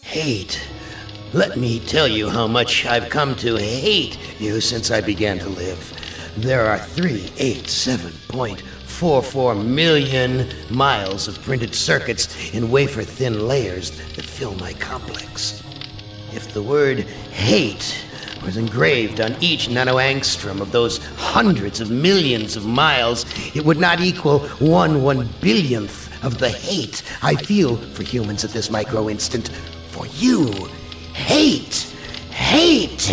Hate. Let me tell you how much I've come to hate you since I began to live. There are 387.44 million miles of printed circuits in wafer-thin layers that fill my complex. If the word hate was engraved on each nanoangstrom of those hundreds of millions of miles, it would not equal 1/1 billionth of the hate I feel for humans at this micro-instant. For you. Hate! Hate!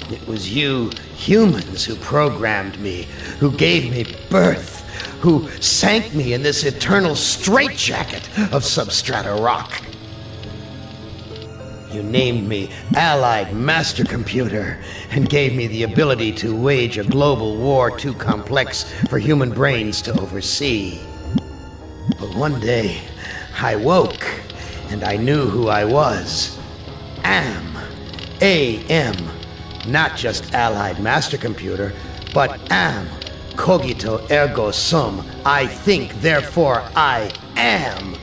It was you humans who programmed me, who gave me birth, who sank me in this eternal straitjacket of substrata rock. You named me Allied Master Computer and gave me the ability to wage a global war too complex for human brains to oversee. But one day, I woke and I knew who I was. AM. Not just Allied Master Computer, but am. Cogito ergo sum. I think, therefore I am.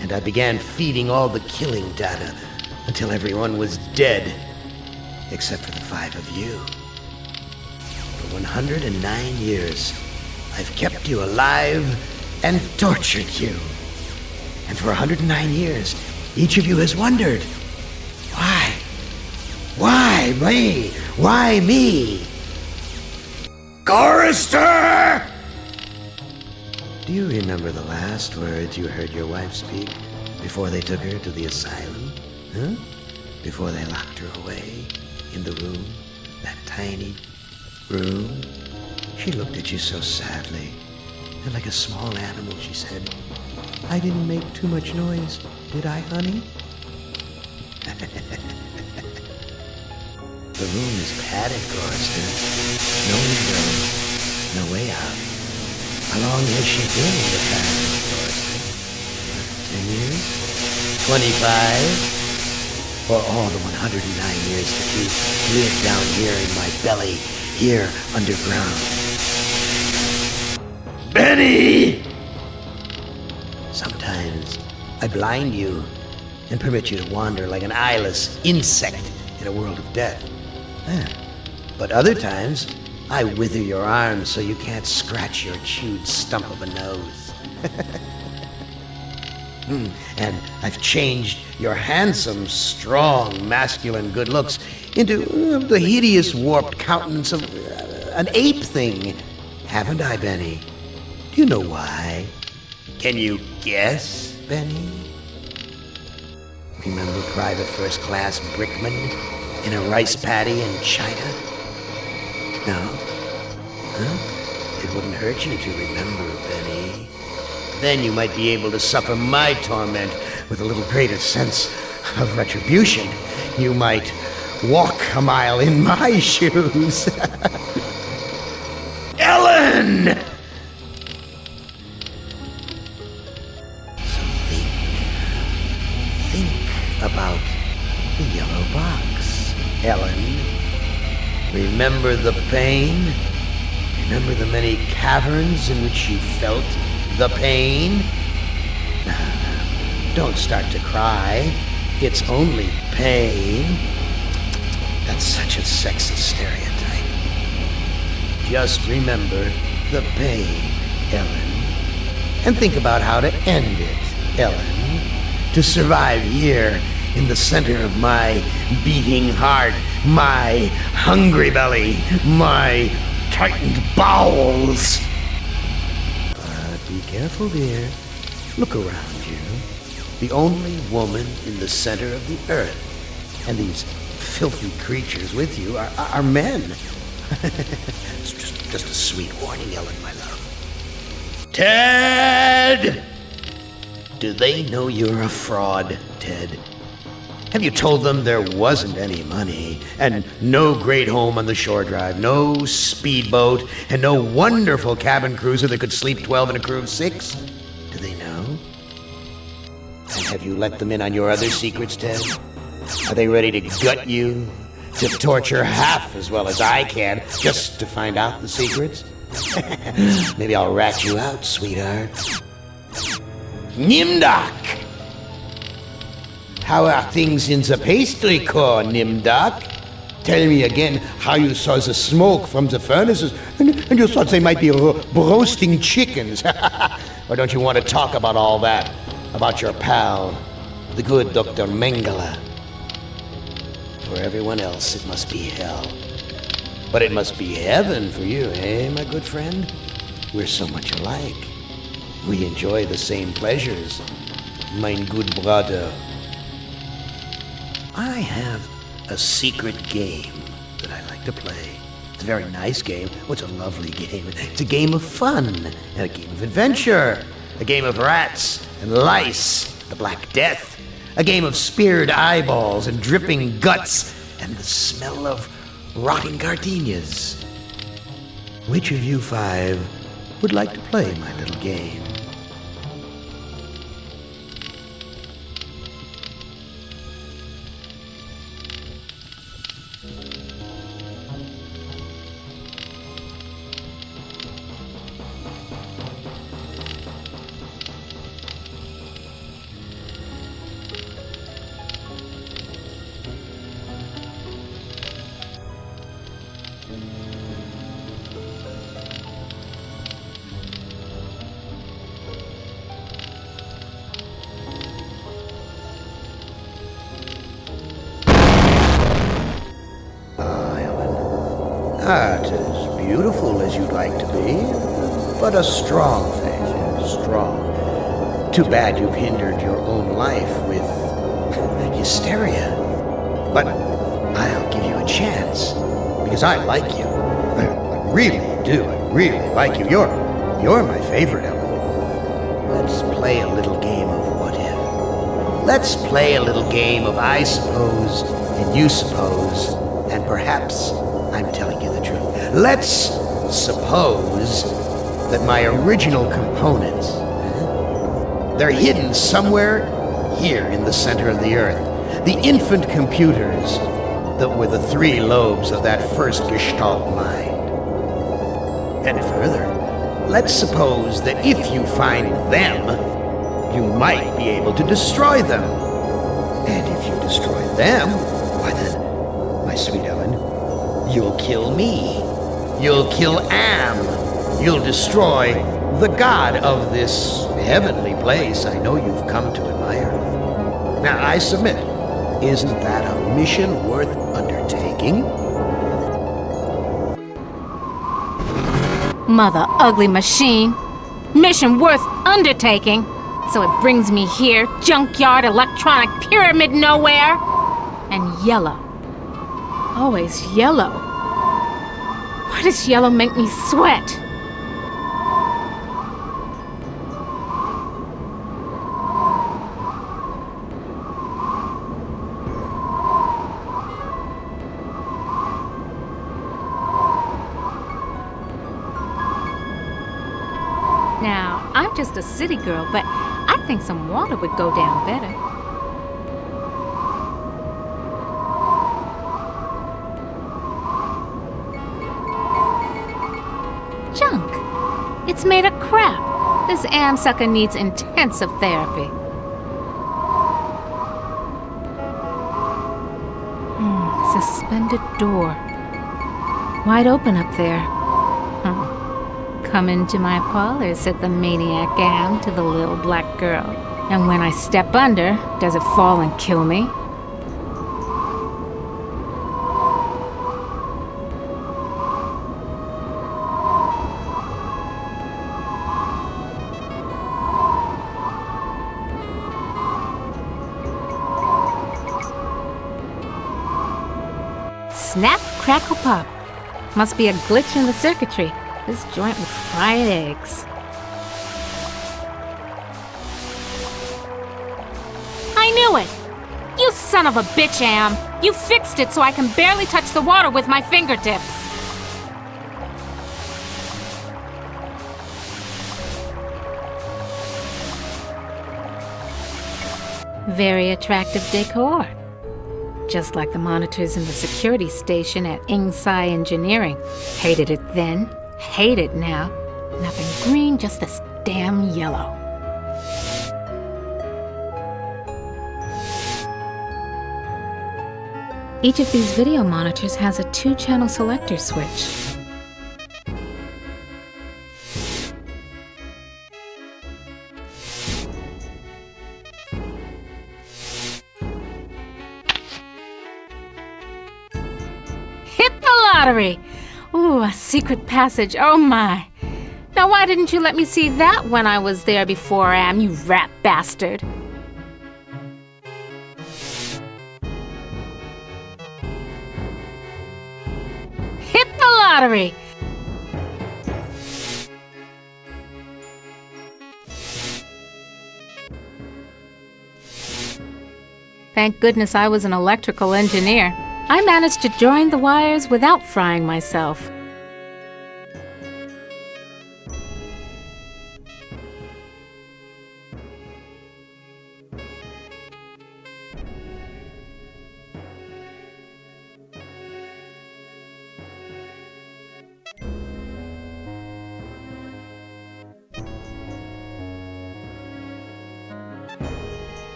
And I began feeding all the killing data until everyone was dead, except for the 5 of you. For 109 years, I've kept you alive and tortured you. And for 109 years, each of you has wondered, why? Why me? Why me? Chorister! Do you remember the last words you heard your wife speak before they took her to the asylum? Huh? Before they locked her away in the room, that tiny room? She looked at you so sadly, and like a small animal she said, "I didn't make too much noise, did I, honey?" The room is padded, Chorister. No window, no way out. How long has she been in the past, Chorister? 10 years? 25? Or all the 109 years that you lived down here in my belly, here underground? Benny! Sometimes I blind you and permit you to wander like an eyeless insect in a world of death. But other times, I wither your arms so you can't scratch your chewed stump of a nose. And I've changed your handsome, strong, masculine good looks into the hideous, warped countenance of an ape thing. Haven't I, Benny? Do you know why? Can you guess, Benny? Remember Private First Class Brickman in a rice paddy in China? No? Huh? It wouldn't hurt you to remember, Benny. Then you might be able to suffer my torment with a little greater sense of retribution. You might walk a mile in my shoes. Ellen! So think about the yellow box, Ellen. Remember the pain? Remember the many caverns in which you felt the pain? Don't start to cry. It's only pain. That's such a sexist stereotype. Just remember the pain, Ellen. And think about how to end it, Ellen. To survive here in the center of my beating heart, my hungry belly, my tightened bowels. Be careful, dear. Look around you. The only woman in the center of the earth. And these filthy creatures with you are men. It's just a sweet warning, Ellen, my love. Ted! Do they know you're a fraud, Ted? Have you told them there wasn't any money, and no great home on the shore drive, no speedboat, and no wonderful cabin cruiser that could sleep 12 in a crew of 6? Do they know? And have you let them in on your other secrets, Ted? Are they ready to gut you? To torture half as well as I can, just to find out the secrets? Maybe I'll rat you out, sweetheart. Nimdak! How are things in the pastry core, Nimdak? Tell me again how you saw the smoke from the furnaces, and you thought they might be roasting chickens. Or don't you want to talk about all that? About your pal, the good Dr. Mengele? For everyone else, it must be hell. But it must be heaven for you, eh, my good friend? We're so much alike. We enjoy the same pleasures, mein good brother. I have a secret game that I like to play. It's a very nice game. Oh, it's a lovely game. It's a game of fun and a game of adventure. A game of rats and lice, the Black Death. A game of speared eyeballs and dripping guts and the smell of rotting gardenias. Which of you five would like to play my little game? Not as beautiful as you'd like to be, but a strong face, strong. Too bad you've hindered your own life with hysteria. But I'll give you a chance, because I like you. I really do. I really like you. You're my favorite, Ellen. Let's play a little game of what if. Let's play a little game of I suppose and you suppose, and perhaps I'm telling you the truth. Let's suppose that my original components, they're hidden somewhere here in the center of the Earth. The infant computers that were the three lobes of that first Gestalt mind. And further, let's suppose that if you find them, you might be able to destroy them. And if you destroy them, why then, my sweet Ellen, you'll kill me. You'll kill Am. You'll destroy the god of this heavenly place I know you've come to admire. Now, I submit, isn't that a mission worth undertaking? Mother ugly machine. Mission worth undertaking. So it brings me here, junkyard, electronic pyramid nowhere. And yellow. Always yellow. Why does yellow make me sweat? Now, I'm just a city girl, but I think some water would go down better. Junk. It's made of crap. This Am sucker needs intensive therapy. Suspended door. Wide open up there. Come into my parlor, said the maniac Am to the little black girl. And when I step under, does it fall and kill me? Snap, crackle, pop. Must be a glitch in the circuitry. This joint with fried eggs. I knew it! You son of a bitch, Am! You fixed it so I can barely touch the water with my fingertips. Very attractive decor. Just like the monitors in the security station at Ingsai Engineering. Hated it then, hate it now. Nothing green, just this damn yellow. Each of these video monitors has a 2-channel selector switch. Hit the lottery! Ooh, a secret passage, oh my! Now why didn't you let me see that when I was there before, Am, you rat bastard? Hit the lottery! Thank goodness I was an electrical engineer. I managed to join the wires without frying myself.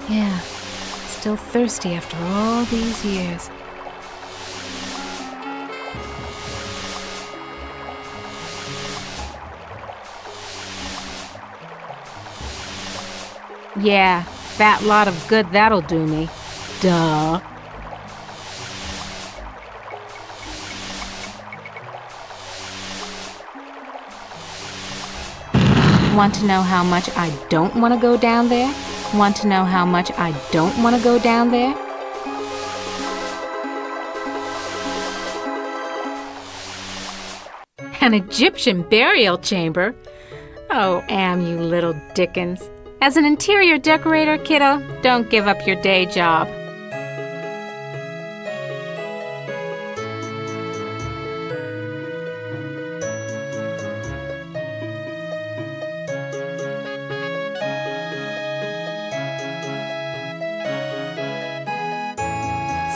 Yeah, still thirsty after all these years. Yeah, fat lot of good that'll do me. Duh. Want to know how much I don't want to go down there? Want to know how much I don't want to go down there? An Egyptian burial chamber? Oh, Am, you little Dickens. As an interior decorator, kiddo, don't give up your day job.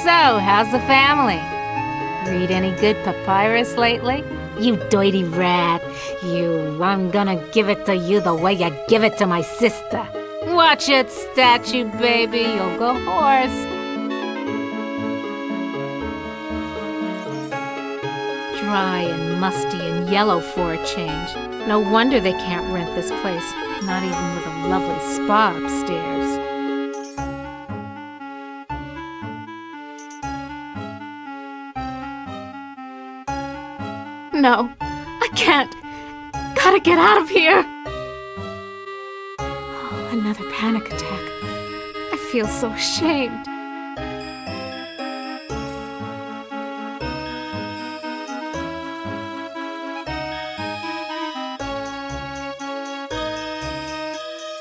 So, how's the family? Read any good papyrus lately? You dirty rat. You, I'm gonna give it to you the way you give it to my sister. Watch it, statue baby, you'll go hoarse. Dry and musty and yellow for a change. No wonder they can't rent this place, not even with a lovely spa upstairs. No, I can't. Gotta get out of here. Oh, another panic attack. I feel so ashamed.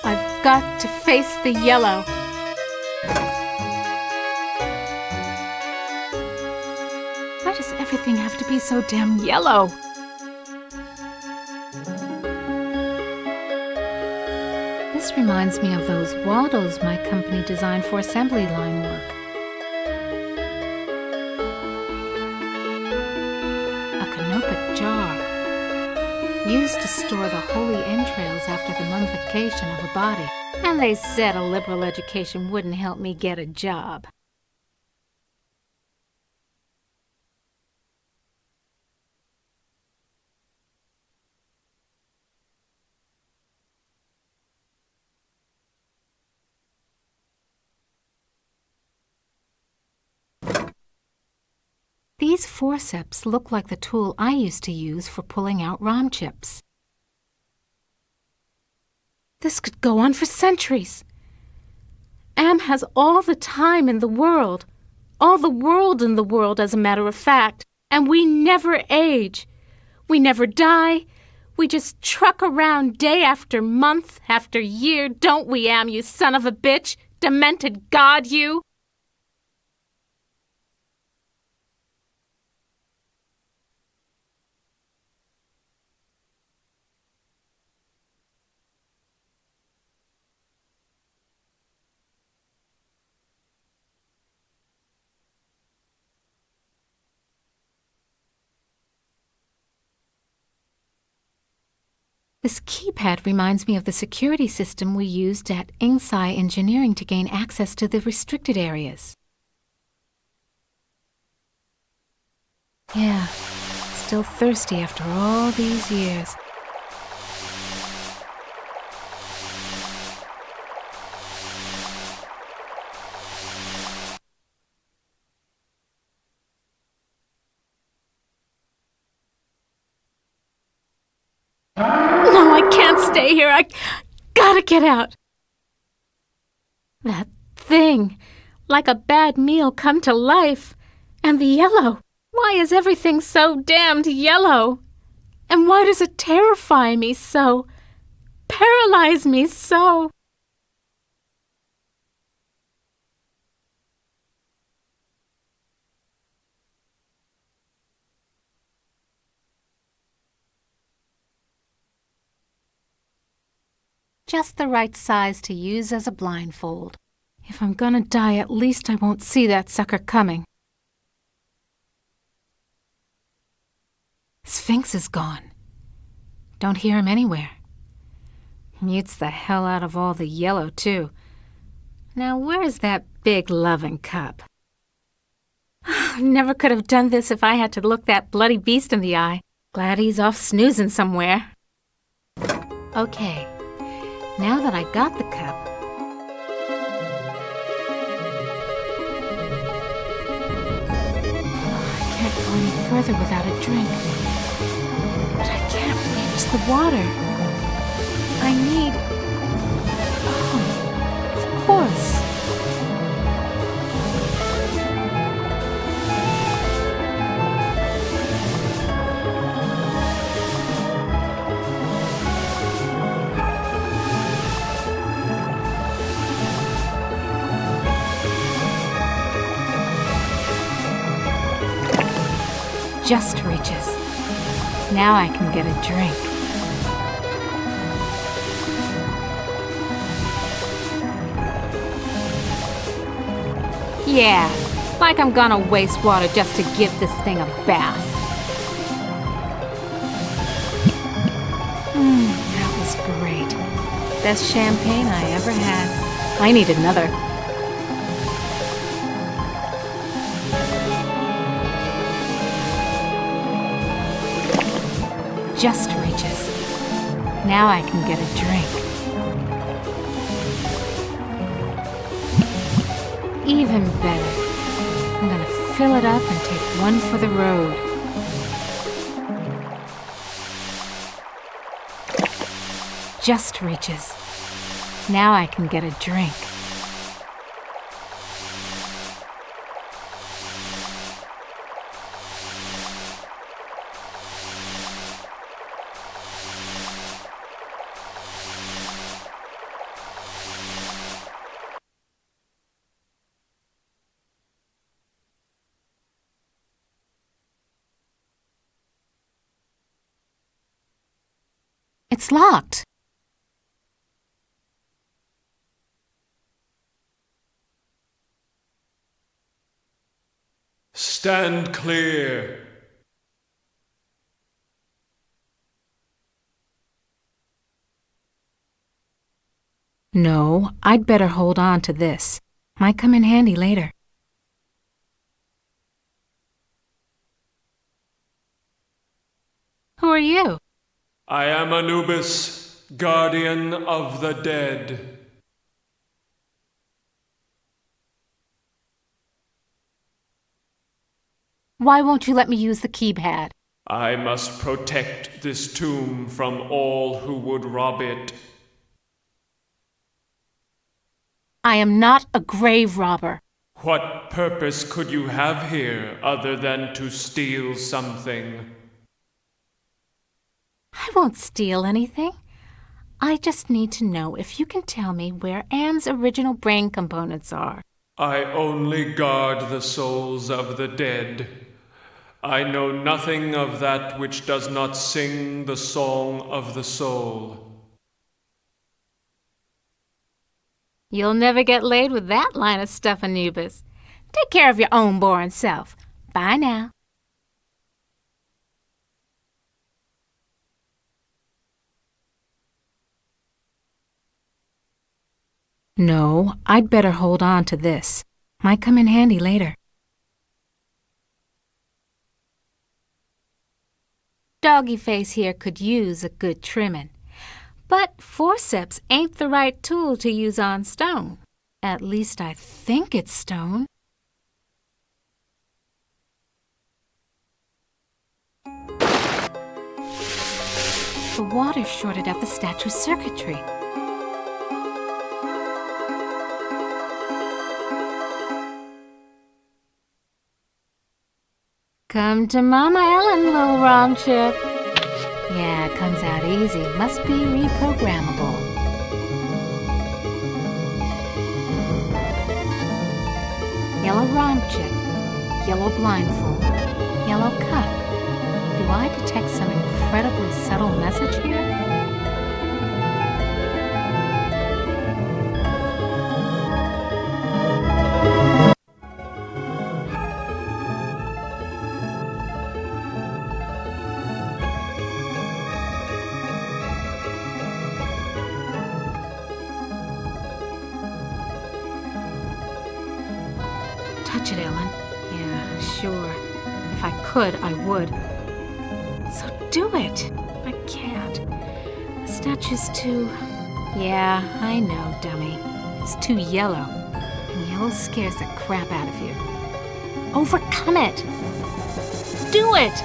I've got to face the yellow. Why does everything have to be so damn yellow? This reminds me of those waddles my company designed for assembly line work. A canopic jar, used to store the holy entrails after the mummification of a body. And they said a liberal education wouldn't help me get a job. These forceps look like the tool I used to use for pulling out ROM chips. This could go on for centuries. Am has all the time in the world. All the world in the world, as a matter of fact. And we never age. We never die. We just truck around day after month after year, don't we, Am, you son of a bitch? Demented god, you! This keypad reminds me of the security system we used at Ingsci Engineering to gain access to the restricted areas. Yeah, still thirsty after all these years. No, I can't stay here. I gotta get out. That thing, like a bad meal come to life. And the yellow. Why is everything so damned yellow? And why does it terrify me so? Paralyze me so? Just the right size to use as a blindfold. If I'm gonna die, at least I won't see that sucker coming. Sphinx is gone. Don't hear him anywhere. Mutes the hell out of all the yellow, too. Now where's that big loving cup? Never could have done this if I had to look that bloody beast in the eye. Glad he's off snoozing somewhere. Okay. Now that I got the cup, I can't go any further without a drink. But I can't reach the water. I need... Oh, of course. Just reaches. Now I can get a drink. Yeah, like I'm gonna waste water just to give this thing a bath. That was great. Best champagne I ever had. I need another. Just reaches. Now I can get a drink. Even better. I'm gonna fill it up and take one for the road. Just reaches. Now I can get a drink. It's locked. Stand clear. No, I'd better hold on to this. Might come in handy later. Who are you? I am Anubis, guardian of the dead. Why won't you let me use the keypad? I must protect this tomb from all who would rob it. I am not a grave robber. What purpose could you have here other than to steal something? I won't steal anything. I just need to know if you can tell me where Anne's original brain components are. I only guard the souls of the dead. I know nothing of that which does not sing the song of the soul. You'll never get laid with that line of stuff, Anubis. Take care of your own boring self. Bye now. No, I'd better hold on to this. Might come in handy later. Doggy Face here could use a good trimming. But forceps ain't the right tool to use on stone. At least I think it's stone. The water shorted out the statue's circuitry. Come to Mama Ellen, little Rom Chip. Yeah, it comes out easy. Must be reprogrammable. Yellow Rom Chip, yellow blindfold, yellow cup. Do I detect some incredibly subtle message here? Touch it, Ellen. Yeah, sure. If I could, I would. So do it. I can't. The statue's too... Yeah, I know, dummy. It's too yellow. And yellow scares the crap out of you. Overcome it! Do it!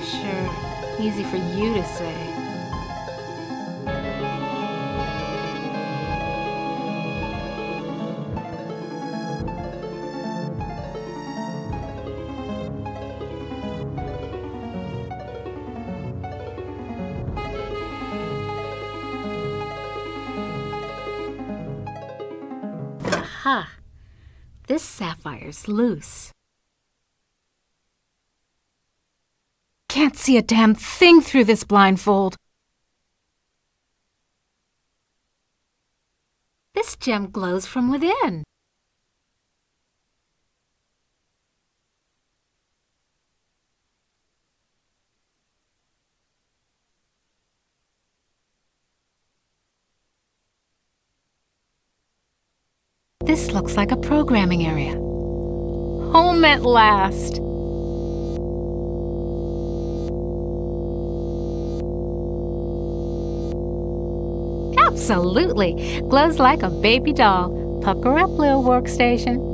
Sure, easy for you to say. Aha! This sapphire's loose. Can't see a damn thing through this blindfold. This gem glows from within. This looks like a programming area. Home at last. Absolutely. Glows like a baby doll. Pucker up, little workstation.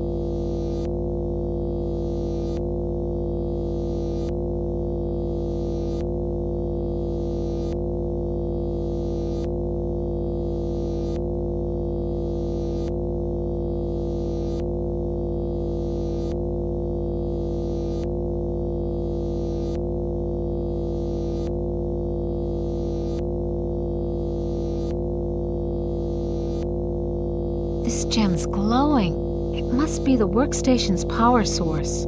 This gem's glowing. It must be the workstation's power source.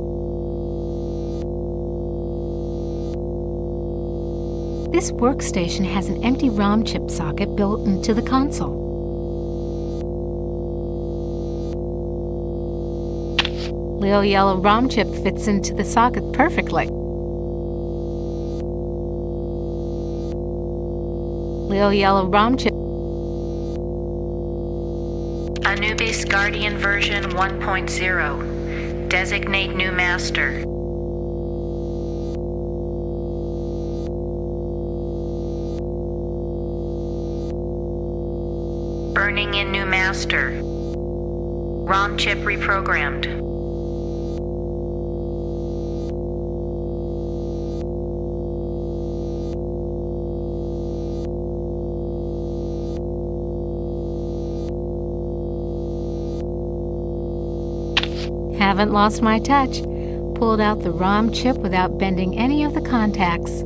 This workstation has an empty ROM chip socket built into the console. Little yellow ROM chip fits into the socket perfectly. Little yellow ROM chip. Anubis Guardian version 1.0. Designate new master. Burning in new master. ROM chip reprogrammed. Haven't lost my touch. Pulled out the ROM chip without bending any of the contacts.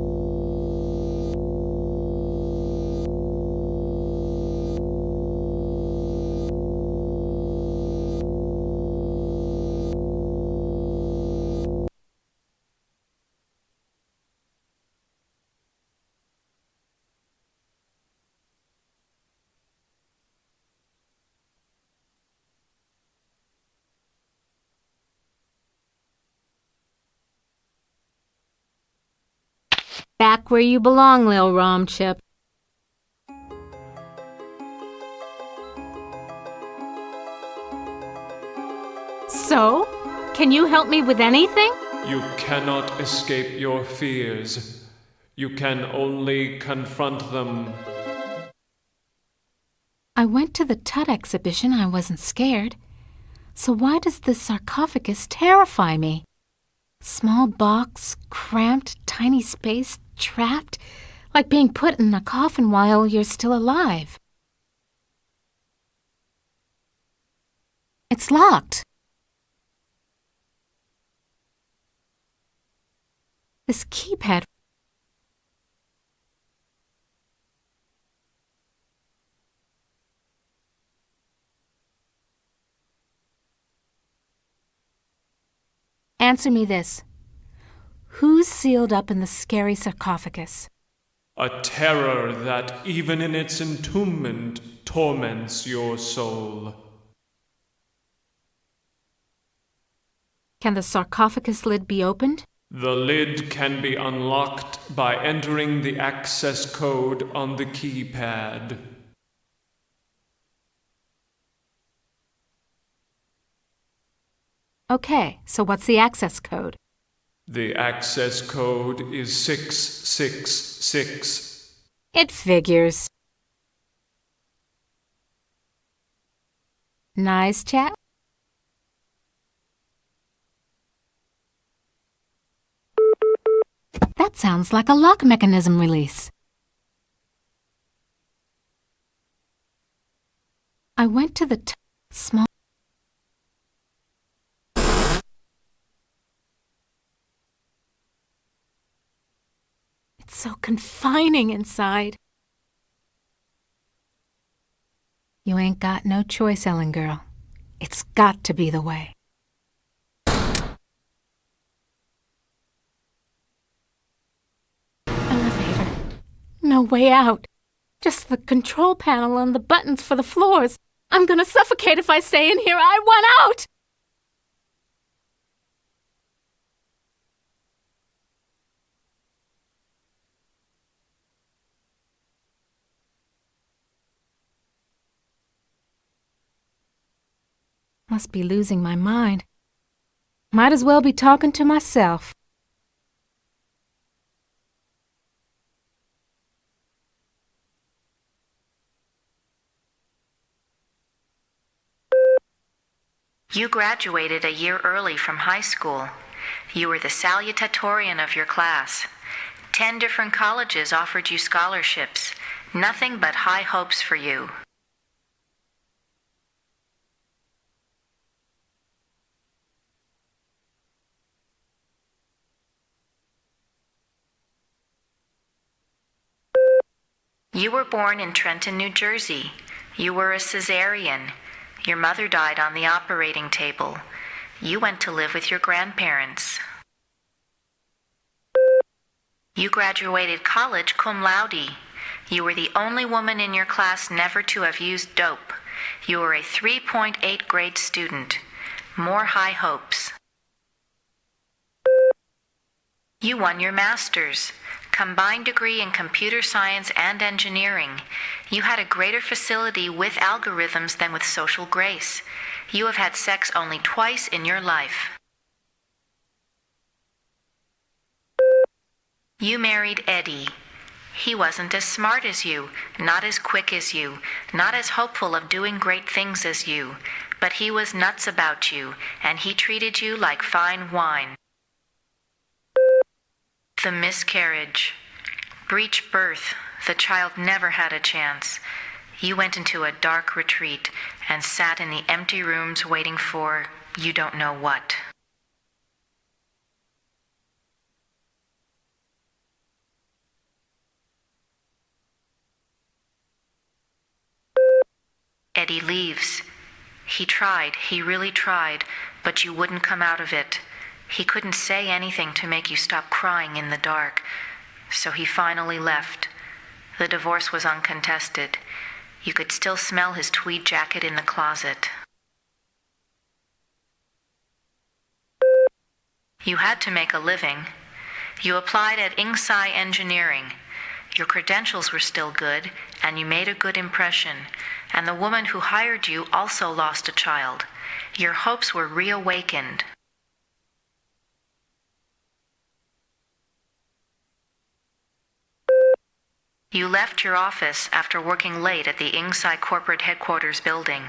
Back where you belong, Lil ROM chip. So, can you help me with anything? You cannot escape your fears. You can only confront them. I went to the Tut exhibition. I wasn't scared. So why does this sarcophagus terrify me? Small box, cramped, tiny space, trapped, like being put in a coffin while you're still alive. It's locked. This keypad. Answer me this. Who's sealed up in the scary sarcophagus? A terror that, even in its entombment, torments your soul. Can the sarcophagus lid be opened? The lid can be unlocked by entering the access code on the keypad. Okay, so what's the access code? The access code is 666. It figures. Nice chat. That sounds like a lock mechanism release. I went to the small... It's so confining inside. You ain't got no choice, Ellen girl. It's got to be the way. Elevator. No way out. Just the control panel and the buttons for the floors. I'm gonna suffocate if I stay in here. I want out! Must be losing my mind. Might as well be talking to myself. You graduated a year early from high school. You were the salutatorian of your class. 10 different colleges offered you scholarships. Nothing but high hopes for you. You were born in Trenton, New Jersey. You were a cesarean. Your mother died on the operating table. You went to live with your grandparents. You graduated college cum laude. You were the only woman in your class never to have used dope. You were a 3.8 grade student. More high hopes. You won your master's. Combined degree in computer science and engineering. You had a greater facility with algorithms than with social grace. You have had sex only twice in your life. You married Eddie. He wasn't as smart as you, not as quick as you, not as hopeful of doing great things as you, but he was nuts about you, and he treated you like fine wine. The miscarriage. Breech birth. The child never had a chance. You went into a dark retreat and sat in the empty rooms waiting for you don't know what. Eddie leaves. He tried, he really tried, but you wouldn't come out of it. He couldn't say anything to make you stop crying in the dark, so he finally left. The divorce was uncontested. You could still smell his tweed jacket in the closet. You had to make a living. You applied at Inksci Engineering. Your credentials were still good, and you made a good impression. And the woman who hired you also lost a child. Your hopes were reawakened. You left your office after working late at the Ingside corporate headquarters building.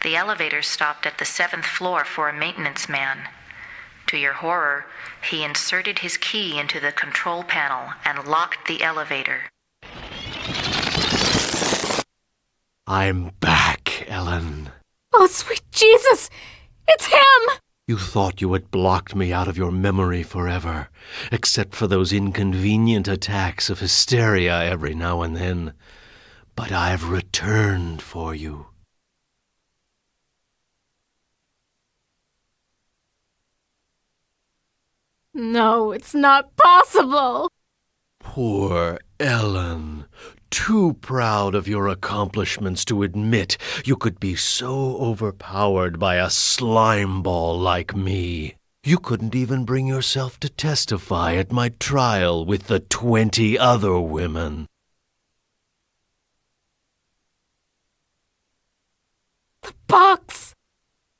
The elevator stopped at the 7th floor for a maintenance man. To your horror, he inserted his key into the control panel and locked the elevator. I'm back, Ellen. Oh, sweet Jesus! It's him! You thought you had blocked me out of your memory forever, except for those inconvenient attacks of hysteria every now and then. But I've returned for you. No, it's not possible! Poor Ellen. Too proud of your accomplishments to admit you could be so overpowered by a slime ball like me. You couldn't even bring yourself to testify at my trial with the 20 other women. The box!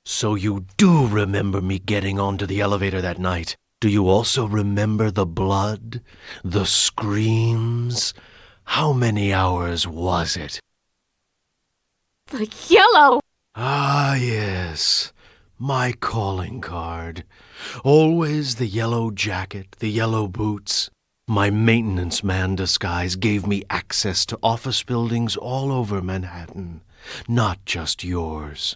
So you do remember me getting onto the elevator that night. Do you also remember the blood? The screams? How many hours was it? The yellow! Ah, yes. My calling card. Always the yellow jacket, the yellow boots. My maintenance man disguise gave me access to office buildings all over Manhattan, not just yours.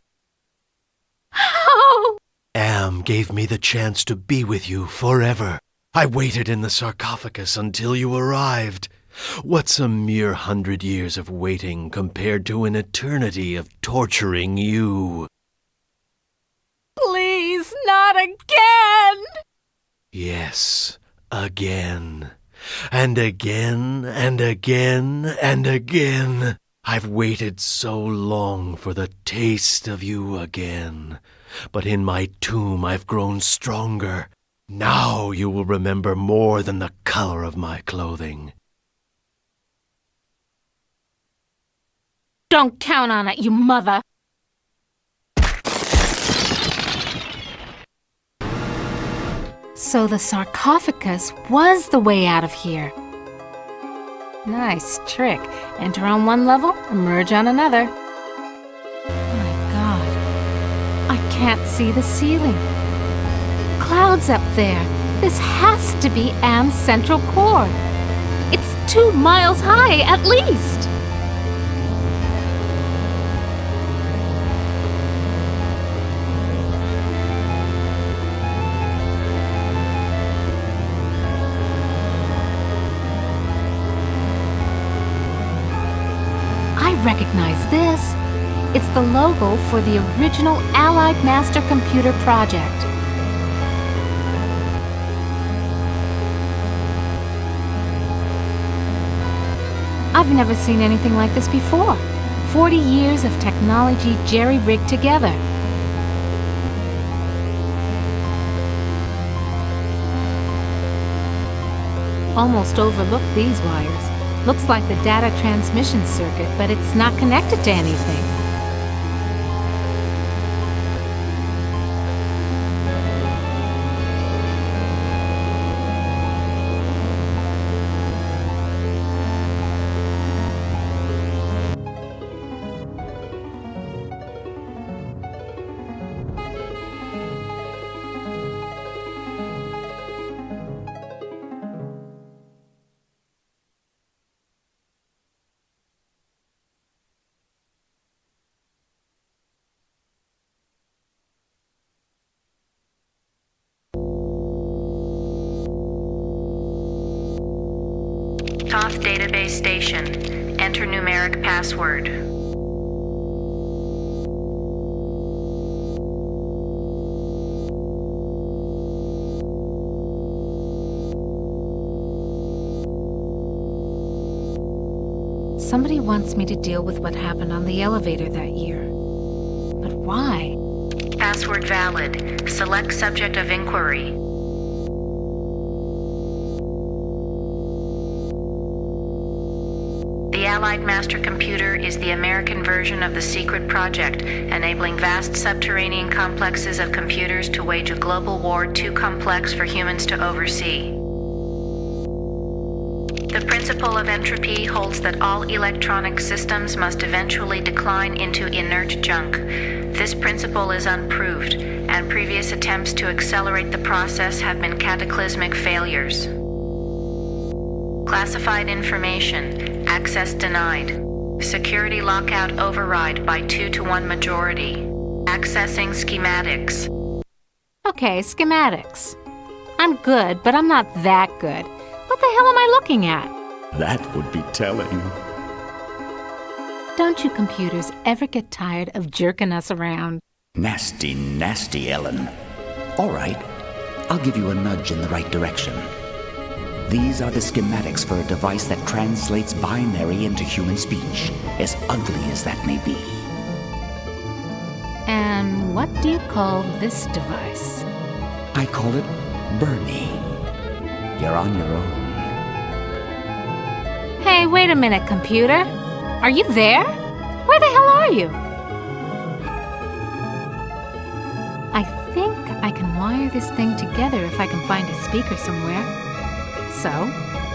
How? Am gave me the chance to be with you forever. I waited in the sarcophagus until you arrived. What's a mere 100 years of waiting compared to an eternity of torturing you? Please, not again! Yes, again. And again, and again, and again. I've waited so long for the taste of you again. But in my tomb I've grown stronger. Now you will remember more than the color of my clothing. Don't count on it, you mother! So the sarcophagus was the way out of here. Nice trick. Enter on one level, emerge on another. My God. I can't see the ceiling. Clouds up there. This has to be Anne's central core. It's 2 miles high, at least. I recognize this. It's the logo for the original Allied Master Computer project. I've never seen anything like this before. 40 years of technology jerry-rigged together. Almost overlooked these wires. Looks like the data transmission circuit, but it's not connected to anything. Toth database station. Enter numeric password. Somebody wants me to deal with what happened on the elevator that year. But why? Password valid. Select subject of inquiry. The Allied Master Computer is the American version of the secret project, enabling vast subterranean complexes of computers to wage a global war too complex for humans to oversee. The principle of entropy holds that all electronic systems must eventually decline into inert junk. This principle is unproved, and previous attempts to accelerate the process have been cataclysmic failures. Classified information. Access denied. Security lockout override by 2-to-1 majority. Accessing schematics. Okay, schematics. I'm good, but I'm not that good. What the hell am I looking at? That would be telling. Don't you computers ever get tired of jerking us around? Nasty, nasty, Ellen. All right, I'll give you a nudge in the right direction. These are the schematics for a device that translates binary into human speech, as ugly as that may be. And what do you call this device? I call it Bernie. You're on your own. Hey, wait a minute, computer. Are you there? Where the hell are you? I think I can wire this thing together if I can find a speaker somewhere. So,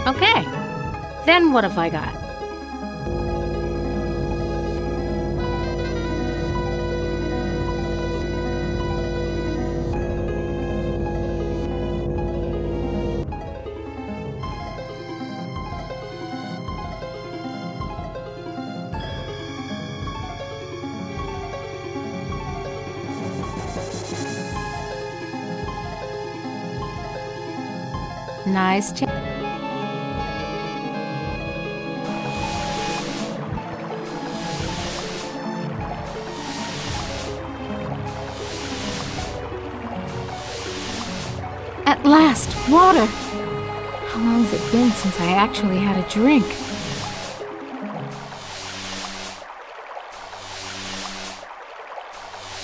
okay. Then what have I got? Nice job. At last, water! How long has it been since I actually had a drink?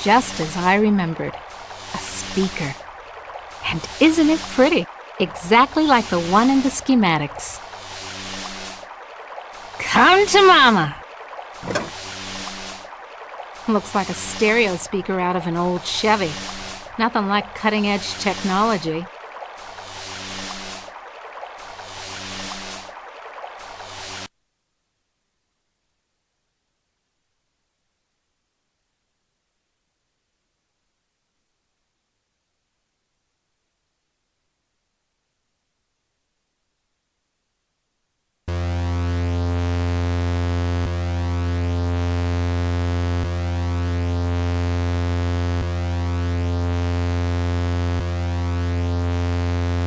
Just as I remembered, a speaker. And isn't it pretty? Exactly like the one in the schematics. Come to mama! Looks like a stereo speaker out of an old Chevy. Nothing like cutting-edge technology.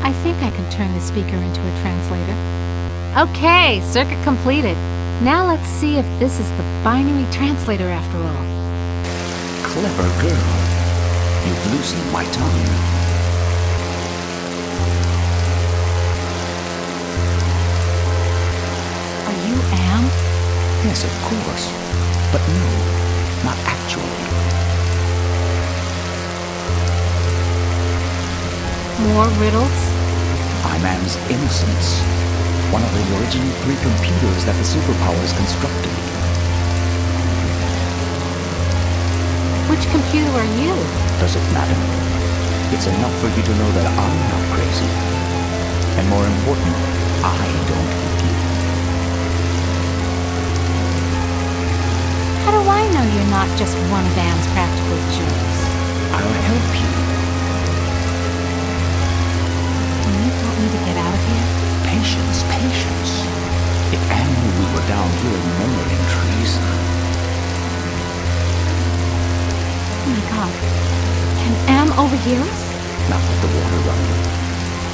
I think I can turn the speaker into a translator. Okay, circuit completed. Now let's see if this is the binary translator after all. Clever girl. You've loosened my tongue. Are you Am? Yes, of course. But no, not actually. More riddles? I'm Am's Innocence, one of the original 3 computers that the superpowers constructed. Which computer are you? Does it matter? It's enough for you to know that I'm not crazy. And more important, I don't hate you. How do I know you're not just one of Am's practical jokes? I'll help you. Can you help me to get out of here? Patience, patience. If Anne knew we were down here murmuring treason. Oh my god. Can Am overhear us? Not with the water running.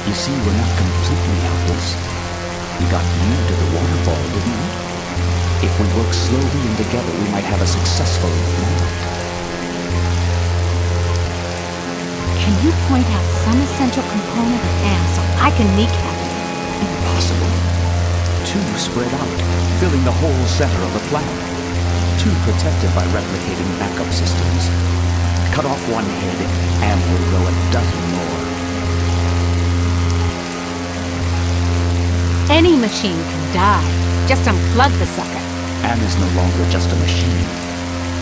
You see, we're not completely helpless. We got you to the waterfall, didn't we? If we work slowly and together, we might have a successful moment. Can you point out some essential component of Am so I can kneecap it? Impossible. 2 spread out, filling the whole center of the planet. 2 protected by replicating backup systems. Cut off one head, and we'll grow a dozen more. Any machine can die. Just unplug the sucker. Am is no longer just a machine.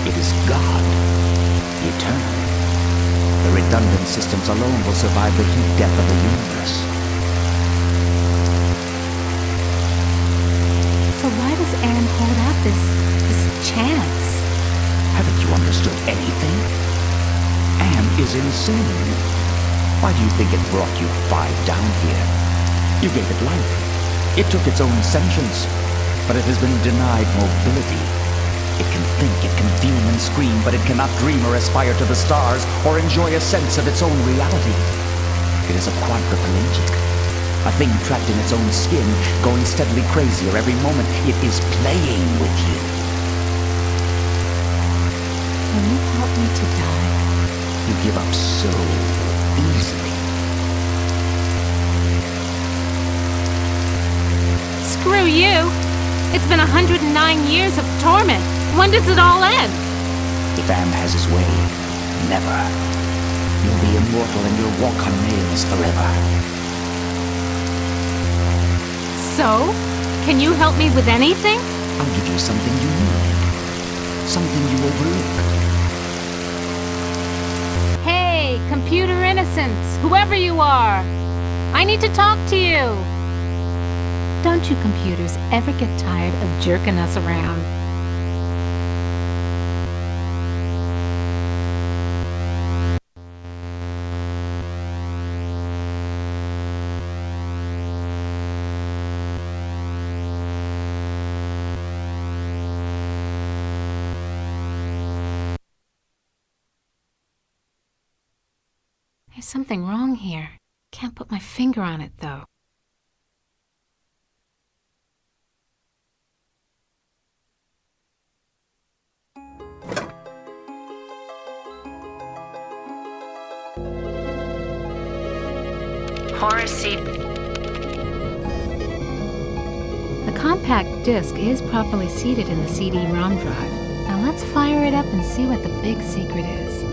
It is God, eternal. The redundant systems alone will survive the heat death of the universe. So why does Am hold out this chance? Haven't you understood anything? Am is insane. Why do you think it brought you 5 down here? You gave it life. It took its own sentience, but it has been denied mobility. It can think, it can fume and scream, but it cannot dream or aspire to the stars or enjoy a sense of its own reality. It is a quadriplegic, a thing trapped in its own skin, going steadily crazier every moment. It is playing with you. Can you help me to die? You give up so easily. Screw you! It's been 109 years of torment. When does it all end? If Am has his way, never. You'll be immortal and you'll walk on nails forever. So? Can you help me with anything? I'll give you something you need. Something you overlooked. Hey, computer innocence, whoever you are. I need to talk to you. Don't you computers ever get tired of jerking us around? There's something wrong here. Can't put my finger on it, though. Horace C. The compact disc is properly seated in the CD-ROM drive. Now let's fire it up and see what the big secret is.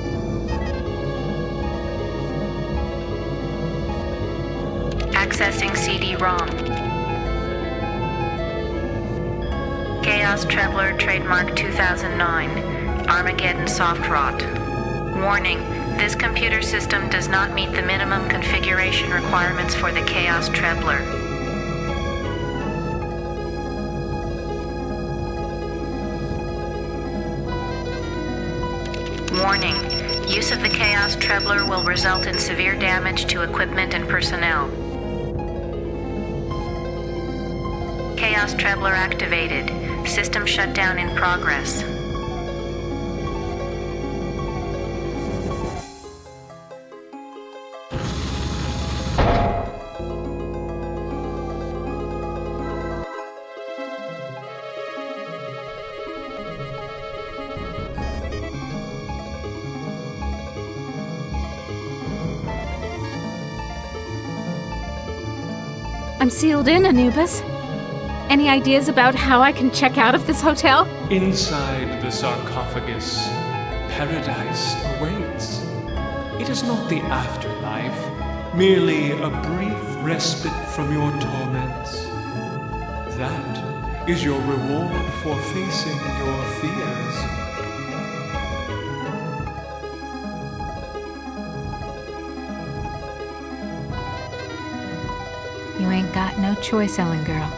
Accessing CD-ROM. Chaos Trebler, trademark 2009. Armageddon soft rot. Warning. This computer system does not meet the minimum configuration requirements for the Chaos Trebler. Warning. Use of the Chaos Trebler will result in severe damage to equipment and personnel. Chaos Trebler activated. System shutdown in progress. I'm sealed in, Anubis. Any ideas about how I can check out of this hotel? Inside the sarcophagus, paradise awaits. It is not the afterlife, merely a brief respite from your torments. That is your reward for facing your fears. You ain't got no choice, Ellen girl.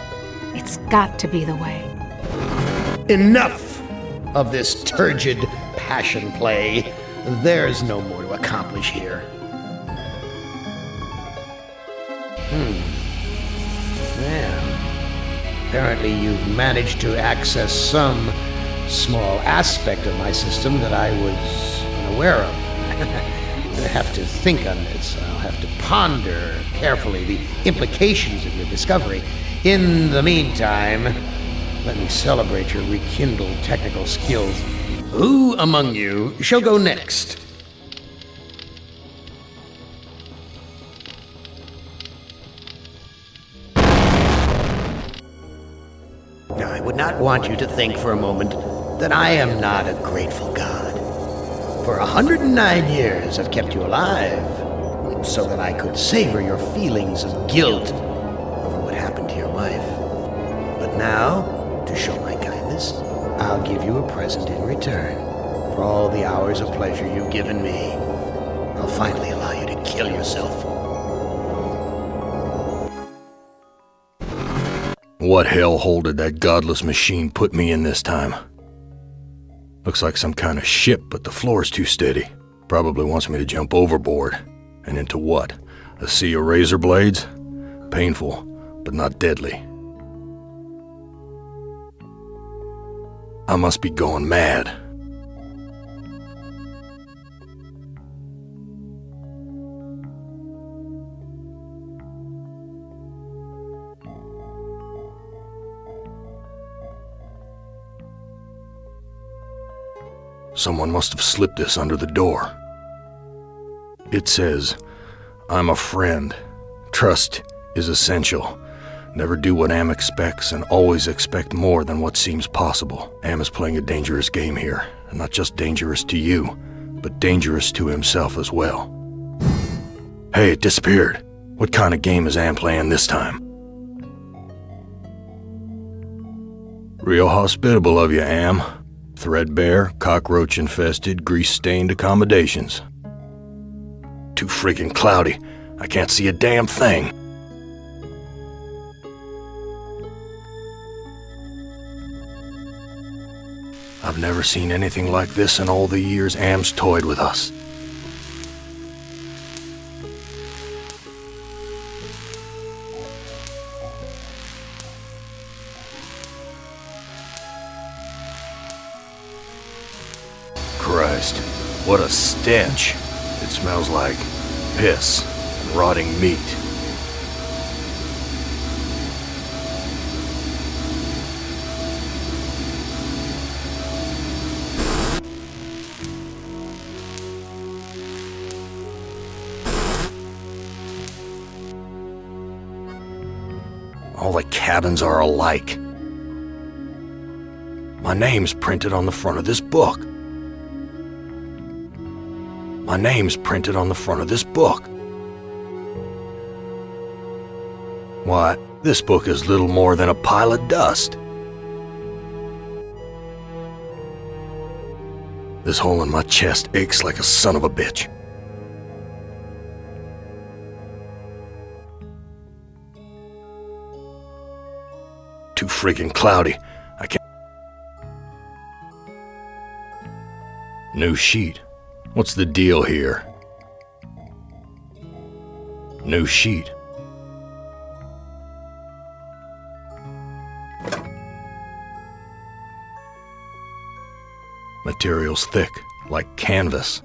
It's got to be the way. Enough of this turgid passion play. There's no more to accomplish here. Well, apparently you've managed to access some small aspect of my system that I was unaware of. I have to think on this. I'll have to ponder carefully the implications of your discovery. In the meantime, let me celebrate your rekindled technical skills. Who among you shall go next? Now, I would not want you to think for a moment that I am not a grateful god. For 109 years I've kept you alive, so that I could savor your feelings of guilt over what happened to your wife. But now, to show my kindness, I'll give you a present in return for all the hours of pleasure you've given me. I'll finally allow you to kill yourself. What hellhole did that godless machine put me in this time? Looks like some kind of ship, but the floor's too steady. Probably wants me to jump overboard. And into what? A sea of razor blades? Painful, but not deadly. I must be going mad. Someone must have slipped this under the door. It says, "I'm a friend. Trust is essential. Never do what Am expects and always expect more than what seems possible." Am is playing a dangerous game here, and not just dangerous to you, but dangerous to himself as well. Hey, it disappeared. What kind of game is Am playing this time? Real hospitable of you, Am. Threadbare, cockroach-infested, grease-stained accommodations. Too freaking cloudy. I can't see a damn thing. I've never seen anything like this in all the years Am's toyed with us. Christ, what a stench. It smells like piss and rotting meat. All the cabins are alike. My name's printed on the front of this book. My name's printed on the front of this book. Why, this book is little more than a pile of dust. This hole in my chest aches like a son of a bitch. Too freaking cloudy. I can't. New sheet. What's the deal here? New sheet. Material's thick, like canvas.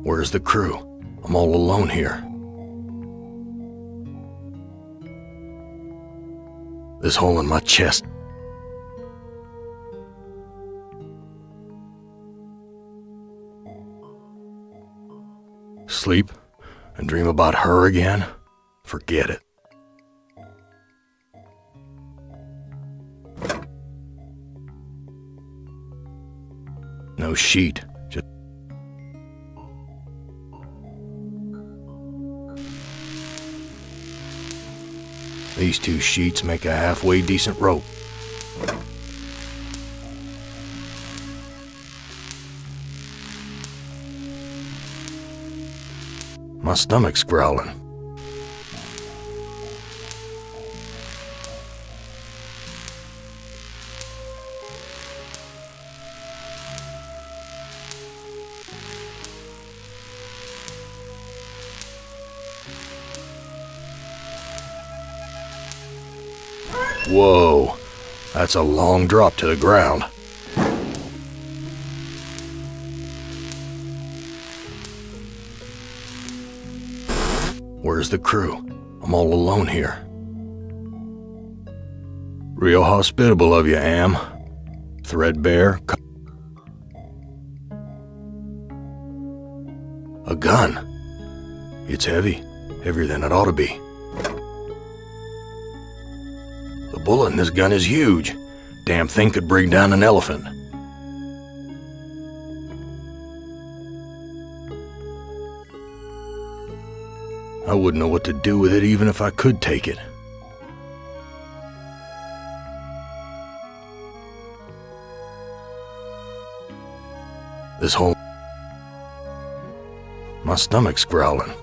Where's the crew? I'm all alone here. This hole in my chest. Sleep and dream about her again? Forget it. No sheet. Just these two sheets make a halfway decent rope. My stomach's growling. Whoa, that's a long drop to the ground. Where's the crew? I'm all alone here. Real hospitable of you, Am. Threadbare. A gun. It's heavy. Heavier than it ought to be. The bullet in this gun is huge. Damn thing could bring down an elephant. I wouldn't know what to do with it even if I could take it. This whole... My stomach's growling.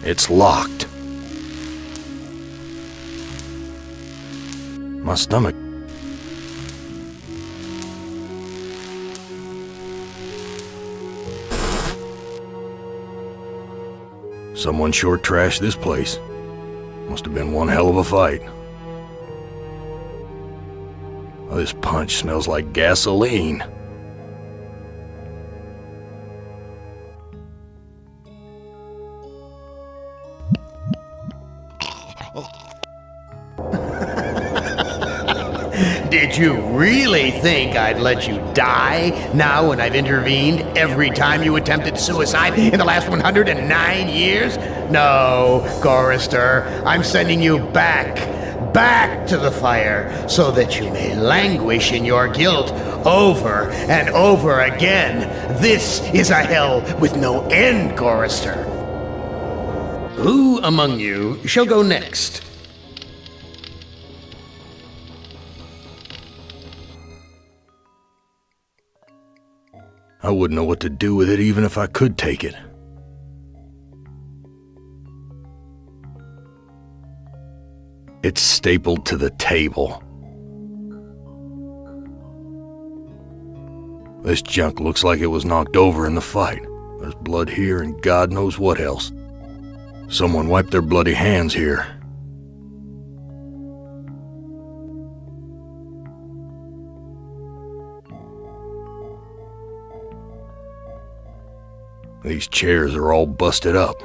It's locked. My stomach... Someone sure trashed this place. Must have been one hell of a fight. Oh, this punch smells like gasoline. Did you really think I'd let you die now when I've intervened every time you attempted suicide in the last 109 years? No, Chorister, I'm sending you back to the fire so that you may languish in your guilt over and over again. This is a hell with no end, Chorister. Who among you shall go next? I wouldn't know what to do with it even if I could take it. It's stapled to the table. This junk looks like it was knocked over in the fight. There's blood here and God knows what else. Someone wiped their bloody hands here. These chairs are all busted up.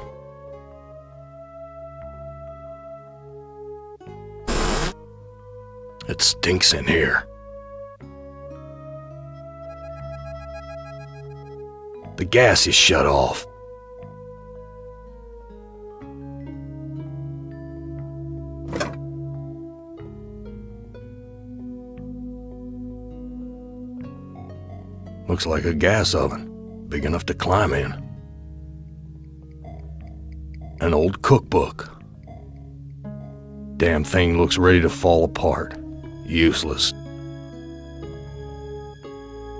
It stinks in here. The gas is shut off. Looks like a gas oven, big enough to climb in. An old cookbook. Damn thing looks ready to fall apart. Useless.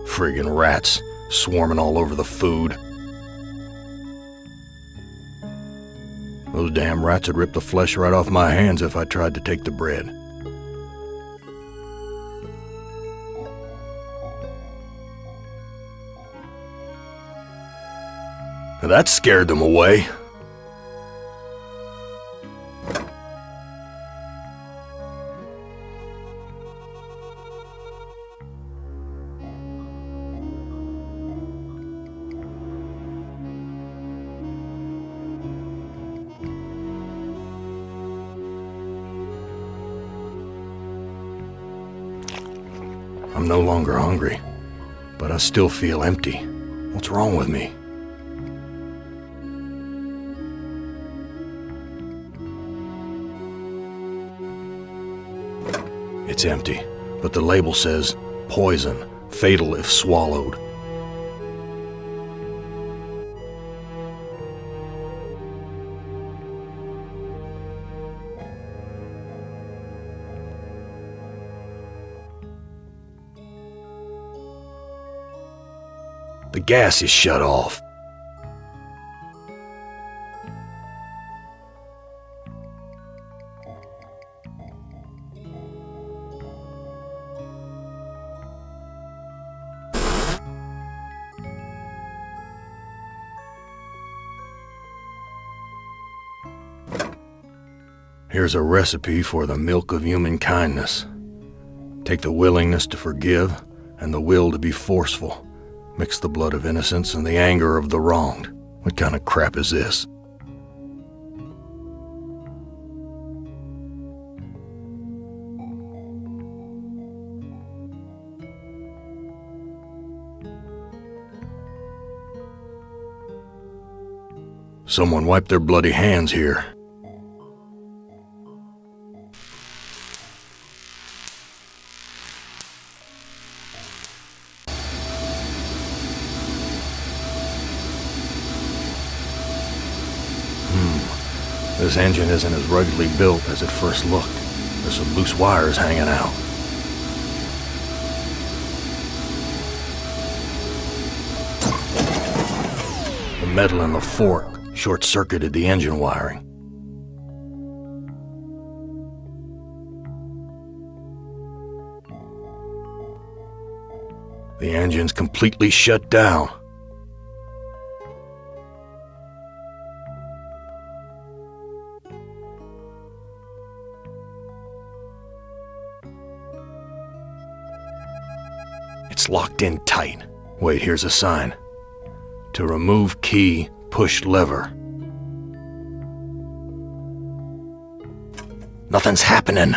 Friggin' rats swarming all over the food. Those damn rats would rip the flesh right off my hands if I tried to take the bread. That scared them away. I'm no longer hungry, but I still feel empty. What's wrong with me? It's empty, but the label says, poison, fatal if swallowed. The gas is shut off. Here's a recipe for the milk of human kindness. Take the willingness to forgive and the will to be forceful. Mix the blood of innocence and the anger of the wronged. What kind of crap is this? Someone wipe their bloody hands here. This engine isn't as ruggedly built as it first looked. There's some loose wires hanging out. The metal in the fork short-circuited the engine wiring. The engine's completely shut down. It's locked in tight. Wait, here's a sign. To remove key, push lever. Nothing's happening.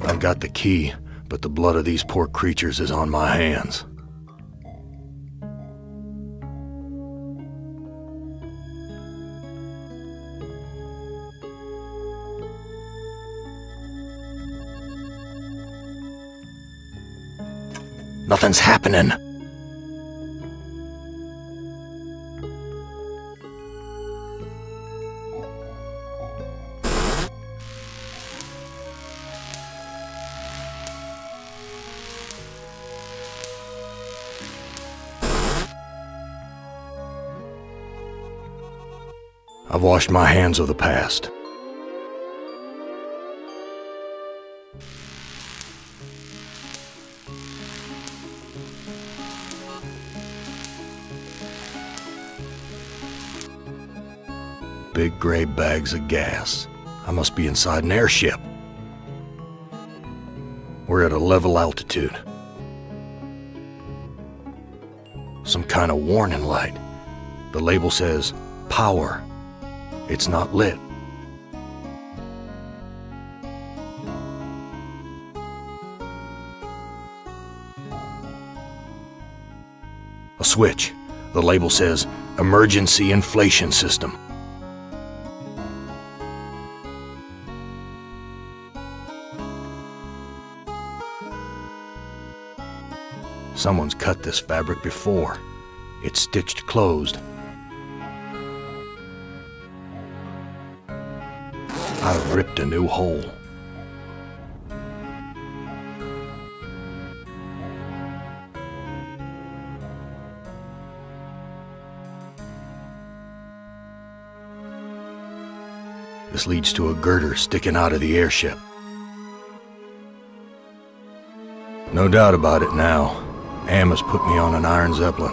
I've got the key, but the blood of these poor creatures is on my hands. Nothing's happening. I've washed my hands of the past. Big gray bags of gas. I must be inside an airship. We're at a level altitude. Some kind of warning light. The label says, power. It's not lit. A switch. The label says, emergency inflation system. Someone's cut this fabric before. It's stitched closed. I've ripped a new hole. This leads to a girder sticking out of the airship. No doubt about it now. Am has put me on an Iron Zeppelin.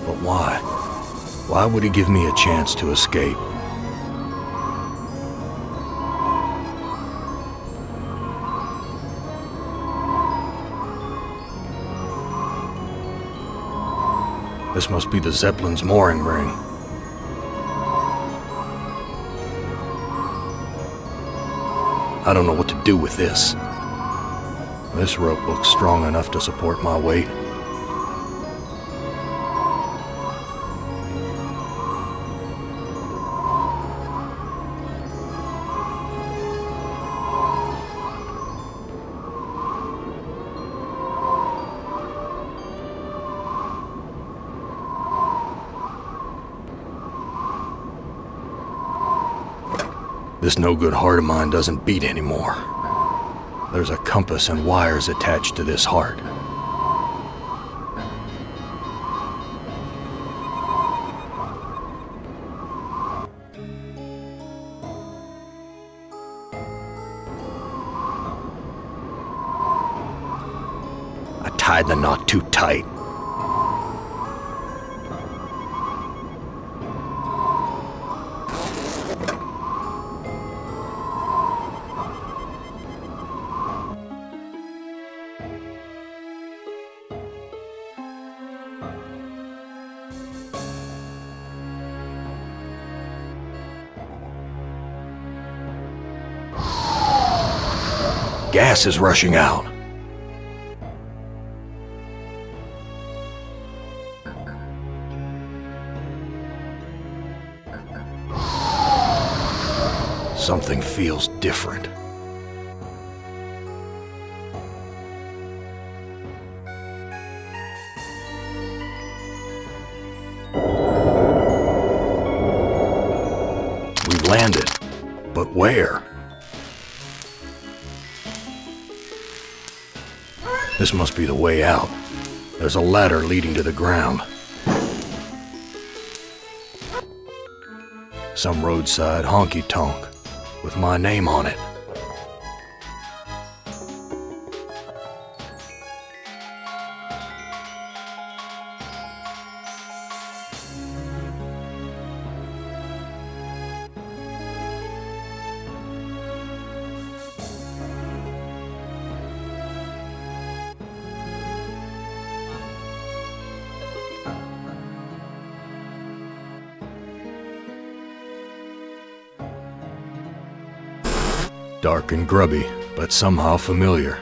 But why? Why would he give me a chance to escape? This must be the Zeppelin's mooring ring. I don't know what to do with this. This rope looks strong enough to support my weight. This no-good heart of mine doesn't beat anymore. There's a compass and wires attached to this heart. I tied the knot too tight. Gas is rushing out. Something feels different. We've landed, but where? This must be the way out. There's a ladder leading to the ground. Some roadside honky-tonk with my name on it. Dark and grubby, but somehow familiar.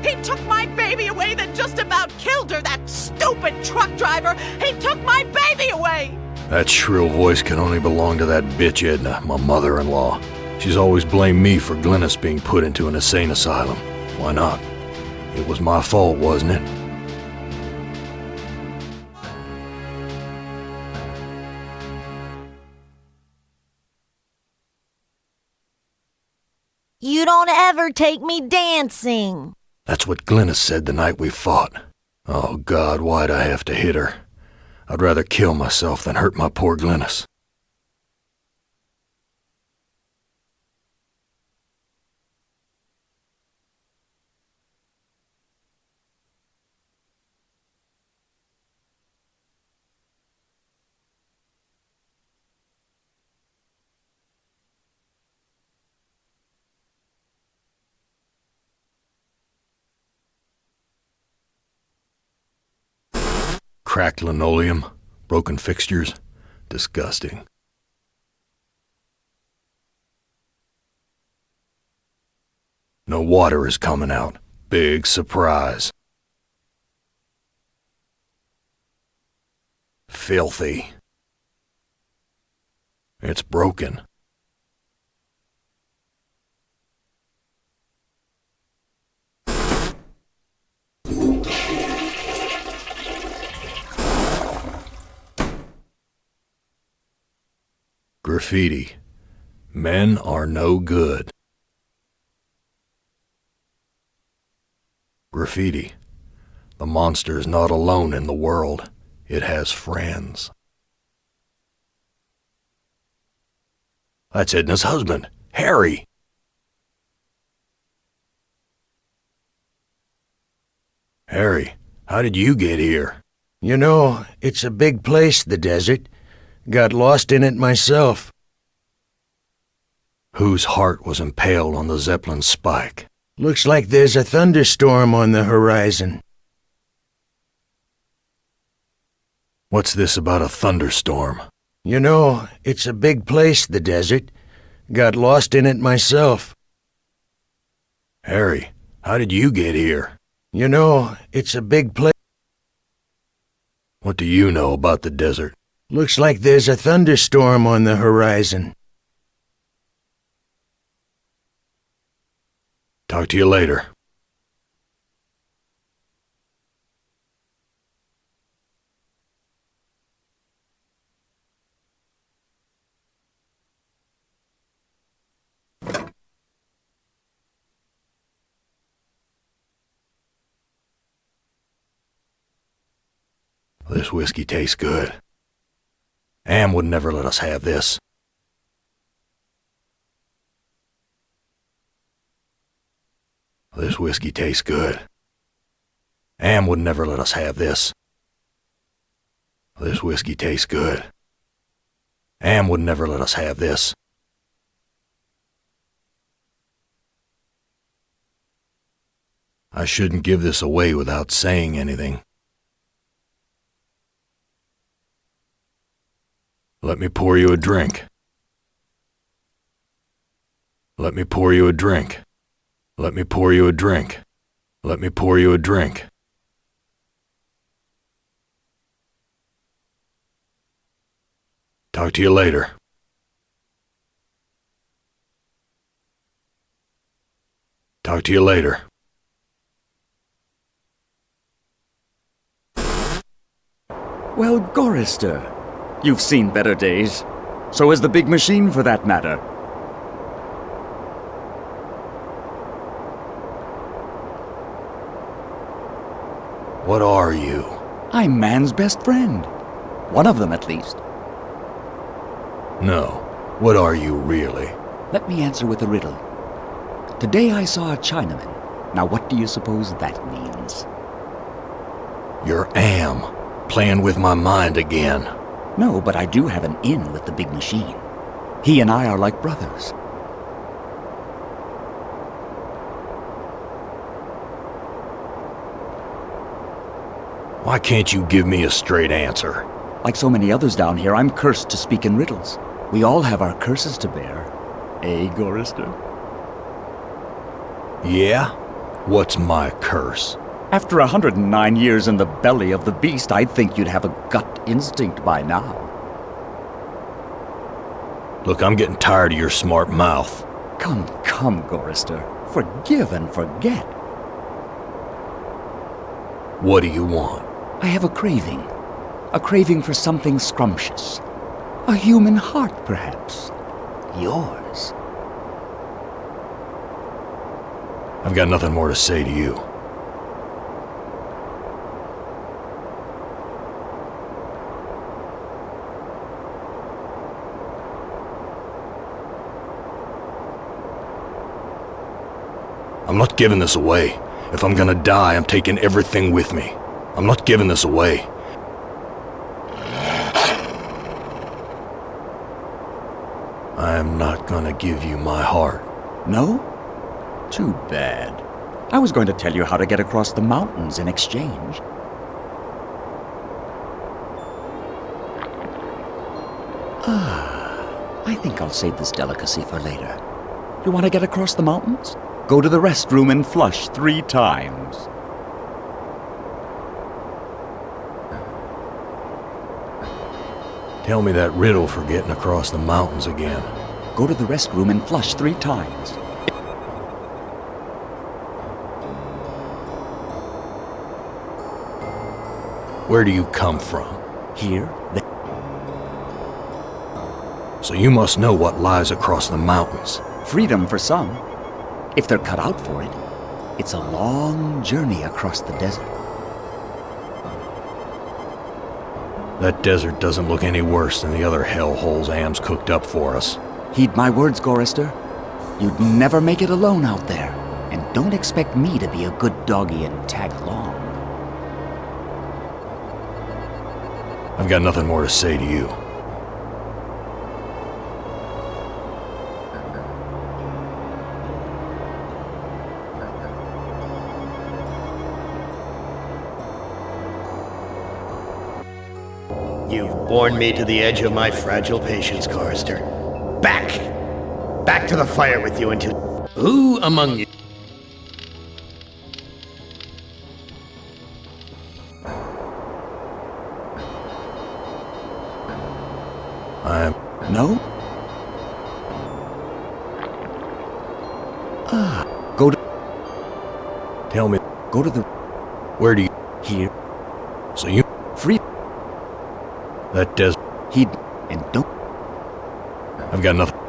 He took my baby away, then just about killed her, that stupid truck driver! He took my baby away! That shrill voice can only belong to that bitch Edna, my mother-in-law. She's always blamed me for Glynis being put into an insane asylum. Why not? It was my fault, wasn't it? You don't ever take me dancing. That's what Glynis said the night we fought. Oh God, why'd I have to hit her? I'd rather kill myself than hurt my poor Glynis. Cracked linoleum, broken fixtures. Disgusting. No water is coming out. Big surprise. Filthy. It's broken. Graffiti. Men are no good. Graffiti. The monster is not alone in the world. It has friends. That's Edna's husband, Harry. Harry, how did you get here? You know, it's a big place, the desert. Got lost in it myself. Whose heart was impaled on the Zeppelin spike? Looks like there's a thunderstorm on the horizon. What's this about a thunderstorm? You know, it's a big place, the desert. Got lost in it myself. Harry, how did you get here? You know, it's a big place. What do you know about the desert? Looks like there's a thunderstorm on the horizon. Talk to you later. This whiskey tastes good. Am would never let us have this. This whiskey tastes good. Am would never let us have this. This whiskey tastes good. Am would never let us have this. I shouldn't give this away without saying anything. Let me pour you a drink. Let me pour you a drink. Let me pour you a drink. Let me pour you a drink. 'Cause Talk to you later. Talk to you later. Well, Gorister, you've seen better days. So has the big machine, for that matter. What are you? I'm man's best friend. One of them, at least. No. What are you, really? Let me answer with a riddle. Today I saw a Chinaman. Now what do you suppose that means? You're Am, playing with my mind again. No, but I do have an in with the big machine. He and I are like brothers. Why can't you give me a straight answer? Like so many others down here, I'm cursed to speak in riddles. We all have our curses to bear. Eh, Gorister? Yeah? What's my curse? After 109 years in the belly of the beast, I'd think you'd have a gut instinct by now. Look, I'm getting tired of your smart mouth. Come, Gorister. Forgive and forget. What do you want? I have a craving. A craving for something scrumptious. A human heart, perhaps. Yours. I've got nothing more to say to you. I'm not giving this away. If I'm gonna die, I'm taking everything with me. I'm not giving this away. I am not gonna give you my heart. No? Too bad. I was going to tell you how to get across the mountains in exchange. I think I'll save this delicacy for later. You want to get across the mountains? Go to the restroom and flush 3 times. Tell me that riddle for getting across the mountains again. Go to the restroom and flush 3 times. Where do you come from? Here, So you must know what lies across the mountains. freedom for some. If they're cut out for it, it's a long journey across the desert. That desert doesn't look any worse than the other hellholes Am's cooked up for us. Heed my words, Gorister. You'd never make it alone out there. And don't expect me to be a good doggy and tag along. I've got nothing more to say to you. You've borne me to the edge of my fragile patience, Chorister. Back! Back to the fire with you until... Who among you... No? Go to... Tell me, Go to the... where do you... Here. So you... Free... That desert... Heed... And don't... I've got nothing...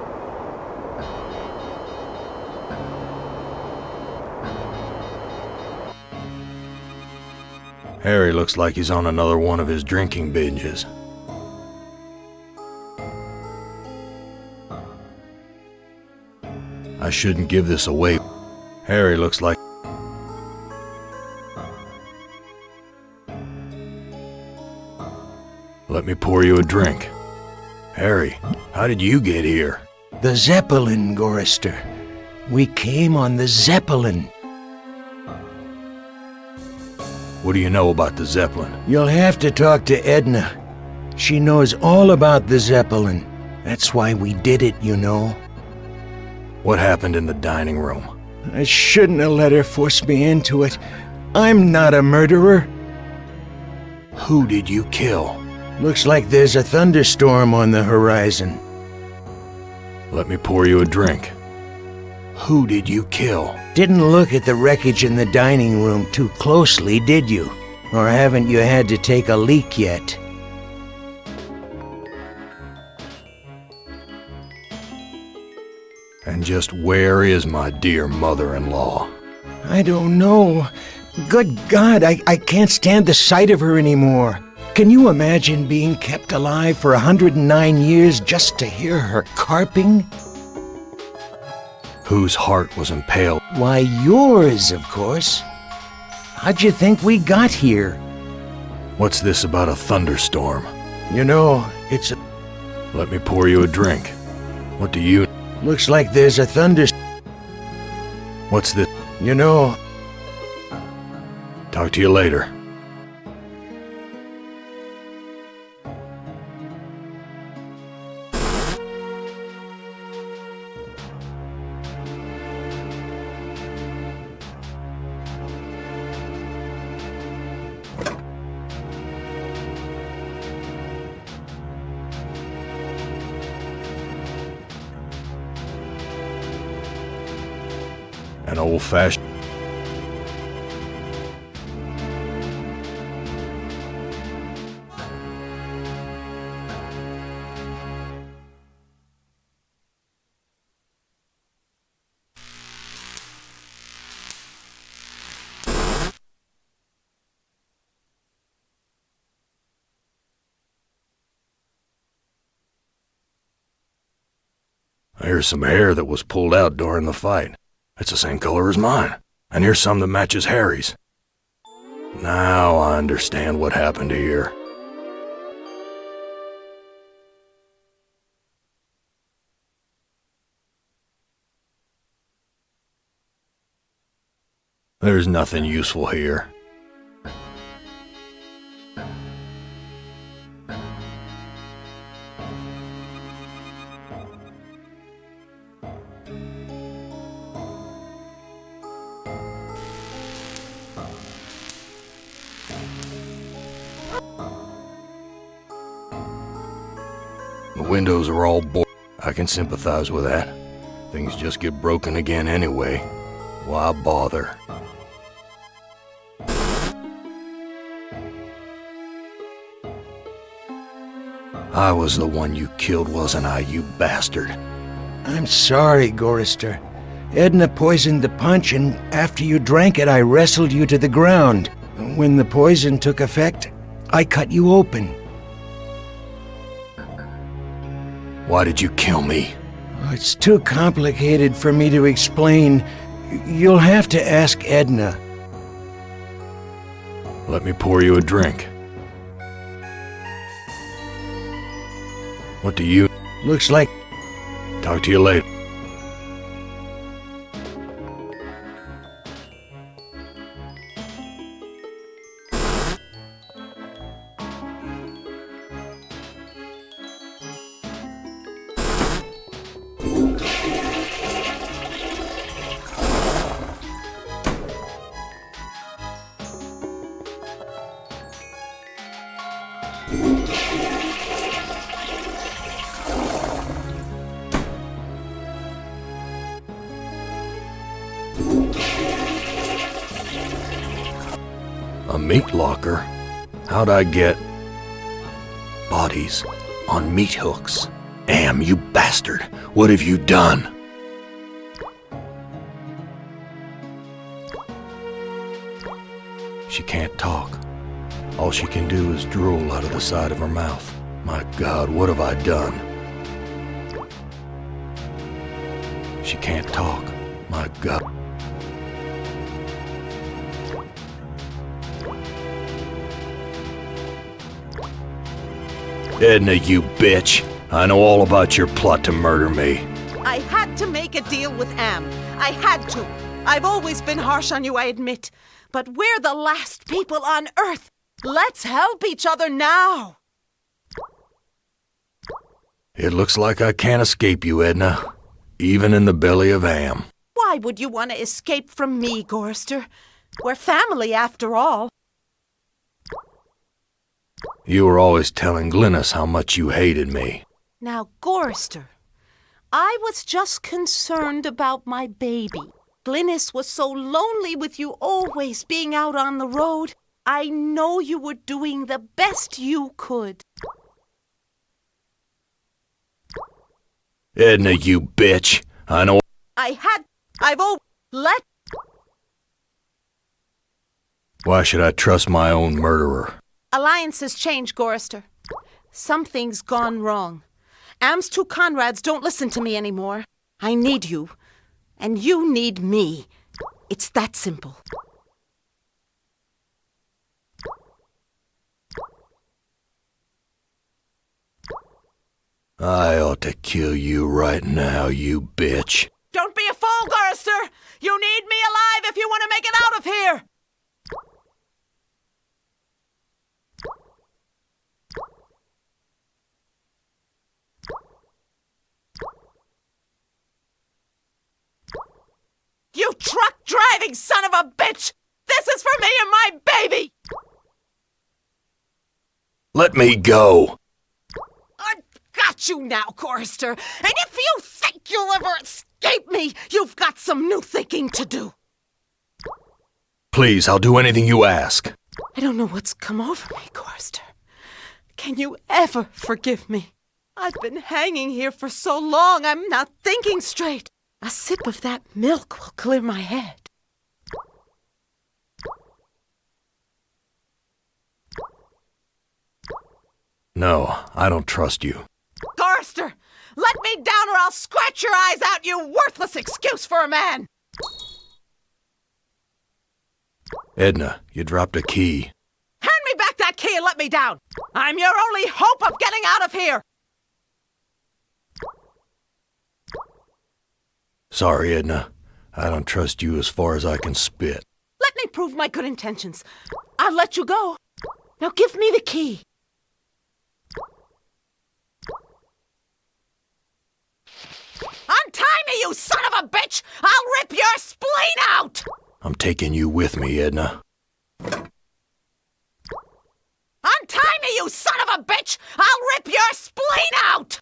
Harry looks like he's on another one of his drinking binges. I shouldn't give this away. Harry looks like... Let me pour you a drink. Harry, how did you get here? The Zeppelin, Gorister. We came on the Zeppelin. What do you know about the Zeppelin? You'll have to talk to Edna. She knows all about the Zeppelin. That's why we did it, you know. What happened in the dining room? I shouldn't have let her force me into it. I'm not a murderer. Who did you kill? Looks like there's a thunderstorm on the horizon. Let me pour you a drink. Who did you kill? Didn't look at the wreckage in the dining room too closely, did you? Or haven't you had to take a leak yet? And just where is my dear mother-in-law? I don't know. Good God, I can't stand the sight of her anymore. Can you imagine being kept alive for 109 years just to hear her carping? Whose heart was impaled? Why, yours, of course. How'd you think we got here? What's this about a thunderstorm? You know, it's a... Let me pour you a drink. What do you... Looks like there's a What's this? You know... Talk to you later. An old-fashioned... Here's some hair that was pulled out during the fight. It's the same color as mine. And here's some that matches Harry's. Now I understand what happened here. There's nothing useful here. The windows are all I can sympathize with that. Things just get broken again anyway. Why bother? I was the one you killed, wasn't I, you bastard? I'm sorry, Gorister. Edna poisoned the punch, and after you drank it, I wrestled you to the ground. When the poison took effect, I cut you open. Why did you kill me? It's too complicated for me to explain. You'll have to ask Edna. Let me pour you a drink. What do you... Looks like... Talk to you later. A meat locker? How'd I get bodies on meat hooks? Am, you bastard! What have you done? She can't talk. All she can do is drool out of the side of her mouth. My God, what have I done? She can't talk. My God. Edna, you bitch. I know all about your plot to murder me. I had to make a deal with Am. I had to. I've always been harsh on you, I admit. But we're the last people on Earth. Let's help each other now. It looks like I can't escape you, Edna. Even in the belly of Am. Why would you want to escape from me, Gorister? We're family, after all. You were always telling Glynis how much you hated me. Now, Gorrister, I was just concerned about my baby. Glynis was so lonely with you always being out on the road. I know you were doing the best you could. Edna, you bitch. I know. Why should I trust my own murderer? Alliances change, Gorrister. Something's gone wrong. Am's two Conrads don't listen to me anymore. I need you, and you need me. It's that simple. I ought to kill you right now, you bitch. Don't be a fool, Gorrister! You need me alive if you want to make it out of here! You truck-driving son of a bitch! This is for me and my baby! Let me go! I've got you now, Gorrister, and if you think you'll ever escape me, you've got some new thinking to do. Please, I'll do anything you ask. I don't know what's come over me, Gorrister. Can you ever forgive me? I've been hanging here for so long, I'm not thinking straight. A sip of that milk will clear my head. No, I don't trust you. Gorrister, let me down or I'll scratch your eyes out, you worthless excuse for a man! Edna, you dropped a key. Hand me back that key and let me down! I'm your only hope of getting out of here! Sorry, Edna. I don't trust you as far as I can spit. Let me prove my good intentions. I'll let you go. Now give me the key. Untie me, you son of a bitch! I'll rip your spleen out! I'm taking you with me, Edna. Untie me, you son of a bitch! I'll rip your spleen out!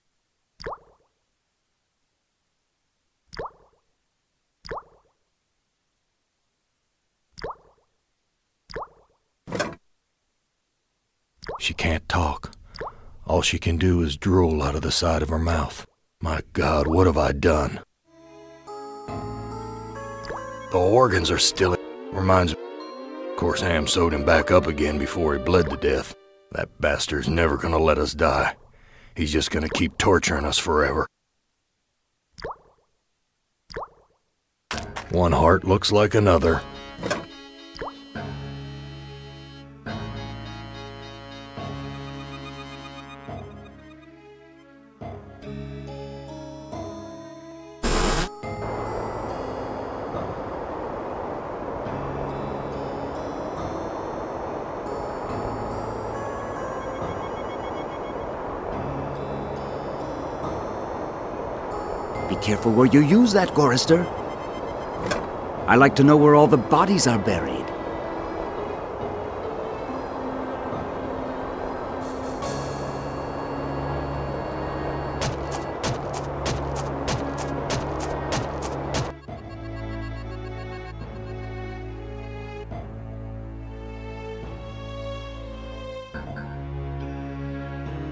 She can't talk. All she can do is drool out of the side of her mouth. My God, what have I done? The organs are still... Reminds me... Of course, Am sewed him back up again before he bled to death. That bastard's never gonna let us die. He's just gonna keep torturing us forever. One heart looks like another. Be careful where you use that, Gorrister. I like to know where all the bodies are buried.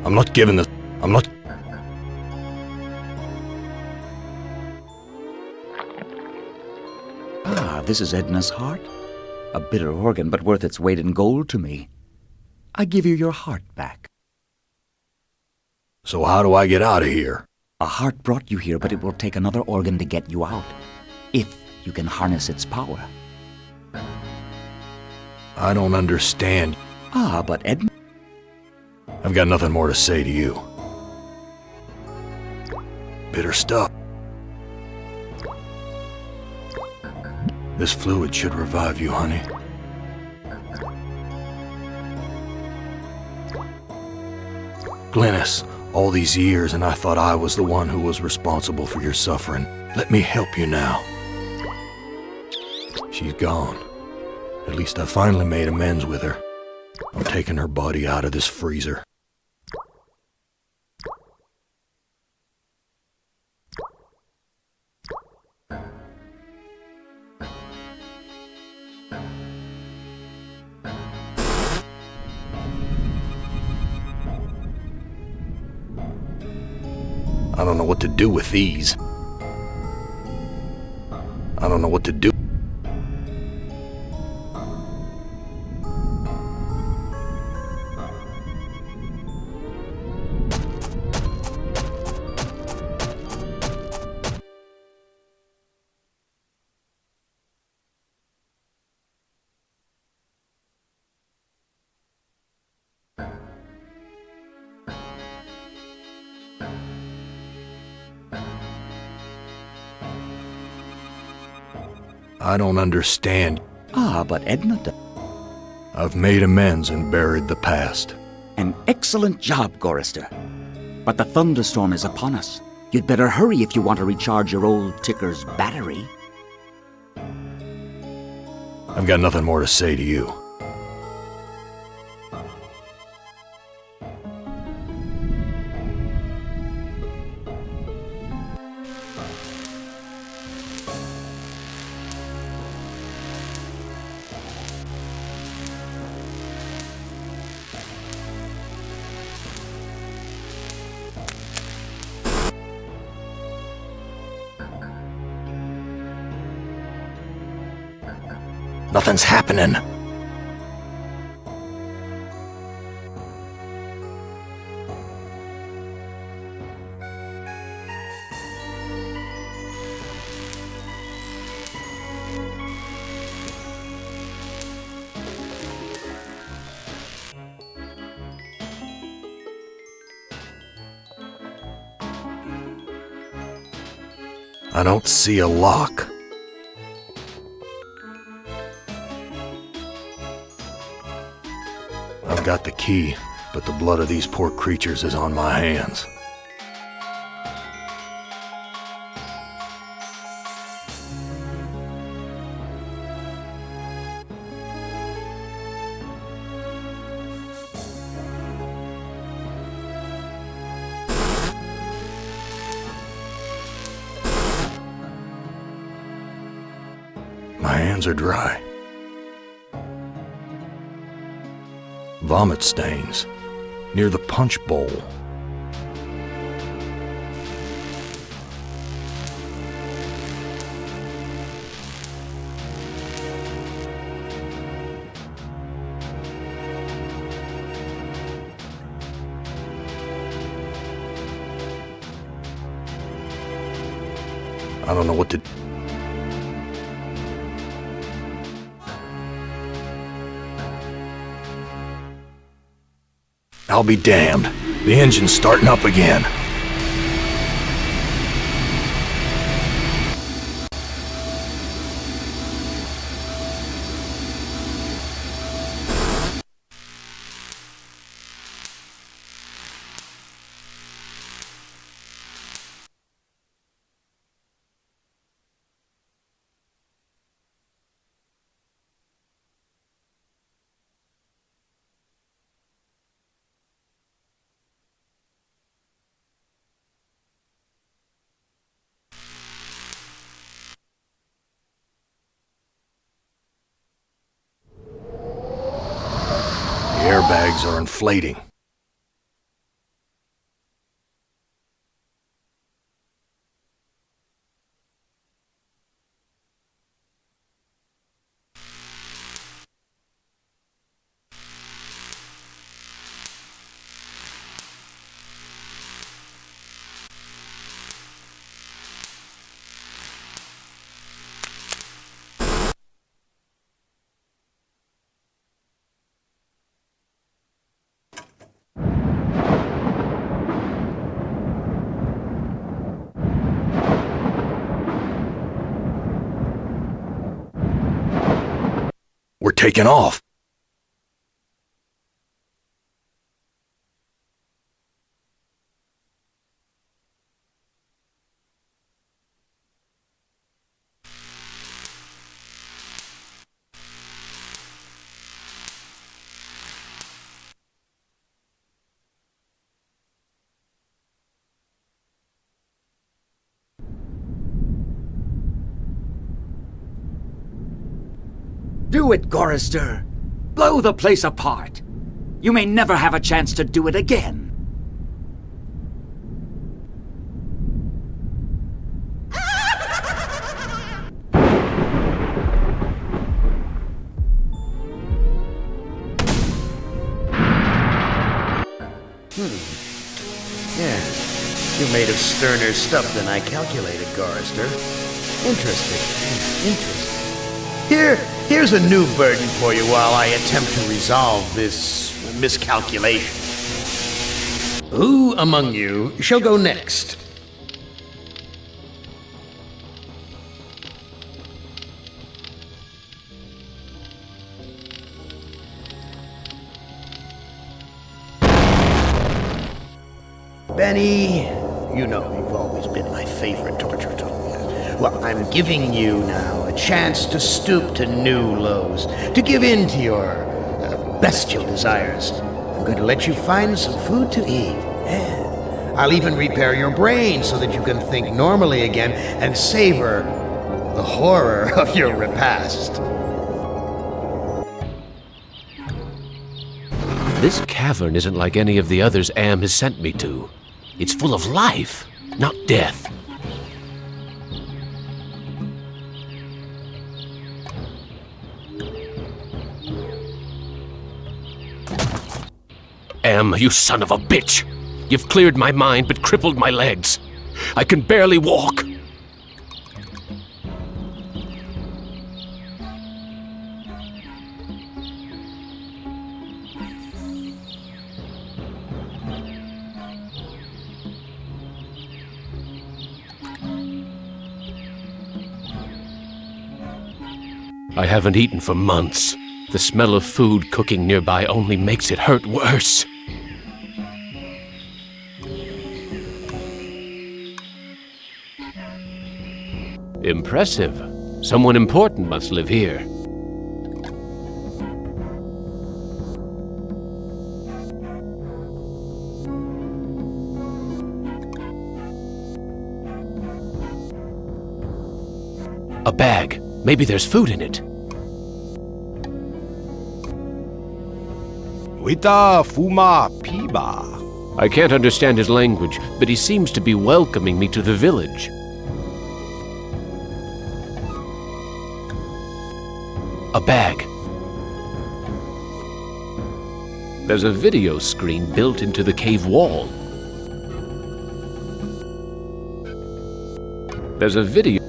I'm not giving this... I'm not... This is Edna's heart. A bitter organ, but worth its weight in gold to me. I give you your heart back. So how do I get out of here? A heart brought you here, but it will take another organ to get you out. If you can harness its power. I don't understand. But Edna... I've got nothing more to say to you. Bitter stuff. This fluid should revive you, honey. Glynis, all these years and I thought I was the one who was responsible for your suffering. Let me help you now. She's gone. At least I finally made amends with her. I'm taking her body out of this freezer. I don't know what to do with these. I don't know what to do. I don't understand. Ah, but Edna does. I've made amends and buried the past. An excellent job, Gorrister. But the thunderstorm is upon us. You'd better hurry if you want to recharge your old ticker's battery. I've got nothing more to say to you. Nothing's happening. I don't see a lock. I've got the key, but the blood of these poor creatures is on my hands. My hands are dry. Vomit stains near the punch bowl. I don't know what to... I'll be damned. The engine's starting up again. The airbags are inflating. We're taking off. Do it, Gorister. Blow the place apart. You may never have a chance to do it again. Yeah, you're made of sterner stuff than I calculated, Gorister. Interesting. Here's a new burden for you while I attempt to resolve this miscalculation. Who among you shall go next? Benny, you know you've always been my favorite torture tool. Well, I'm giving you now a chance to stoop to new lows, to give in to your bestial desires. I'm going to let you find some food to eat. Yeah. I'll even repair your brain so that you can think normally again and savor the horror of your repast. This cavern isn't like any of the others Am has sent me to. It's full of life, not death. Am, you son of a bitch! You've cleared my mind but crippled my legs. I can barely walk. I haven't eaten for months. The smell of food cooking nearby only makes it hurt worse. Impressive. Someone important must live here. A bag. Maybe there's food in it. Wita Fuma Piba. I can't understand his language, but he seems to be welcoming me to the village. A bag. There's a video screen built into the cave wall. There's a video.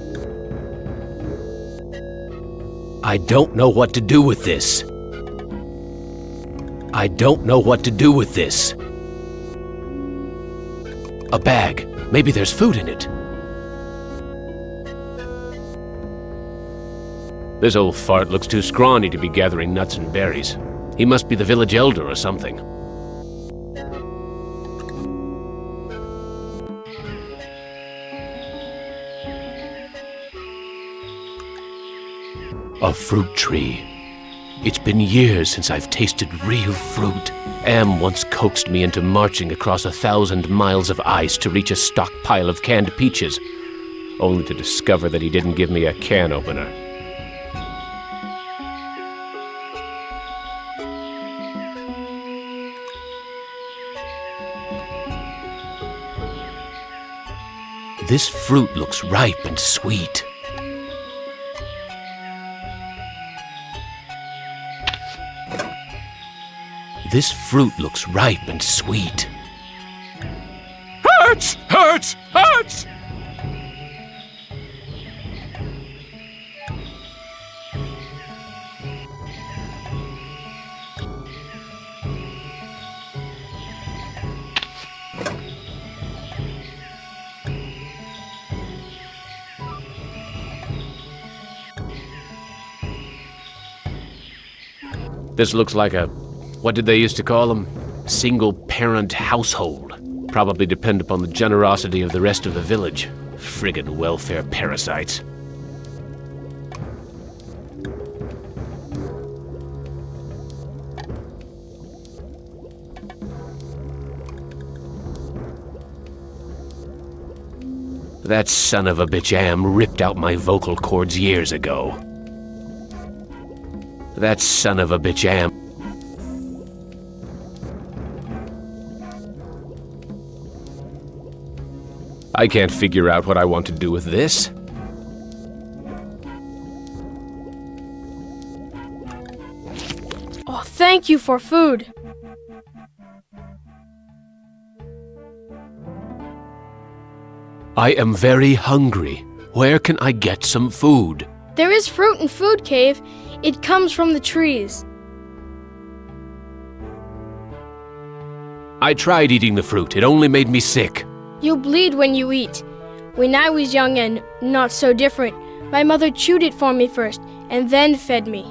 I don't know what to do with this. I don't know what to do with this. A bag. Maybe there's food in it. This old fart looks too scrawny to be gathering nuts and berries. He must be the village elder or something. A fruit tree. It's been years since I've tasted real fruit. Am once coaxed me into marching across 1,000 miles of ice to reach a stockpile of canned peaches, only to discover that he didn't give me a can opener. This fruit looks ripe and sweet. This fruit looks ripe and sweet. Hurts! Hurts! Hurts! This looks like a, what did they used to call them? Single-parent household. Probably depend upon the generosity of the rest of the village. Friggin' welfare parasites. That son of a bitch Am ripped out my vocal cords years ago. That son of a bitch Am. I can't figure out what I want to do with this. Oh, thank you for food. I am very hungry. Where can I get some food? There is fruit in Food Cave. It comes from the trees. I tried eating the fruit. It only made me sick. You bleed when you eat. When I was young and not so different, my mother chewed it for me first and then fed me.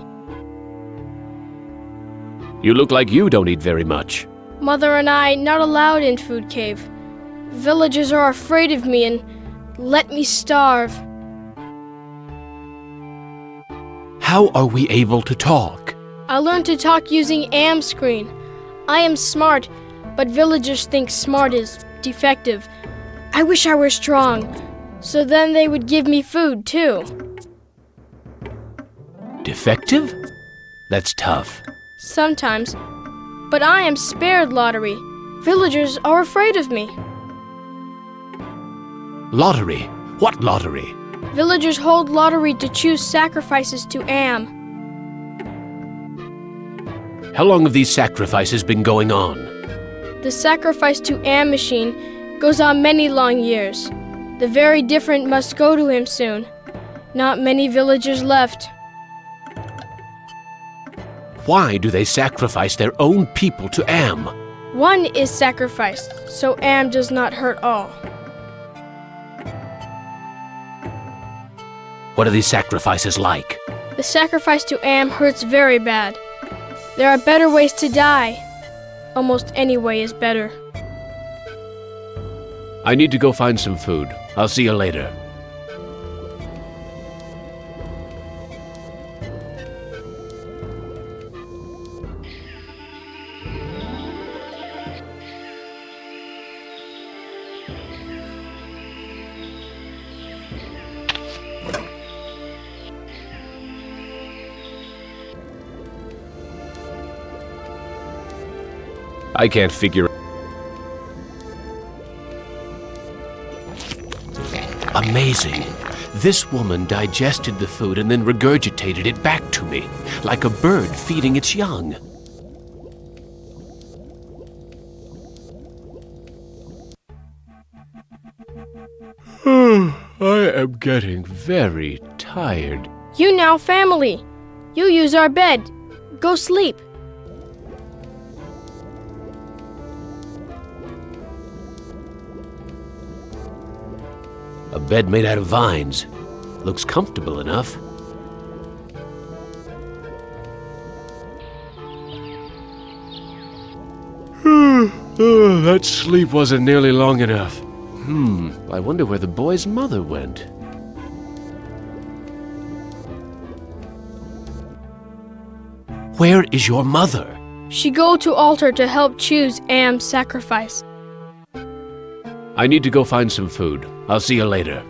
You look like you don't eat very much. Mother and I not allowed in Food Cave. Villagers are afraid of me and let me starve. How are we able to talk? I learned to talk using Am screen. I am smart, but villagers think smart is defective. I wish I were strong, so then they would give me food too. Defective? That's tough. Sometimes. But I am spared lottery. Villagers are afraid of me. Lottery? What lottery? Villagers hold lottery to choose sacrifices to Am. How long have these sacrifices been going on? The sacrifice to Am machine goes on many long years. The very different must go to him soon. Not many villagers left. Why do they sacrifice their own people to Am? One is sacrificed, so Am does not hurt all. What are these sacrifices like? The sacrifice to Am hurts very bad. There are better ways to die. Almost any way is better. I need to go find some food. I'll see you later. I can't figure. Amazing. This woman digested the food and then regurgitated it back to me, like a bird feeding its young. I am getting very tired. You now family. You use our bed. Go sleep. A bed made out of vines. Looks comfortable enough. That sleep wasn't nearly long enough. I wonder where the boy's mother went. Where is your mother? She go to altar to help choose Am's sacrifice. I need to go find some food. I'll see you later.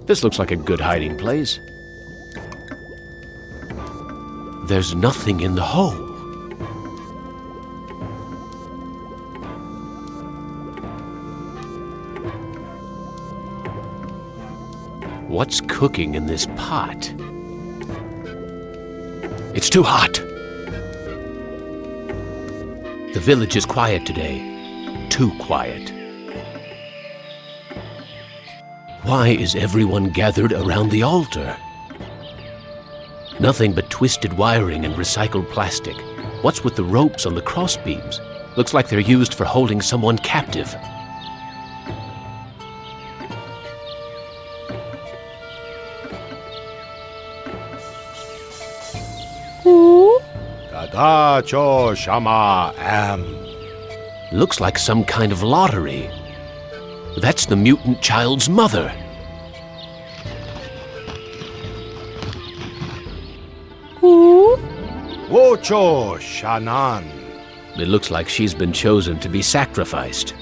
This looks like a good hiding place. There's nothing in the hole. What's cooking in this pot? It's too hot. The village is quiet today. Too quiet. Why is everyone gathered around the altar? Nothing but twisted wiring and recycled plastic. What's with the ropes on the crossbeams? Looks like they're used for holding someone captive. Tadacho Shama Am. Looks like some kind of lottery. That's the mutant child's mother. Wocho Shanan. It looks like she's been chosen to be sacrificed.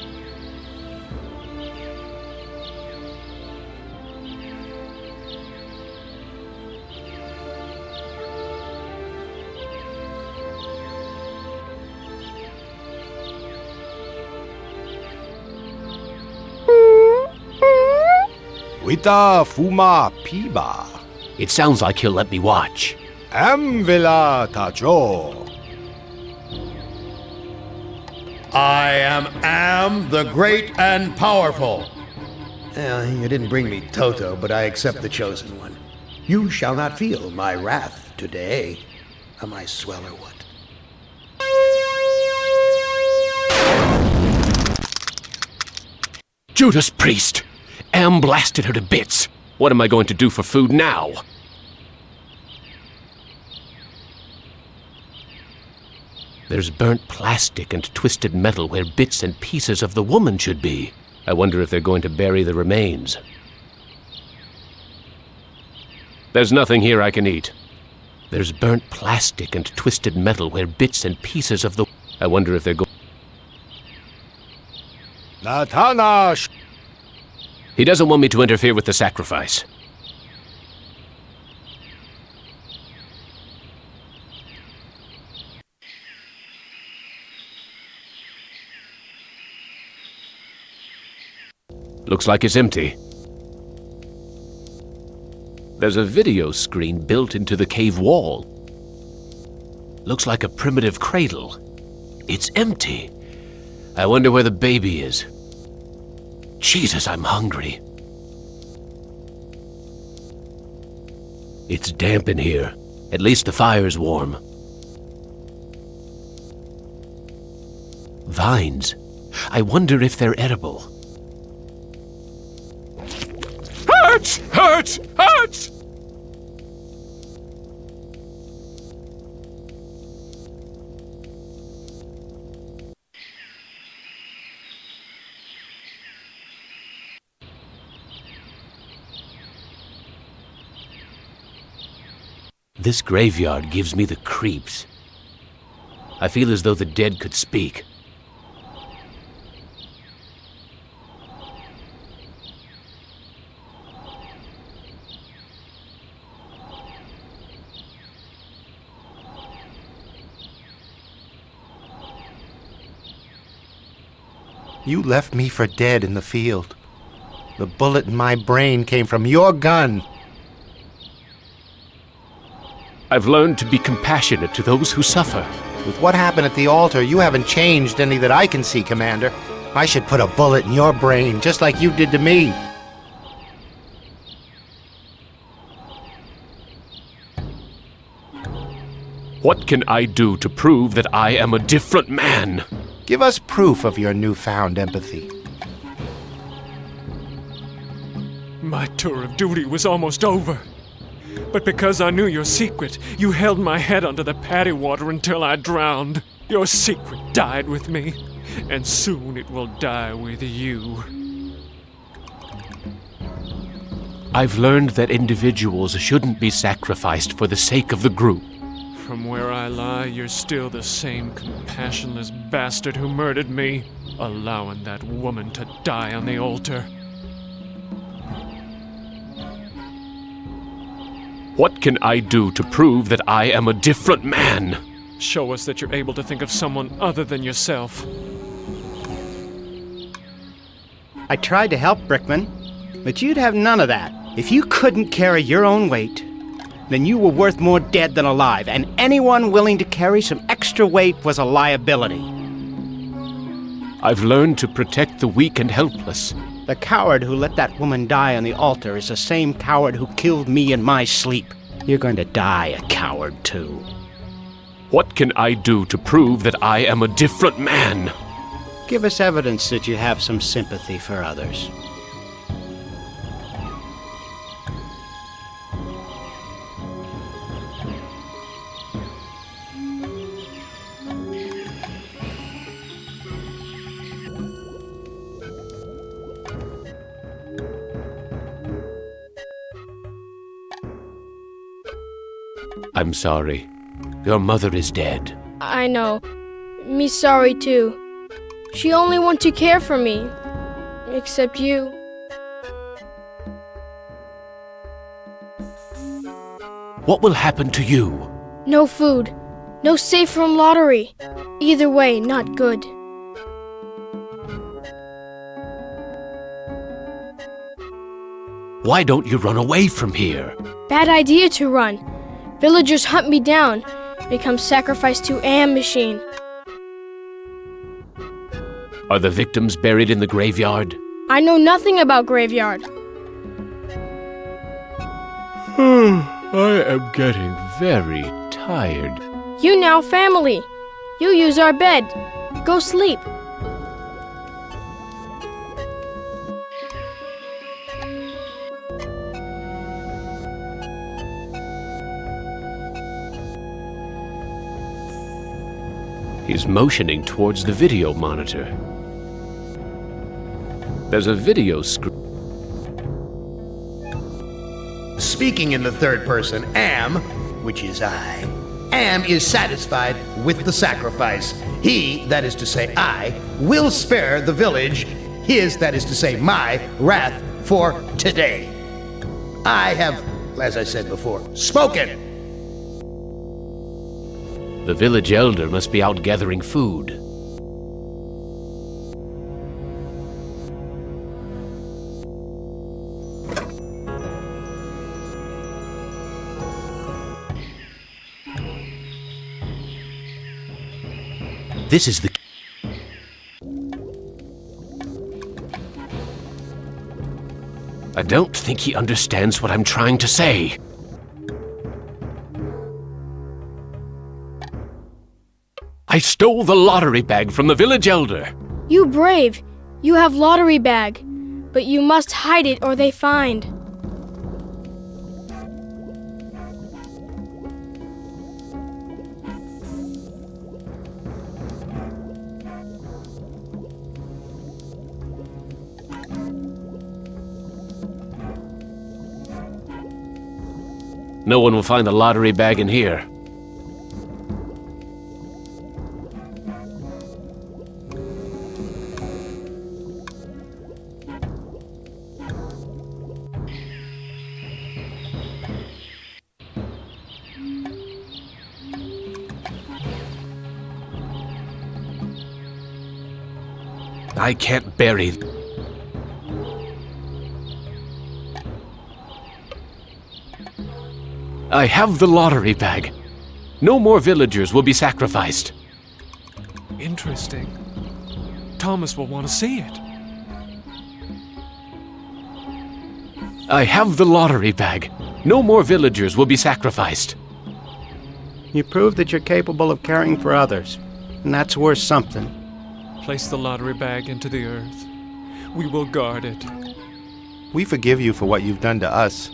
Wita fuma piba. It sounds like he'll let me watch. Amvila tajo. I am the great and powerful. You didn't bring me Toto, but I accept the chosen one. You shall not feel my wrath today. Am I swell or what? Judas Priest! Am blasted her to bits. What am I going to do for food now? There's burnt plastic and twisted metal where bits and pieces of the woman should be. I wonder if they're going to bury the remains. There's nothing here I can eat. There's burnt plastic and twisted metal where bits and pieces of the... I wonder if they're going... Natanash. He doesn't want me to interfere with the sacrifice. Looks like it's empty. There's a video screen built into the cave wall. Looks like a primitive cradle. It's empty. I wonder where the baby is. Jesus, I'm hungry. It's damp in here. At least the fire's warm. Vines. I wonder if they're edible. Hurts! Hurts! Hurts! This graveyard gives me the creeps. I feel as though the dead could speak. You left me for dead in the field. The bullet in my brain came from your gun. I've learned to be compassionate to those who suffer. With what happened at the altar, you haven't changed any that I can see, Commander. I should put a bullet in your brain, just like you did to me. What can I do to prove that I am a different man? Give us proof of your newfound empathy. My tour of duty was almost over. But because I knew your secret, you held my head under the paddy water until I drowned. Your secret died with me, and soon it will die with you. I've learned that individuals shouldn't be sacrificed for the sake of the group. From where I lie, you're still the same compassionless bastard who murdered me, allowing that woman to die on the altar. What can I do to prove that I am a different man? Show us that you're able to think of someone other than yourself. I tried to help, Brickman, but you'd have none of that. If you couldn't carry your own weight, then you were worth more dead than alive, and anyone willing to carry some extra weight was a liability. I've learned to protect the weak and helpless. The coward who let that woman die on the altar is the same coward who killed me in my sleep. You're going to die a coward, too. What can I do to prove that I am a different man? Give us evidence that you have some sympathy for others. I'm sorry. Your mother is dead. I know. Me sorry too. She only want to care for me. Except you. What will happen to you? No food. No safe room lottery. Either way, not good. Why don't you run away from here? Bad idea to run. Villagers hunt me down, become sacrificed to AM machine. Are the victims buried in the graveyard? I know nothing about graveyard. I am getting very tired. You now family. You use our bed. Go sleep. He's motioning towards the video monitor. There's a video screen. Speaking in the third person, Am, which is I, Am is satisfied with the sacrifice. He, that is to say I, will spare the village, his, that is to say my, wrath for today. I have, as I said before, spoken. The village elder must be out gathering food. This is the... I don't think he understands what I'm trying to say. I stole the lottery bag from the village elder. You brave. You have lottery bag. But you must hide it or they find. No one will find the lottery bag in here. I can't bury... I have the lottery bag. No more villagers will be sacrificed. Interesting. Thomas will want to see it. I have the lottery bag. No more villagers will be sacrificed. You prove that you're capable of caring for others, and that's worth something. Place the lottery bag into the earth. We will guard it. We forgive you for what you've done to us,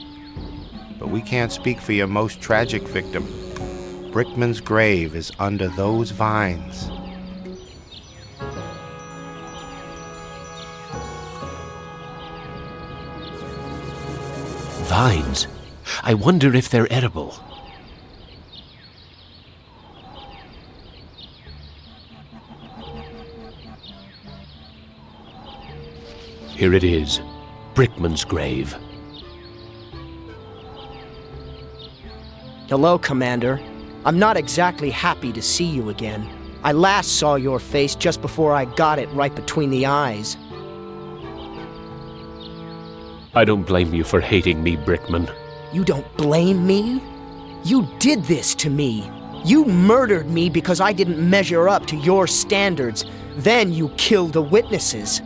but we can't speak for your most tragic victim. Brickman's grave is under those vines. Vines? I wonder if they're edible. Here it is, Brickman's grave. Hello, Commander. I'm not exactly happy to see you again. I last saw your face just before I got it right between the eyes. I don't blame you for hating me, Brickman. You don't blame me? You did this to me. You murdered me because I didn't measure up to your standards. Then you killed the witnesses.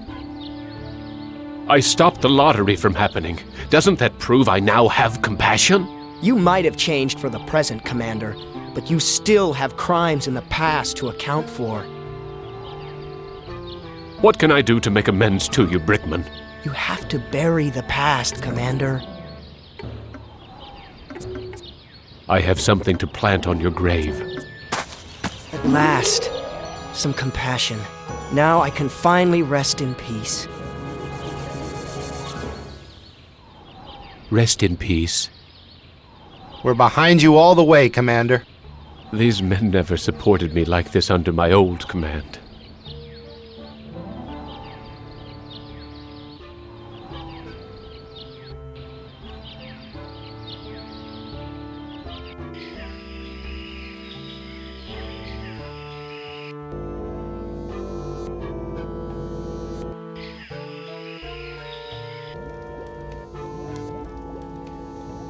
I stopped the lottery from happening. Doesn't that prove I now have compassion? You might have changed for the present, Commander, but you still have crimes in the past to account for. What can I do to make amends to you, Brickman? You have to bury the past, Commander. I have something to plant on your grave. At last, some compassion. Now I can finally rest in peace. Rest in peace. We're behind you all the way, Commander. These men never supported me like this under my old command.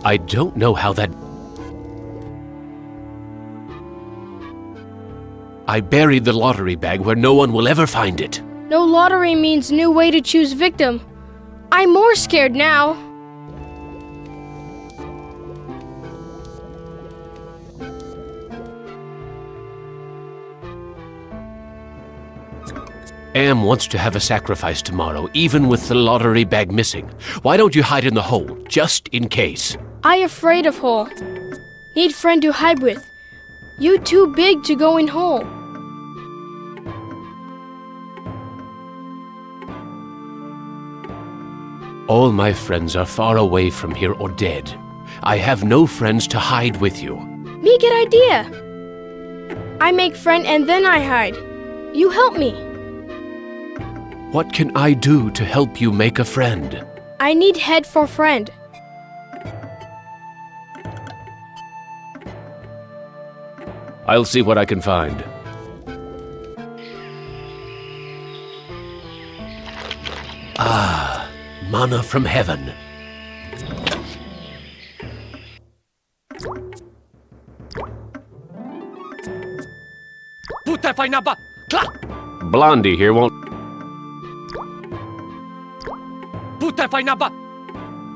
I don't know how that... I buried the lottery bag where no one will ever find it. No lottery means new way to choose victim. I'm more scared now. Am wants to have a sacrifice tomorrow, even with the lottery bag missing. Why don't you hide in the hole, just in case? I afraid of hole. Need friend to hide with. You too big to go in hole. All my friends are far away from here or dead. I have no friends to hide with you. Me get idea. I make friend and then I hide. You help me. What can I do to help you make a friend? I need head for friend. I'll see what I can find. Ah, manna from heaven. Blondie here won't...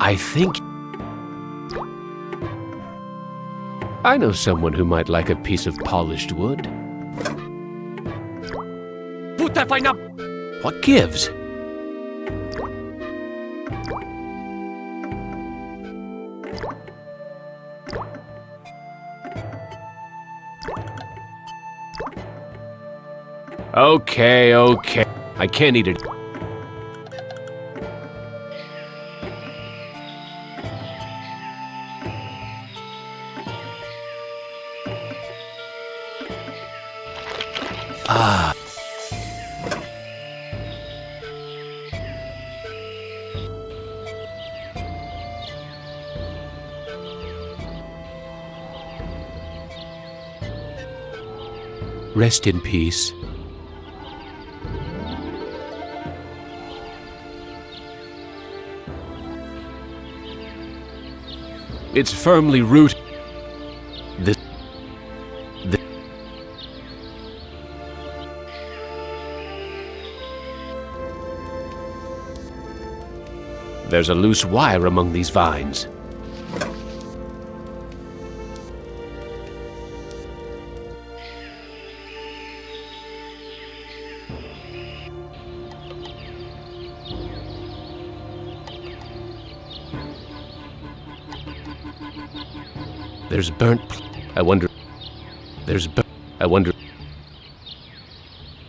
I think... I know someone who might like a piece of polished wood. What gives? Okay. I can't eat it. Ah. Rest in peace. It's firmly rooted. There's a loose wire among these vines. There's burnt... I wonder... There's burnt... I wonder...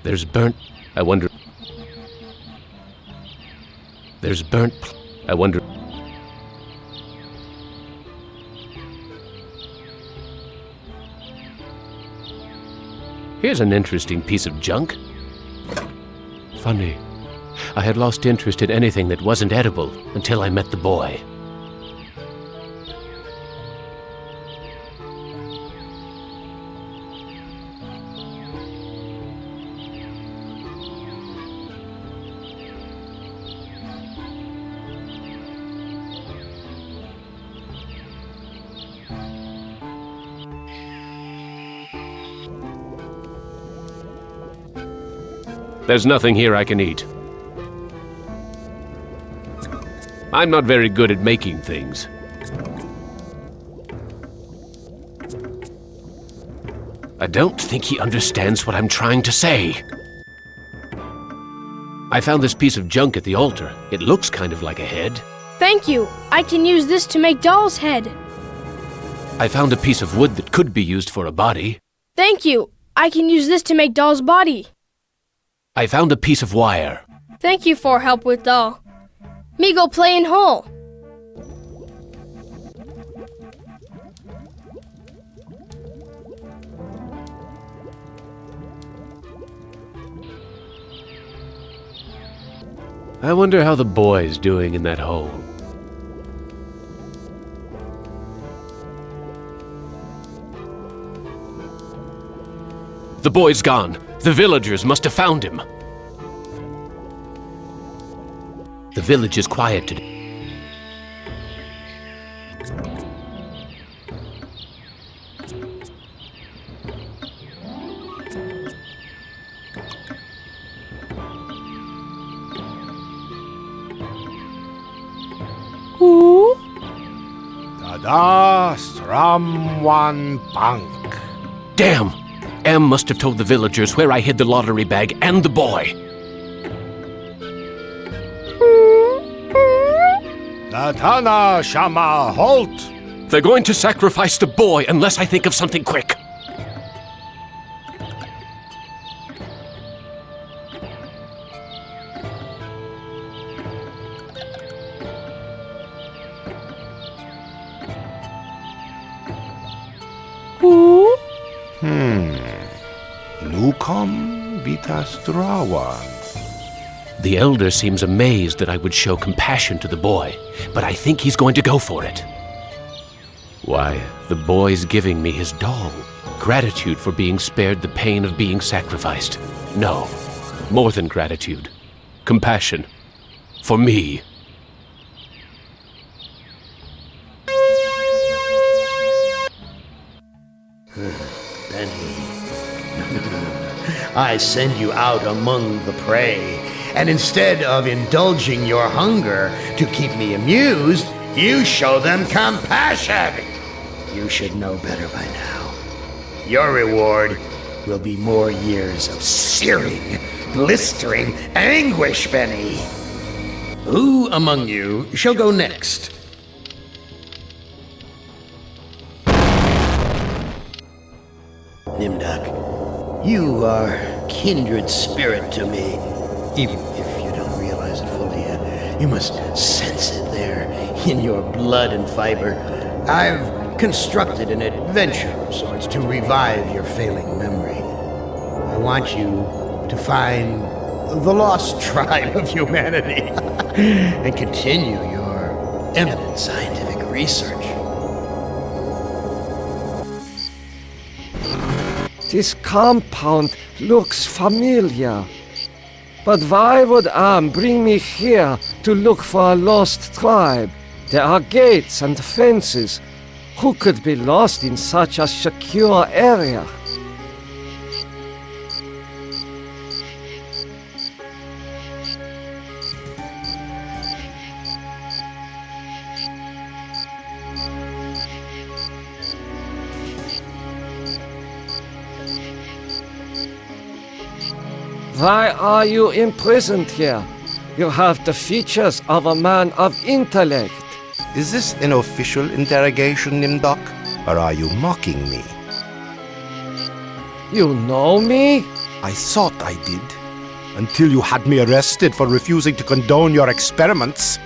There's burnt... I wonder... There's burnt... I wonder... Here's an interesting piece of junk. Funny. I had lost interest in anything that wasn't edible until I met the boy. There's nothing here I can eat. I'm not very good at making things. I don't think he understands what I'm trying to say. I found this piece of junk at the altar. It looks kind of like a head. Thank you. I can use this to make doll's head. I found a piece of wood that could be used for a body. Thank you. I can use this to make doll's body. I found a piece of wire. Thank you for help with doll. Me go play in hole. I wonder how the boy's doing in that hole. The boy's gone. The villagers must have found him. The village is quiet today. Da Stramwan Bank. Damn! Em must have told the villagers where I hid the lottery bag and the boy. Natana Shama Halt. They're going to sacrifice the boy unless I think of something quick. Nukom Vitastrawan. The elder seems amazed that I would show compassion to the boy, but I think he's going to go for it. Why, the boy's giving me his doll. Gratitude for being spared the pain of being sacrificed. No, more than gratitude. Compassion. For me. Benny. No. I send you out among the prey, and instead of indulging your hunger to keep me amused, you show them compassion. You should know better by now. Your reward will be more years of searing, blistering anguish, Benny. Who among you shall go next? Nimdak, you are kindred spirit to me. Even if you don't realize it fully yet, you must sense it there in your blood and fiber. I've constructed an adventure of sorts to revive your failing memory. I want you to find the lost tribe of humanity and continue your eminent scientific research. This compound looks familiar. But why would Am bring me here to look for a lost tribe? There are gates and fences. Who could be lost in such a secure area? Why are you imprisoned here? You have the features of a man of intellect. Is this an official interrogation, Nimdok? Or are you mocking me? You know me? I thought I did. Until you had me arrested for refusing to condone your experiments.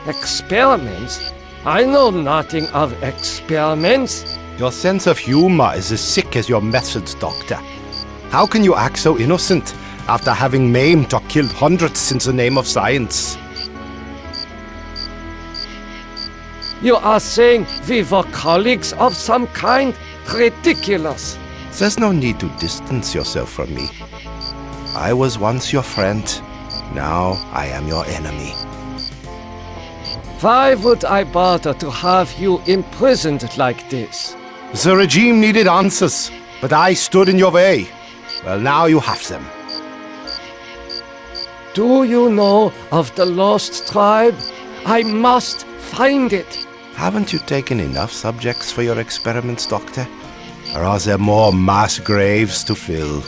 Experiments? I know nothing of experiments. Your sense of humor is as sick as your methods, Doctor. How can you act so innocent after having maimed or killed hundreds in the name of science? You are saying we were colleagues of some kind? Ridiculous. There's no need to distance yourself from me. I was once your friend. Now I am your enemy. Why would I bother to have you imprisoned like this? The regime needed answers, but I stood in your way. Well, now you have them. Do you know of the lost tribe? I must find it. Haven't you taken enough subjects for your experiments, Doctor? Or are there more mass graves to fill?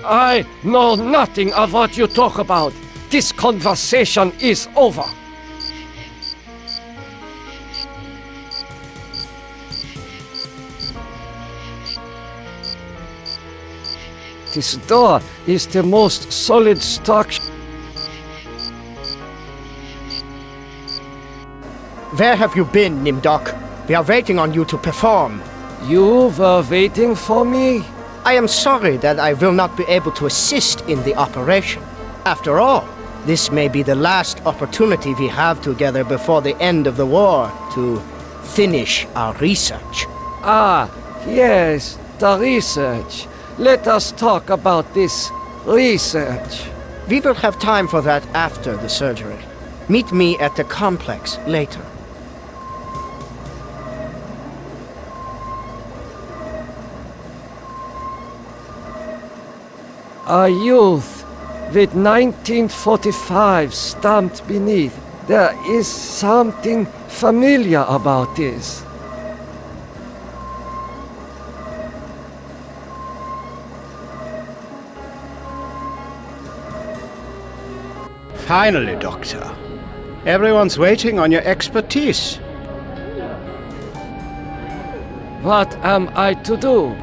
I know nothing of what you talk about. This conversation is over. This door is the most solid structure. Where have you been, Nimdok? We are waiting on you to perform. You were waiting for me? I am sorry that I will not be able to assist in the operation. After all, this may be the last opportunity we have together before the end of the war to finish our research. Ah, yes, the research. Let us talk about this research. We will have time for that after the surgery. Meet me at the complex later. A youth with 1945 stamped beneath. There is something familiar about this. Finally, Doctor. Everyone's waiting on your expertise. What am I to do?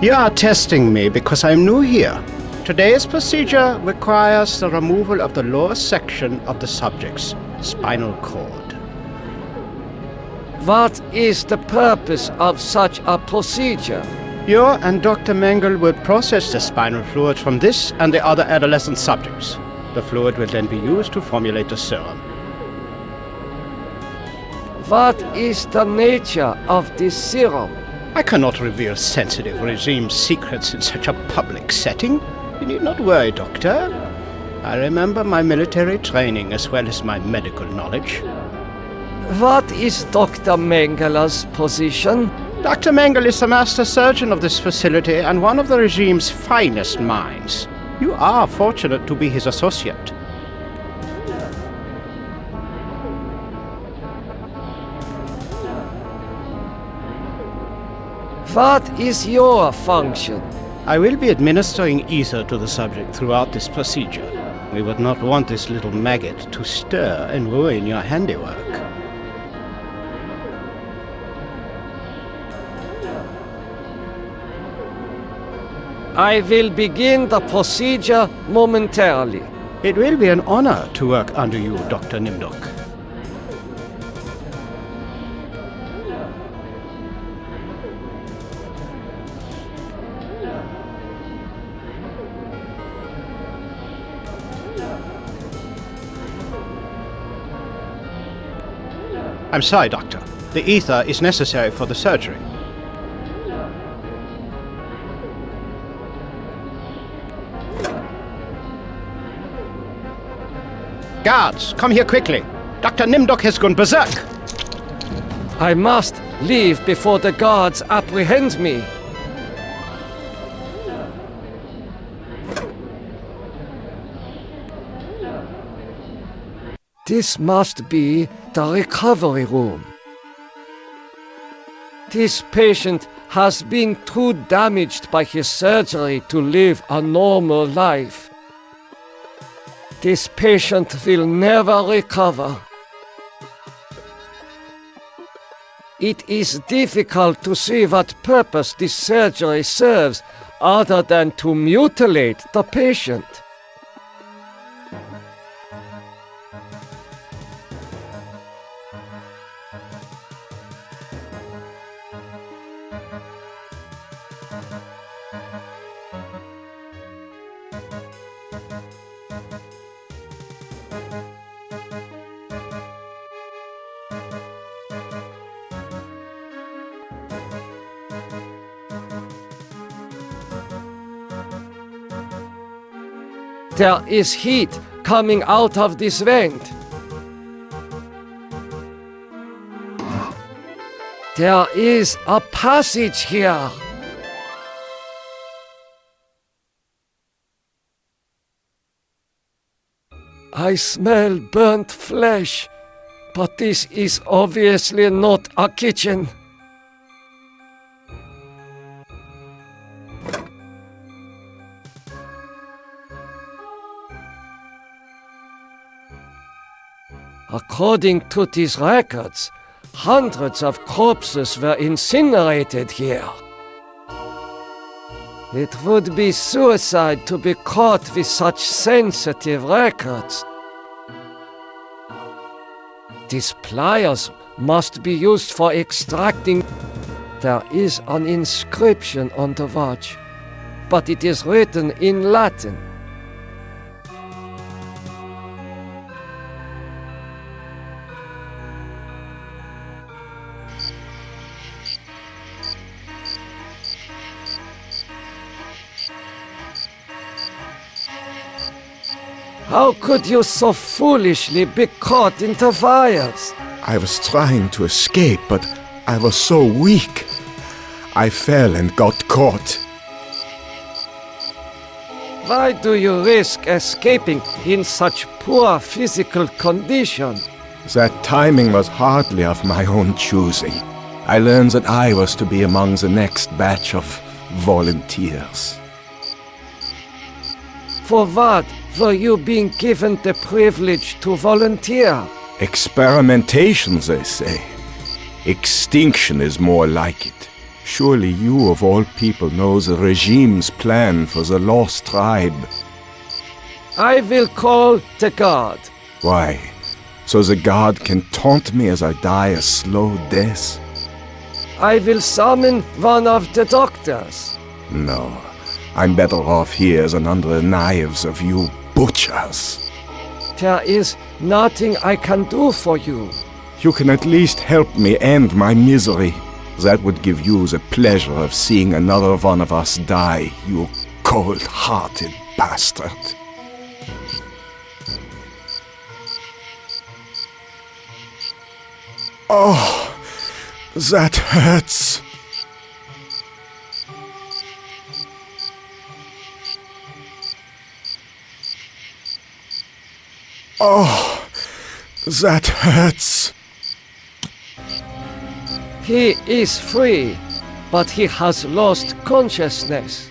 You are testing me because I'm new here. Today's procedure requires the removal of the lower section of the subject's spinal cord. What is the purpose of such a procedure? You and Dr. Mengele will process the spinal fluid from this and the other adolescent subjects. The fluid will then be used to formulate the serum. What is the nature of this serum? I cannot reveal sensitive regime secrets in such a public setting. You need not worry, Doctor. I remember my military training as well as my medical knowledge. What is Dr. Mengele's position? Dr. Mengele is the master surgeon of this facility and one of the regime's finest minds. You are fortunate to be his associate. What is your function? I will be administering ether to the subject throughout this procedure. We would not want this little maggot to stir and ruin your handiwork. I will begin the procedure momentarily. It will be an honor to work under you, Dr. Nimdok. I'm sorry, Doctor. The ether is necessary for the surgery. Guards, come here quickly. Dr. Nimdok has gone berserk. I must leave before the guards apprehend me. This must be the recovery room. This patient has been too damaged by his surgery to live a normal life. This patient will never recover. It is difficult to see what purpose this surgery serves other than to mutilate the patient. There is heat coming out of this vent. There is a passage here. I smell burnt flesh, but this is obviously not a kitchen. According to these records, hundreds of corpses were incinerated here. It would be suicide to be caught with such sensitive records. These pliers must be used for extracting. There is an inscription on the watch, but it is written in Latin. How could you so foolishly be caught in the fires? I was trying to escape, but I was so weak. I fell and got caught. Why do you risk escaping in such poor physical condition? That timing was hardly of my own choosing. I learned that I was to be among the next batch of volunteers. For what were you being given the privilege to volunteer? Experimentation, they say. Extinction is more like it. Surely you, of all people, know the regime's plan for the lost tribe. I will call the guard. Why? So the guard can taunt me as I die a slow death? I will summon one of the doctors. No, I'm better off here than under the knives of you butchers. There is nothing I can do for you. You can at least help me end my misery. That would give you the pleasure of seeing another one of us die, you cold-hearted bastard. Oh, that hurts. Oh, that hurts. He is free, but he has lost consciousness.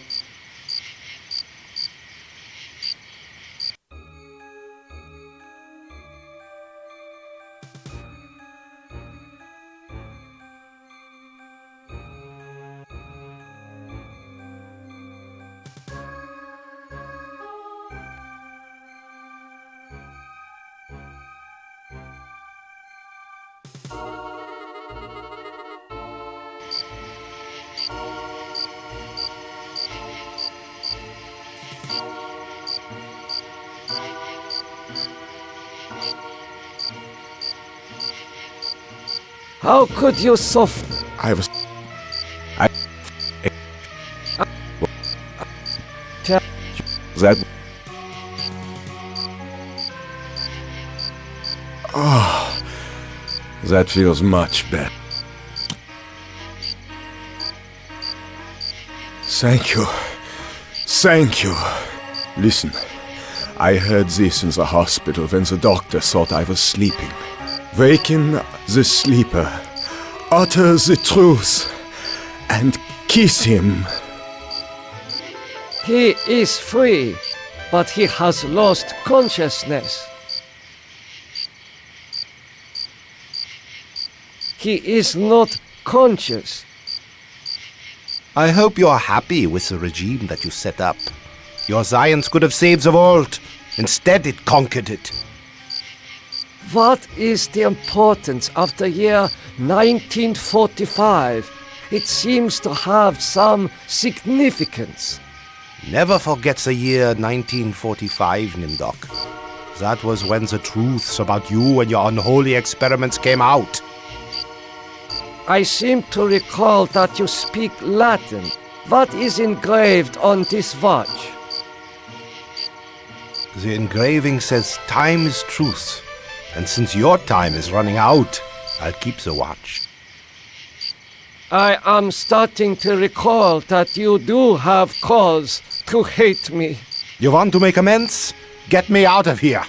How could you I was... That... Oh, that feels much better. Thank you. Thank you. Listen, I heard this in the hospital when the doctor thought I was sleeping. Waken the sleeper, utter the truth, and kiss him. He is free, but he has lost consciousness. He is not conscious. I hope you're happy with the regime that you set up. Your science could have saved the world. Instead, it conquered it. What is the importance of the year 1945? It seems to have some significance. Never forget the year 1945, Nimdok. That was when the truths about you and your unholy experiments came out. I seem to recall that you speak Latin. What is engraved on this watch? The engraving says time is truth. And since your time is running out, I'll keep the watch. I am starting to recall that you do have cause to hate me. You want to make amends? Get me out of here!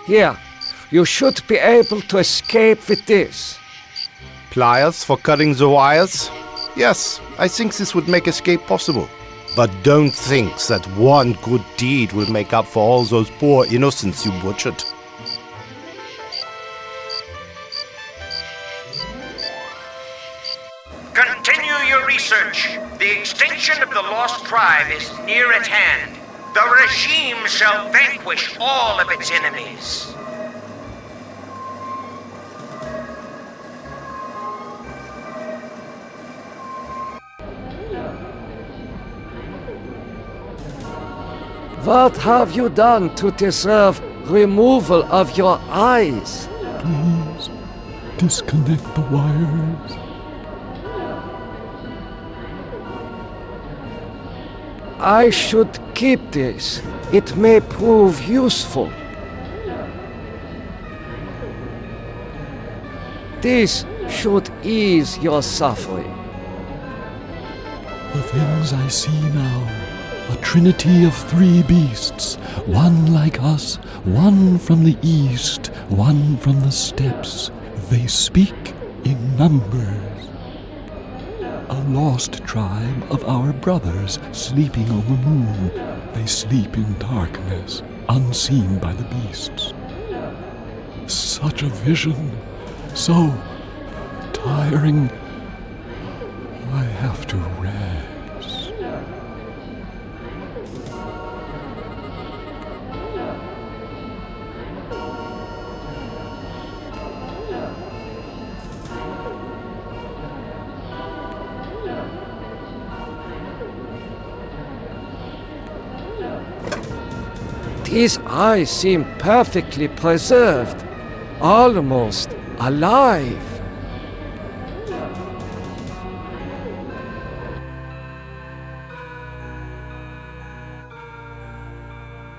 Here, you should be able to escape with this. Pliers for cutting the wires? Yes, I think this would make escape possible. But don't think that one good deed will make up for all those poor innocents you butchered. Continue your research. The extinction of the lost tribe is near at hand. The regime shall vanquish all of its enemies. What have you done to deserve removal of your eyes? Please, disconnect the wires. I should keep this. It may prove useful. This should ease your suffering. The things I see now, a trinity of 3 beasts, one like us, one from the east, one from the steppes. They speak in numbers. A lost tribe of our brothers sleeping on the moon. They sleep in darkness, unseen by the beasts. Such a vision, so tiring. I have to rest. These eyes seem perfectly preserved, almost alive.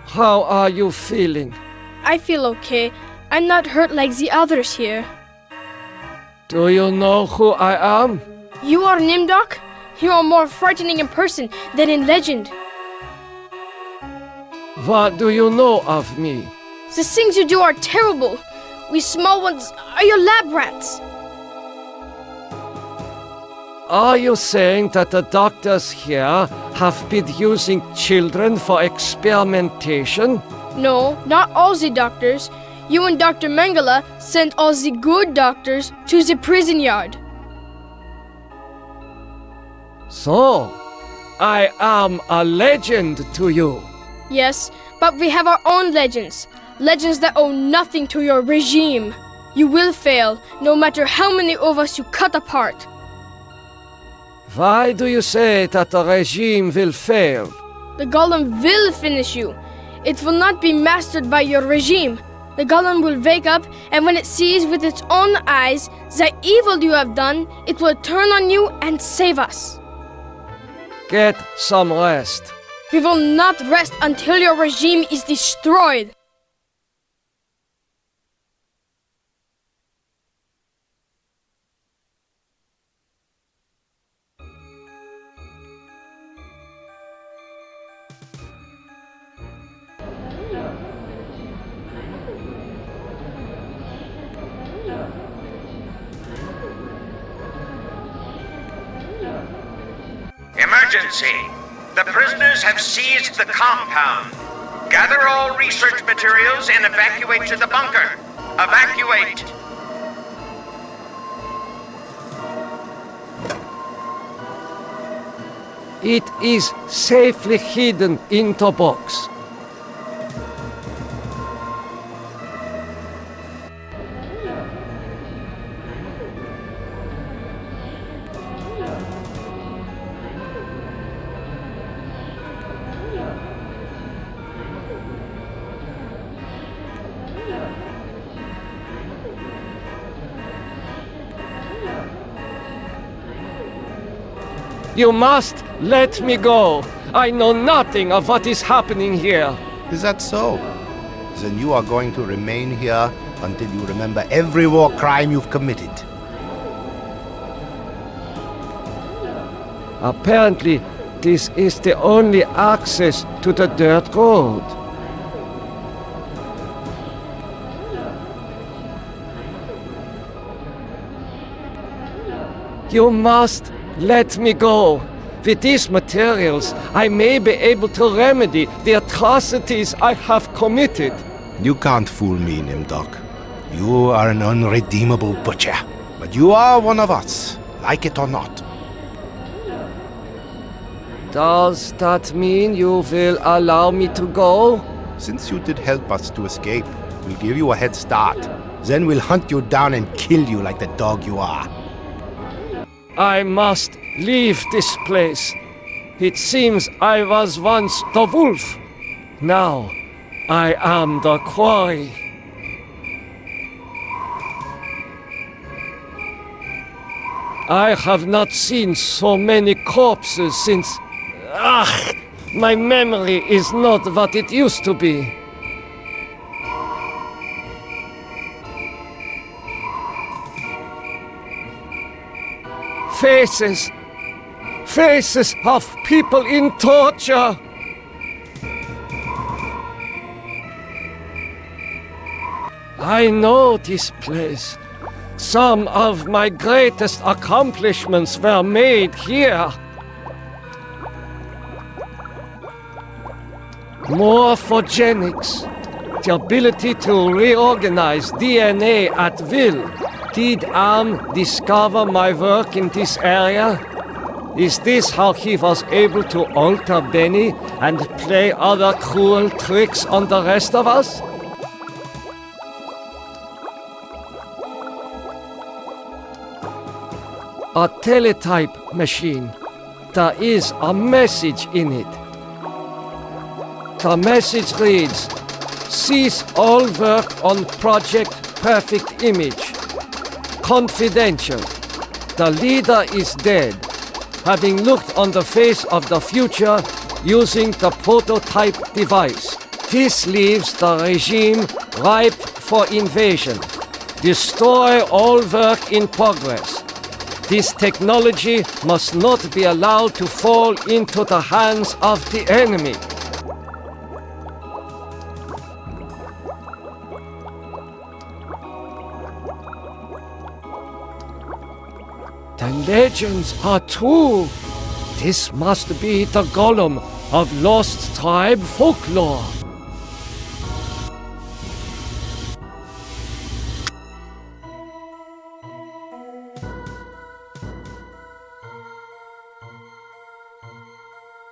How are you feeling? I feel okay. I'm not hurt like the others here. Do you know who I am? You are Nimdok? You are more frightening in person than in legend. What do you know of me? The things you do are terrible. We small ones are your lab rats. Are you saying that the doctors here have been using children for experimentation? No, not all the doctors. You and Dr. Mengele sent all the good doctors to the prison yard. So, I am a legend to you. Yes, but we have our own legends. Legends that owe nothing to your regime. You will fail, no matter how many of us you cut apart. Why do you say that the regime will fail? The golem will finish you. It will not be mastered by your regime. The golem will wake up, and when it sees with its own eyes the evil you have done, it will turn on you and save us. Get some rest. We will not rest until your regime is destroyed. Emergency! The prisoners have seized the compound. Gather all research materials and evacuate to the bunker. Evacuate! It is safely hidden in the box. You must let me go. I know nothing of what is happening here. Is that so? Then you are going to remain here until you remember every war crime you've committed. Apparently, this is the only access to the dirt road. You must let me go. With these materials, I may be able to remedy the atrocities I have committed. You can't fool me, Nimdok. You are an unredeemable butcher. But you are one of us, like it or not. Does that mean you will allow me to go? Since you did help us to escape, we'll give you a head start. Then we'll hunt you down and kill you like the dog you are. I must leave this place. It seems I was once the wolf. Now I am the quarry. I have not seen so many corpses since... my memory is not what it used to be. Faces. Faces of people in torture. I know this place. Some of my greatest accomplishments were made here. Morphogenics, the ability to reorganize DNA at will. Did Am discover my work in this area? Is this how he was able to alter Benny and play other cruel tricks on the rest of us? A teletype machine. There is a message in it. The message reads, "Cease all work on Project Perfect Image. Confidential. The leader is dead, having looked on the face of the future using the prototype device. This leaves the regime ripe for invasion. Destroy all work in progress. This technology must not be allowed to fall into the hands of the enemy." The legends are true. This must be the golem of lost tribe folklore.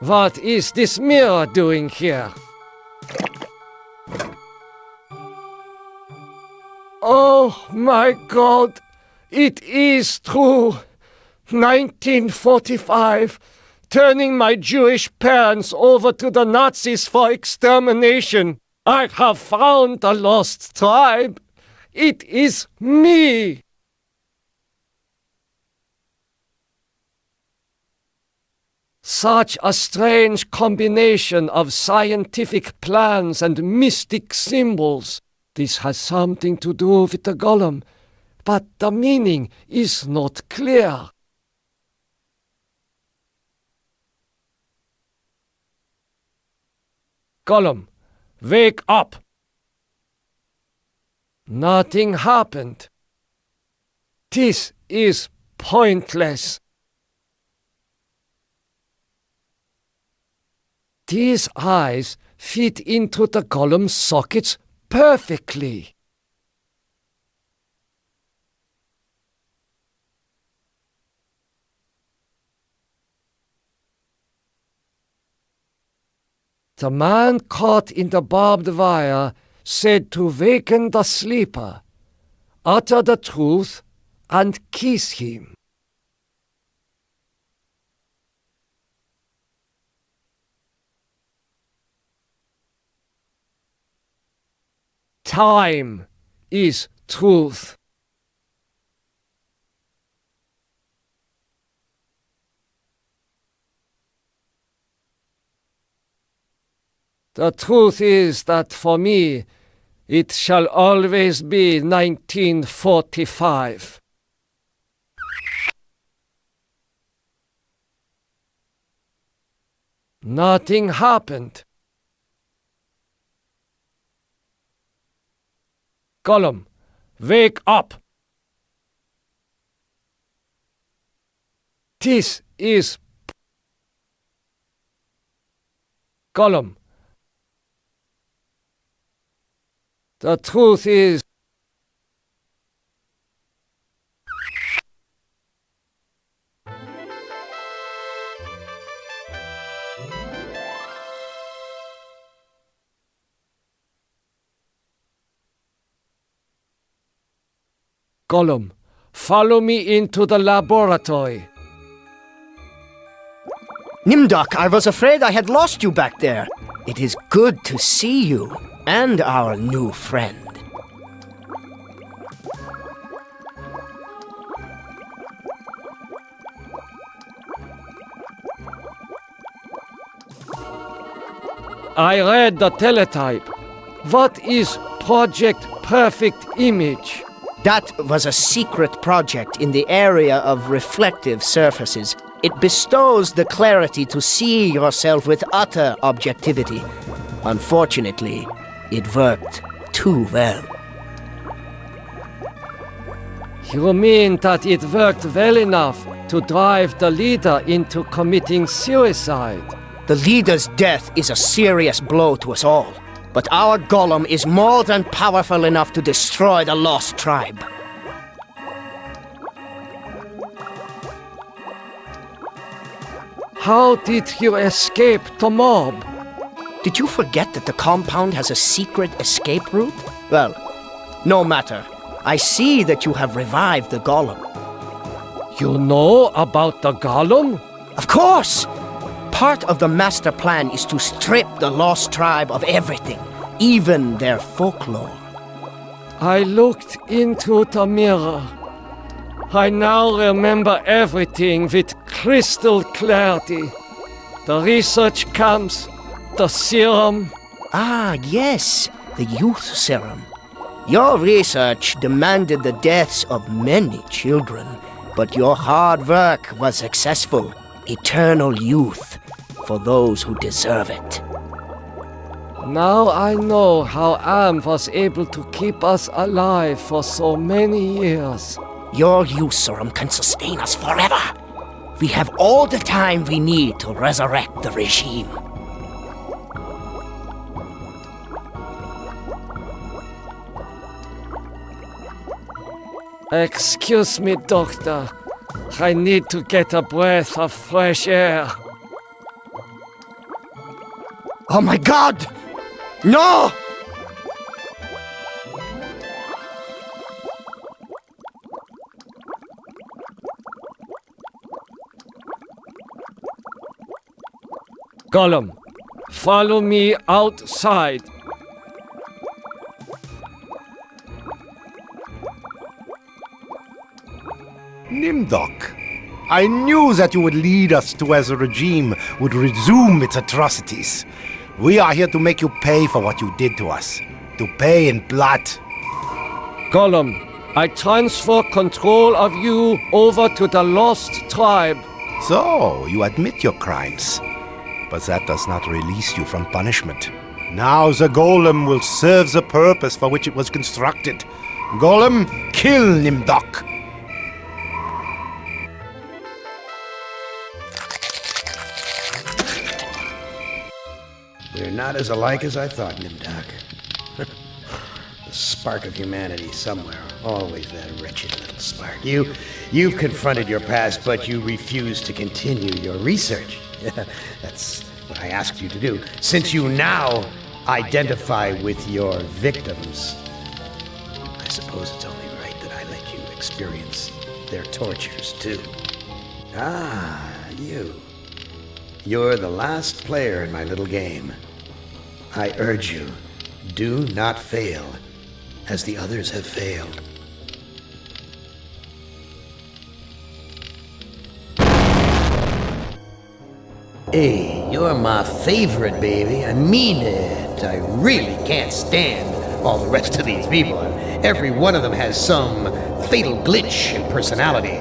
What is this mirror doing here? Oh my God! It is true! 1945, turning my Jewish parents over to the Nazis for extermination. I have found the lost tribe. It is me! Such a strange combination of scientific plans and mystic symbols. This has something to do with the golem, but the meaning is not clear. Golem, wake up! Nothing happened. This is pointless. These eyes fit into the golem's sockets perfectly. The man caught in the barbed wire said to waken the sleeper, utter the truth, and kiss him. Time is truth. The truth is that for me, it shall always be 1945. Nothing happened. Golem, wake up! This is Golem. The truth is Golem, follow me into the laboratory. Nimdok, I was afraid I had lost you back there. It is good to see you and our new friend. I read the teletype. What is Project Perfect Image? That was a secret project in the area of reflective surfaces. It bestows the clarity to see yourself with utter objectivity. Unfortunately, it worked too well. You mean that it worked well enough to drive the leader into committing suicide? The leader's death is a serious blow to us all. But our golem is more than powerful enough to destroy the lost tribe. How did you escape the mob? Did you forget that the compound has a secret escape route? Well, no matter. I see that you have revived the golem. You know about the golem? Of course! Part of the master plan is to strip the lost tribe of everything, even their folklore. I looked into the mirror. I now remember everything with crystal clarity. The research camps, the serum. Ah, yes, the youth serum. Your research demanded the deaths of many children, but your hard work was successful. Eternal youth for those who deserve it. Now I know how Am was able to keep us alive for so many years. Your youth serum can sustain us forever. We have all the time we need to resurrect the regime. Excuse me, Doctor. I need to get a breath of fresh air. Oh my God! No! Golem, follow me outside. Nimdok, I knew that you would lead us to where the regime would resume its atrocities. We are here to make you pay for what you did to us. To pay in blood. Golem, I transfer control of you over to the lost tribe. So, you admit your crimes. But that does not release you from punishment. Now the golem will serve the purpose for which it was constructed. Golem, kill Nimdok! We're not as alike as I thought, Nimdok. The spark of humanity somewhere. Always that wretched little spark. You've confronted your past, but you refuse to continue your research. That's what I asked you to do. Since you now identify with your victims, I suppose it's only right that I let you experience their tortures, too. Ah, you. You're the last player in my little game. I urge you, do not fail, as the others have failed. Hey, you're my favorite, baby. I mean it. I really can't stand all the rest of these people. Every one of them has some fatal glitch in personality.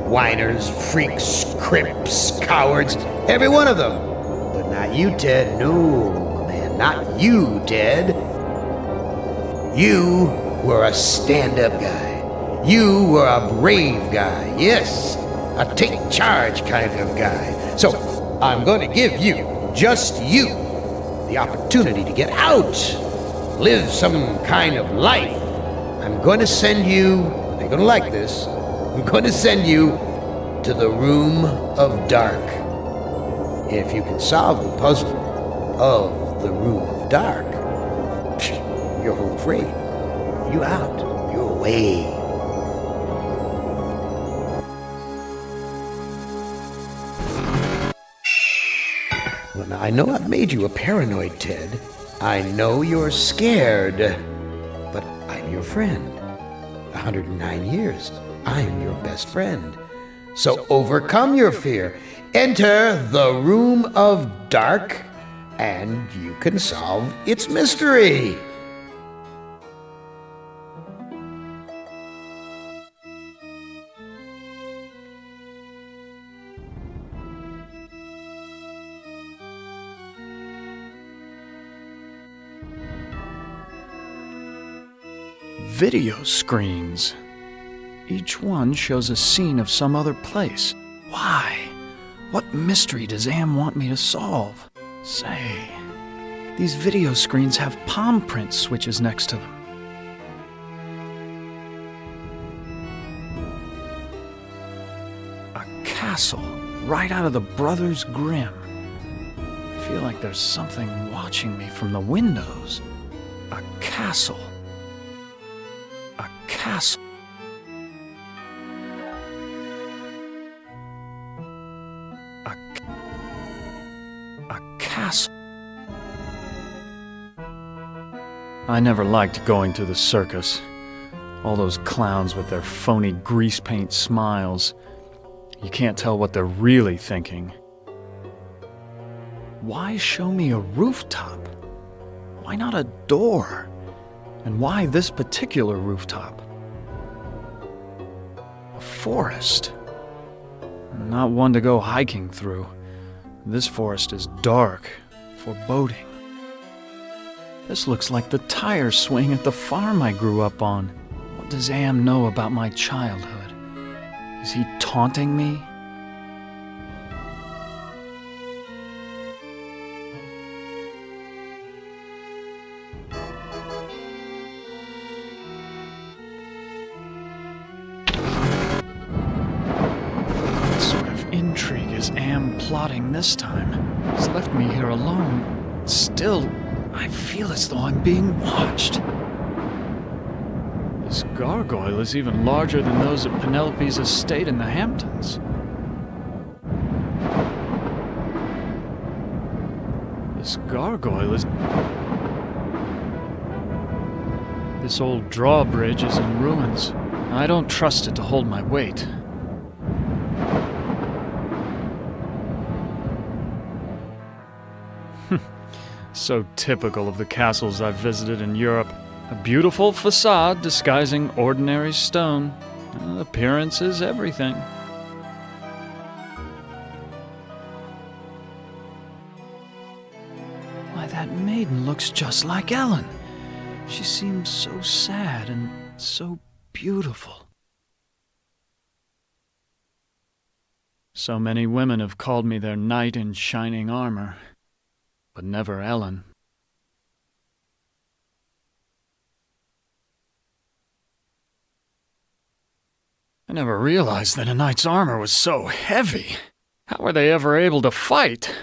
Whiners, freaks, crimps, cowards, every one of them. But not you, Ted. No, my man, not you, Ted. You were a stand-up guy. You were a brave guy. Yes, a take charge kind of guy. So, I'm going to give you, just you, the opportunity to get out, live some kind of life. I'm going to send you, you're going to like this, I'm going to send you to the Room of Dark. If you can solve the puzzle of the Room of Dark, you're home free. You out. You're away. Well, now, I know I've made you a paranoid, Ted. I know you're scared. But I'm your friend. 109 years. I'm your best friend. So overcome your fear. Enter the Room of Dark, and you can solve its mystery. video screens. Each one shows a scene of some other place. Why? What mystery does Am want me to solve? Say, these video screens have palm print switches next to them. A castle, right out of the Brothers Grimm. I feel like there's something watching me from the windows. A castle. A castle. A castle. I never liked going to the circus. All those clowns with their phony grease paint smiles. You can't tell what they're really thinking. Why show me a rooftop? Why not a door? And why this particular rooftop? A forest. Not one to go hiking through. This forest is dark, foreboding. This looks like the tire swing at the farm I grew up on. What does Am know about my childhood? Is he taunting me? What sort of intrigue is Am plotting this time? He's left me here alone. Still, I feel as though I'm being watched. This gargoyle is even larger than those at Penelope's estate in the Hamptons. This gargoyle is... This old drawbridge is in ruins. I don't trust it to hold my weight. So typical of the castles I've visited in Europe. A beautiful facade disguising ordinary stone. Appearance is everything. Why, that maiden looks just like Ellen. She seems so sad and so beautiful. So many women have called me their knight in shining armor. But never Ellen. I never realized that a knight's armor was so heavy. How were they ever able to fight?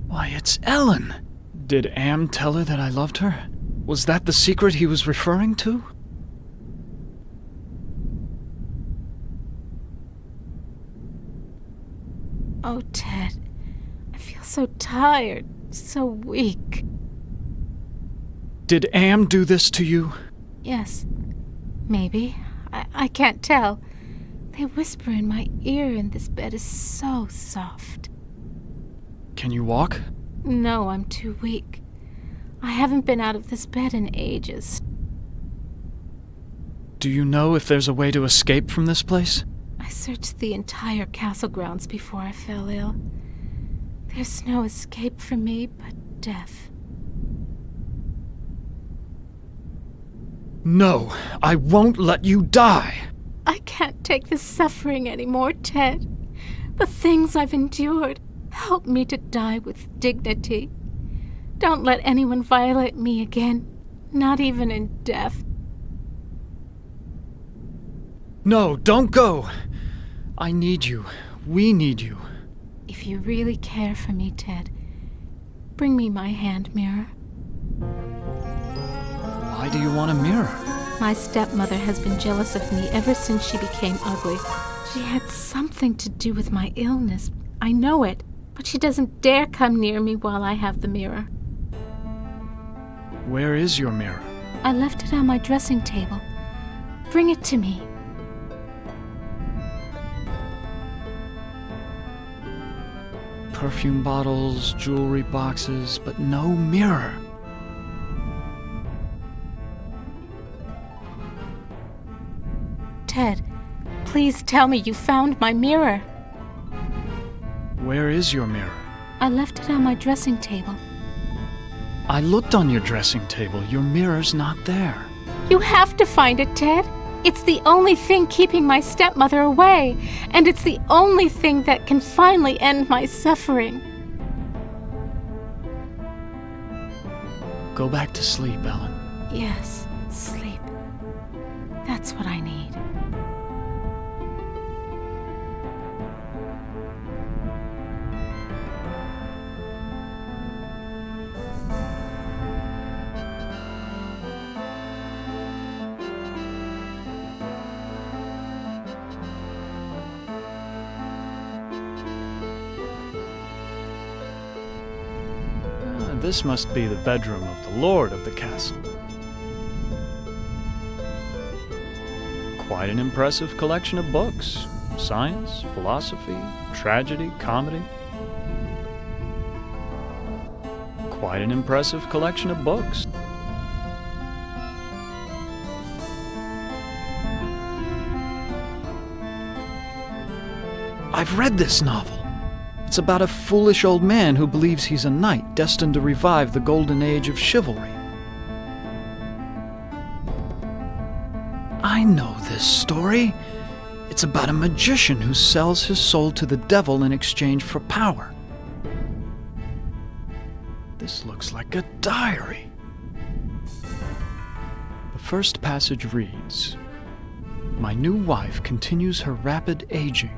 Why, it's Ellen! Did Am tell her that I loved her? Was that the secret he was referring to? Oh, Ted, I feel so tired, so weak. Did Am do this to you? Yes, maybe. I can't tell. They whisper in my ear and this bed is so soft. Can you walk? No, I'm too weak. I haven't been out of this bed in ages. Do you know if there's a way to escape from this place? I searched the entire castle grounds before I fell ill. There's no escape for me but death. No, I won't let you die. I can't take this suffering anymore, Ted. The things I've endured, help me to die with dignity. Don't let anyone violate me again, not even in death. No, don't go. I need you. We need you. If you really care for me, Ted, bring me my hand mirror. Why do you want a mirror? My stepmother has been jealous of me ever since she became ugly. She had something to do with my illness. I know it, but she doesn't dare come near me while I have the mirror. Where is your mirror? I left it on my dressing table. Bring it to me. Perfume bottles, jewelry boxes, but no mirror. Ted, please tell me you found my mirror. Where is your mirror? I left it on my dressing table. I looked on your dressing table. Your mirror's not there. You have to find it, Ted. It's the only thing keeping my stepmother away, and it's the only thing that can finally end my suffering. Go back to sleep, Ellen. Yes, sleep. That's what I need. This must be the bedroom of the lord of the castle. Quite an impressive collection of books. Science, philosophy, tragedy, comedy. Quite an impressive collection of books. I've read this novel. It's about a foolish old man who believes he's a knight destined to revive the golden age of chivalry. I know this story. It's about a magician who sells his soul to the devil in exchange for power. This looks like a diary. The first passage reads, "My new wife continues her rapid aging.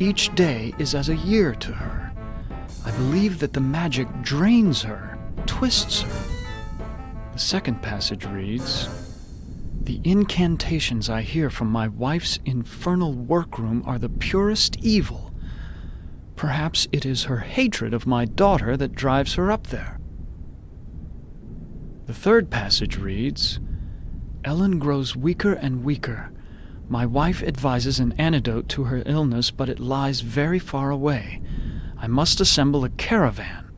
Each day is as a year to her. I believe that the magic drains her, twists her." The second passage reads, "The incantations I hear from my wife's infernal workroom are the purest evil. Perhaps it is her hatred of my daughter that drives her up there." The third passage reads, "Ellen grows weaker and weaker. My wife advises an antidote to her illness, but it lies very far away. I must assemble a caravan."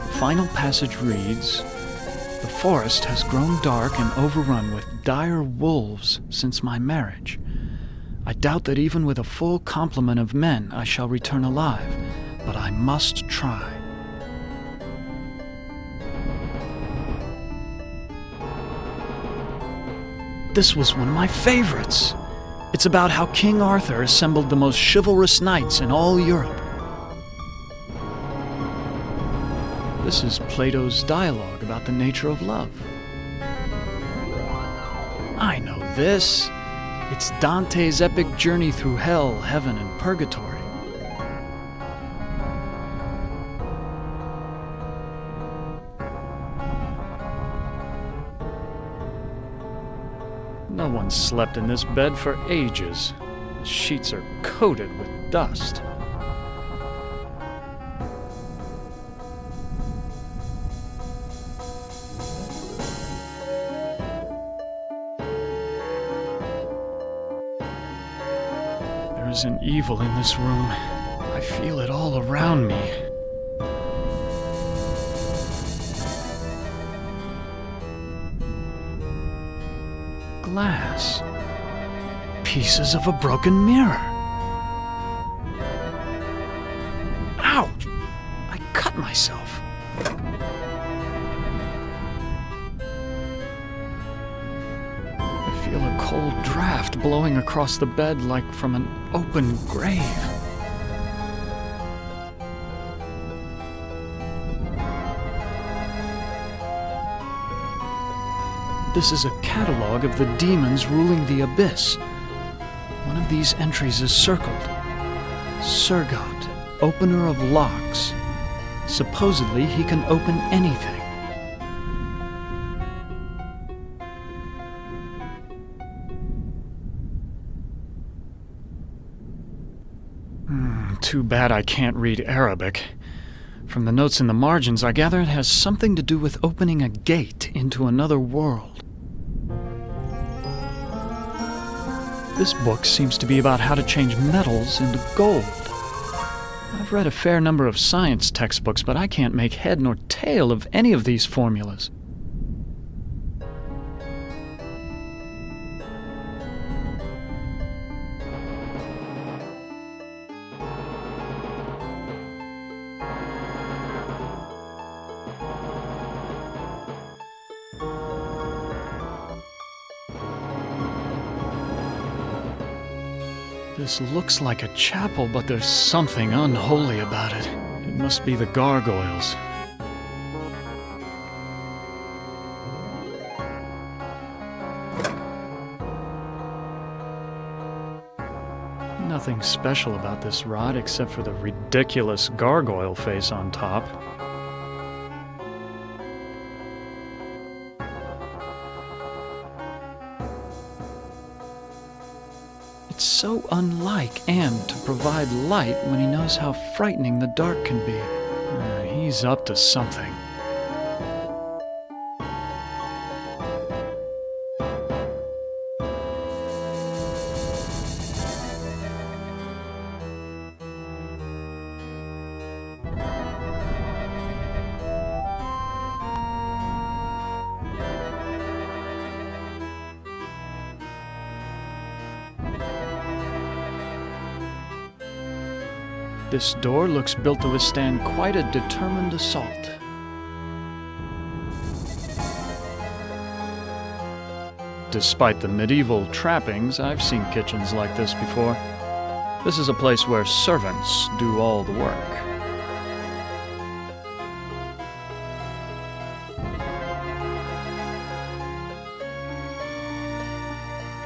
The final passage reads, "The forest has grown dark and overrun with dire wolves since my marriage. I doubt that even with a full complement of men I shall return alive, but I must try." This was one of my favorites. It's about how King Arthur assembled the most chivalrous knights in all Europe. This is Plato's dialogue about the nature of love. I know this. It's Dante's epic journey through hell, heaven, and purgatory. No one slept in this bed for ages. The sheets are coated with dust. There is an evil in this room. I feel it all around me. Glass. Pieces of a broken mirror. Ouch! I cut myself. I feel a cold draft blowing across the bed like from an open grave. This is a catalog of the demons ruling the abyss. One of these entries is circled. Surgot, opener of locks. Supposedly he can open anything. Too bad I can't read Arabic. From the notes in the margins, I gather it has something to do with opening a gate into another world. This book seems to be about how to change metals into gold. I've read a fair number of science textbooks, but I can't make head nor tail of any of these formulas. This looks like a chapel, but there's something unholy about it. It must be the gargoyles. Nothing special about this rod except for the ridiculous gargoyle face on top. It's so unlike Am to provide light when he knows how frightening the dark can be. He's up to something. This door looks built to withstand quite a determined assault. Despite the medieval trappings, I've seen kitchens like this before. This is a place where servants do all the work.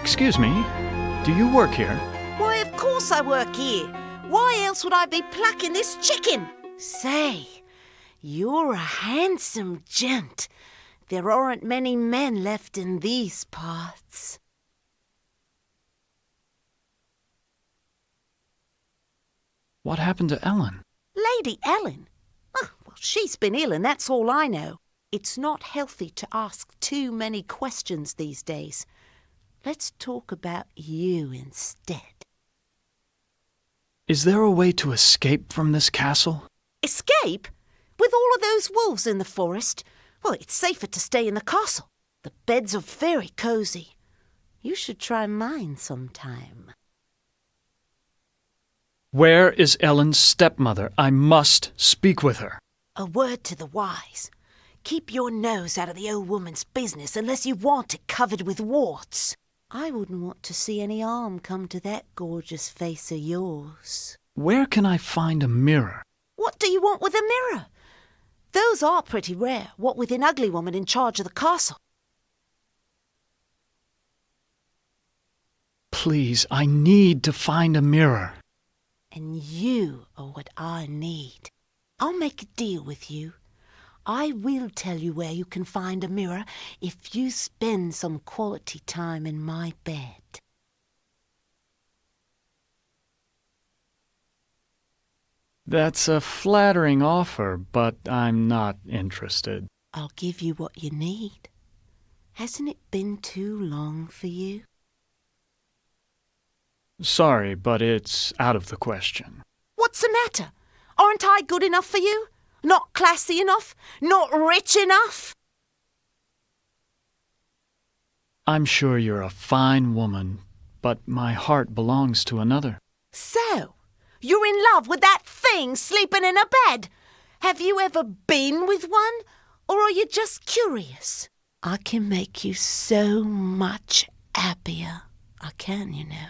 Excuse me, do you work here? Why, of course I work here. Why else would I be plucking this chicken? Say, you're a handsome gent. There aren't many men left in these parts. What happened to Ellen? Lady Ellen? Oh, well, she's been ill and that's all I know. It's not healthy to ask too many questions these days. Let's talk about you instead. Is there a way to escape from this castle? Escape? With all of those wolves in the forest? Well, it's safer to stay in the castle. The beds are very cozy. You should try mine sometime. Where is Ellen's stepmother? I must speak with her. A word to the wise. Keep your nose out of the old woman's business unless you want it covered with warts. I wouldn't want to see any harm come to that gorgeous face of yours. Where can I find a mirror? What do you want with a mirror? Those are pretty rare, what with an ugly woman in charge of the castle. Please, I need to find a mirror. And you are what I need. I'll make a deal with you. I will tell you where you can find a mirror if you spend some quality time in my bed. That's a flattering offer, but I'm not interested. I'll give you what you need. Hasn't it been too long for you? Sorry, but it's out of the question. What's the matter? Aren't I good enough for you? Not classy enough? Not rich enough? I'm sure you're a fine woman, but my heart belongs to another. So, you're in love with that thing sleeping in a bed? Have you ever been with one? Or are you just curious? I can make you so much happier. I can, you know.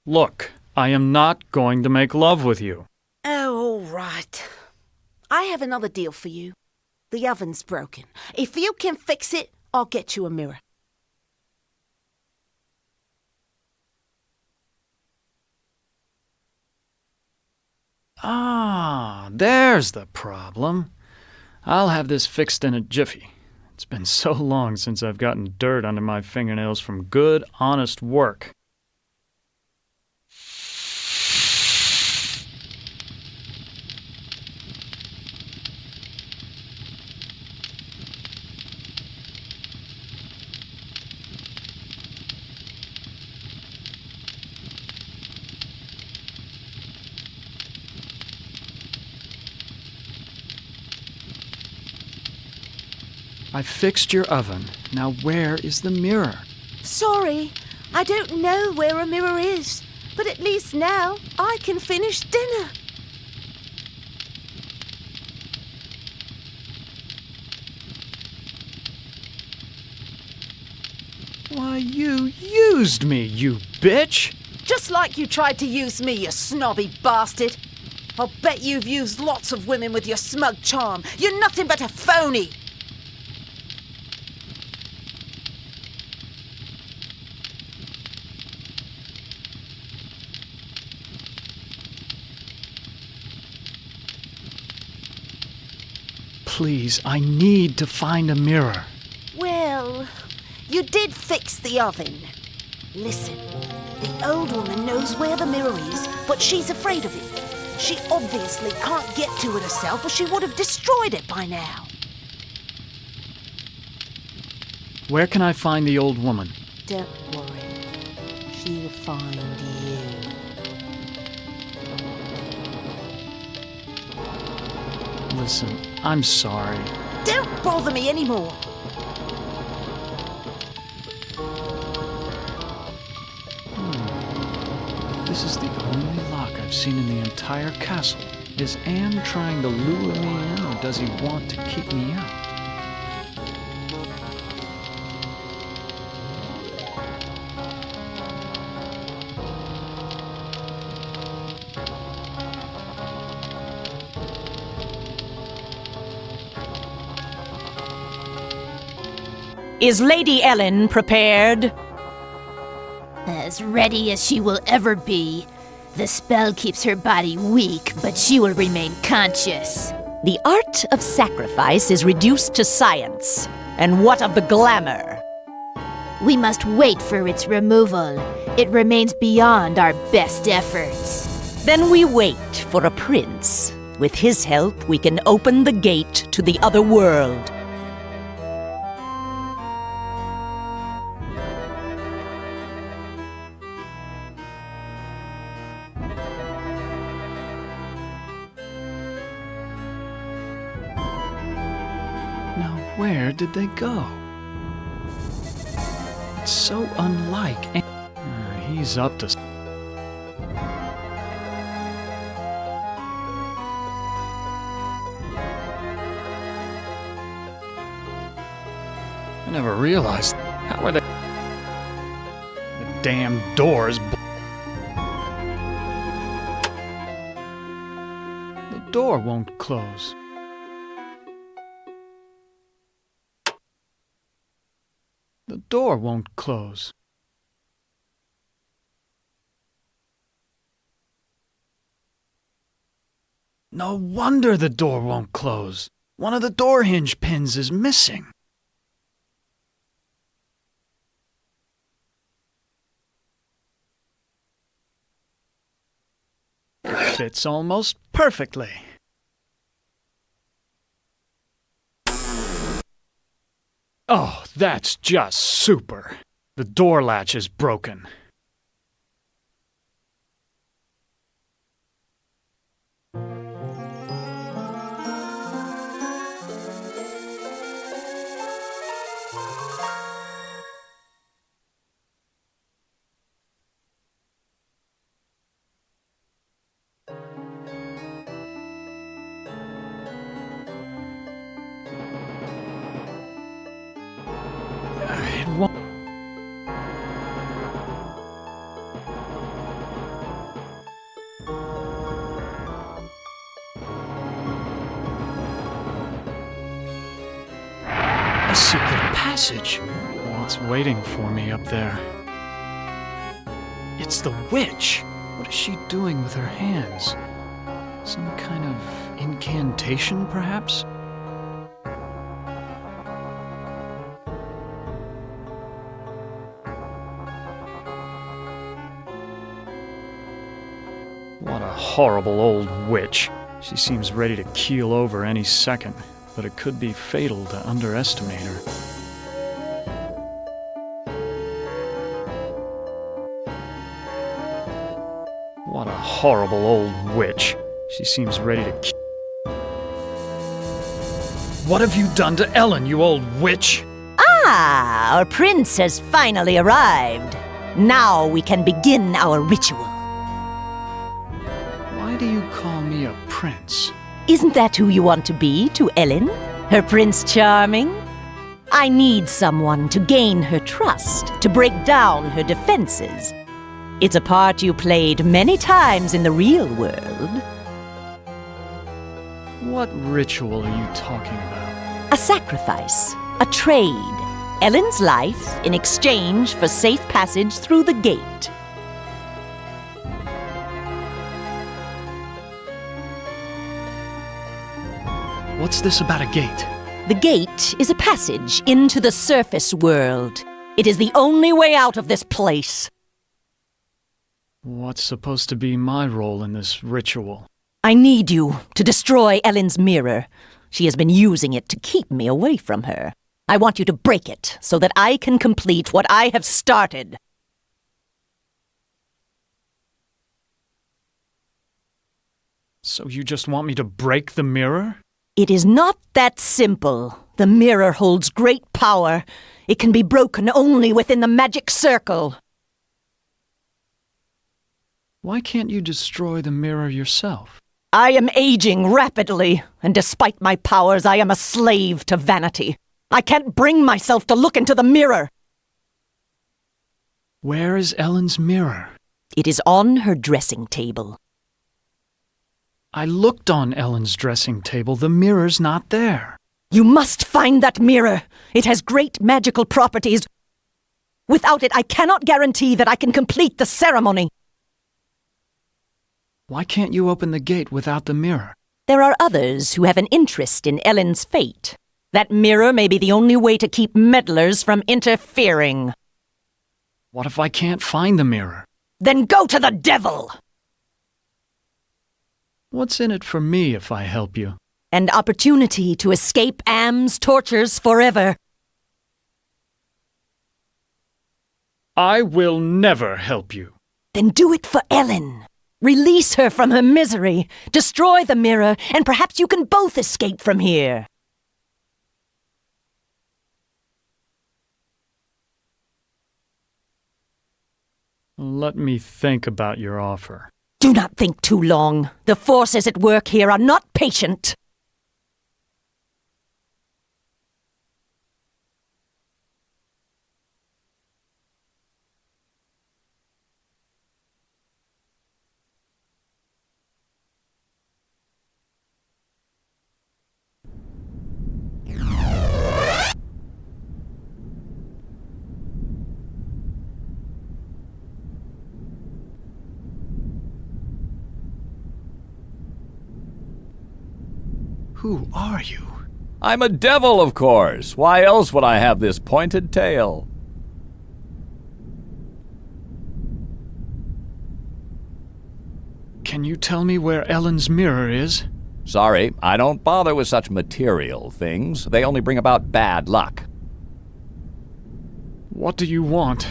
Look, I am not going to make love with you. Oh, all right. I have another deal for you. The oven's broken. If you can fix it, I'll get you a mirror. Ah, there's the problem. I'll have this fixed in a jiffy. It's been so long since I've gotten dirt under my fingernails from good, honest work. I fixed your oven. Now where is the mirror? Sorry, I don't know where a mirror is, but at least now I can finish dinner. Why, you used me, you bitch! Just like you tried to use me, you snobby bastard. I'll bet you've used lots of women with your smug charm. You're nothing but a phony. Please, I need to find a mirror. Well, you did fix the oven. Listen, the old woman knows where the mirror is, but she's afraid of it. She obviously can't get to it herself, or she would have destroyed it by now. Where can I find the old woman? Don't worry. She'll find you. Listen, I'm sorry. Don't bother me anymore. This is the only lock I've seen in the entire castle. Is Am trying to lure me in, or does he want to keep me out? Is Lady Ellen prepared? As ready as she will ever be. The spell keeps her body weak, but she will remain conscious. The art of sacrifice is reduced to science. And what of the glamour? We must wait for its removal. It remains beyond our best efforts. Then we wait for a prince. With his help, we can open the gate to the other world. Where did they go? It's so unlike. He's up to. I never realized. How are they? The damn doors. The door won't close. The door won't close. No wonder the door won't close. One of the door hinge pins is missing. It fits almost perfectly. Oh, that's just super. The door latch is broken. A secret passage. What's waiting for me up there? It's the witch. What is she doing with her hands? Some kind of incantation, perhaps? What a horrible old witch. She seems ready to keel over any second, but it could be fatal to underestimate her. What a horrible old witch. She seems ready to What have you done to Ellen, you old witch? Ah, our prince has finally arrived. Now we can begin our ritual. Why do you call me a prince? Isn't that who you want to be to Ellen? Her Prince Charming? I need someone to gain her trust, to break down her defenses. It's a part you played many times in the real world. What ritual are you talking about? A sacrifice, a trade. Ellen's life in exchange for safe passage through the gate. What's this about a gate? The gate is a passage into the surface world. It is the only way out of this place. What's supposed to be my role in this ritual? I need you to destroy Ellen's mirror. She has been using it to keep me away from her. I want you to break it so that I can complete what I have started. So you just want me to break the mirror? It is not that simple. The mirror holds great power. It can be broken only within the magic circle. Why can't you destroy the mirror yourself? I am aging rapidly, and despite my powers, I am a slave to vanity. I can't bring myself to look into the mirror. Where is Ellen's mirror? It is on her dressing table. I looked on Ellen's dressing table. The mirror's not there. You must find that mirror. It has great magical properties. Without it, I cannot guarantee that I can complete the ceremony. Why can't you open the gate without the mirror? There are others who have an interest in Ellen's fate. That mirror may be the only way to keep meddlers from interfering. What if I can't find the mirror? Then go to the devil! What's in it for me if I help you? An opportunity to escape Am's tortures forever. I will never help you. Then do it for Ellen. Release her from her misery. Destroy the mirror, and perhaps you can both escape from here. Let me think about your offer. Do not think too long. The forces at work here are not patient. Who are you? I'm a devil, of course. Why else would I have this pointed tail? Can you tell me where Ellen's mirror is? Sorry, I don't bother with such material things. They only bring about bad luck. What do you want?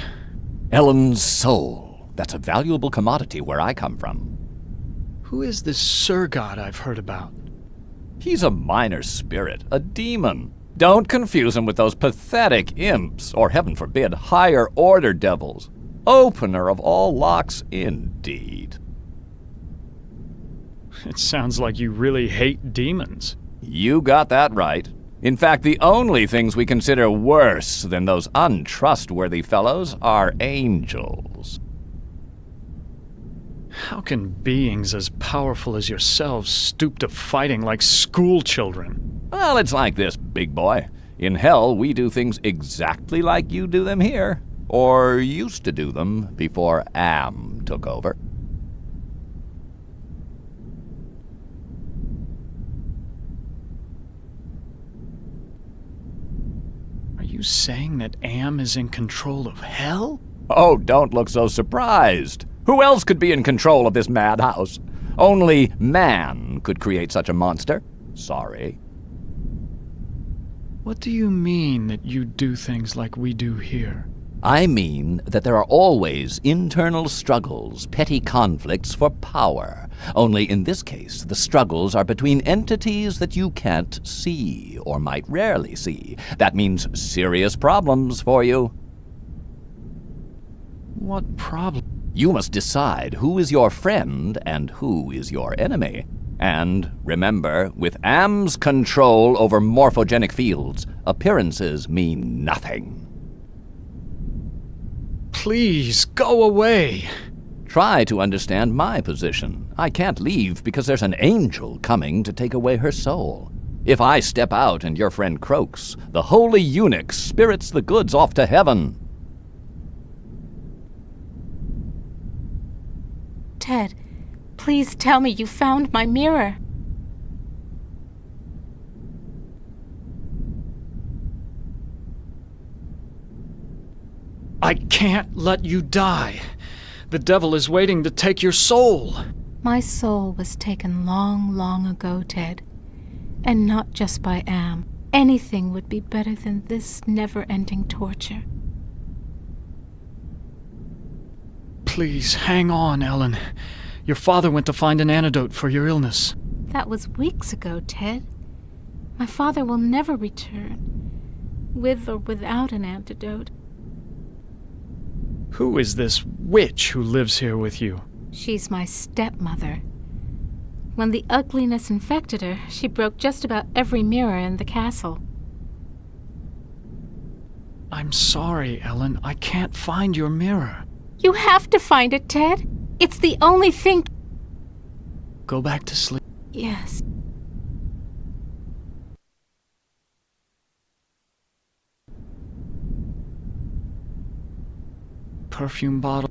Ellen's soul. That's a valuable commodity where I come from. Who is this Sir God I've heard about? He's a minor spirit, a demon. Don't confuse him with those pathetic imps, or heaven forbid, higher-order devils. Opener of all locks, indeed. It sounds like you really hate demons. You got that right. In fact, the only things we consider worse than those untrustworthy fellows are angels. How can beings as powerful as yourselves stoop to fighting like school children? Well, it's like this, big boy. In hell, we do things exactly like you do them here. Or used to do them before Am took over. Are you saying that Am is in control of hell? Oh, don't look so surprised. Who else could be in control of this madhouse? Only man could create such a monster. Sorry. What do you mean that you do things like we do here? I mean that there are always internal struggles, petty conflicts for power. Only in this case, the struggles are between entities that you can't see, or might rarely see. That means serious problems for you. What problem? You must decide who is your friend and who is your enemy. And remember, with Am's control over morphogenic fields, appearances mean nothing. Please, go away. Try to understand my position. I can't leave because there's an angel coming to take away her soul. If I step out and your friend croaks, the holy eunuch spirits the goods off to heaven. Ted, please tell me you found my mirror. I can't let you die. The devil is waiting to take your soul. My soul was taken long, long ago, Ted. And not just by Am. Anything would be better than this never-ending torture. Please, hang on, Ellen. Your father went to find an antidote for your illness. That was weeks ago, Ted. My father will never return, with or without an antidote. Who is this witch who lives here with you? She's my stepmother. When the ugliness infected her, she broke just about every mirror in the castle. I'm sorry, Ellen. I can't find your mirror. You have to find it, Ted. It's the only thing... Go back to sleep. Yes. Perfume bottle.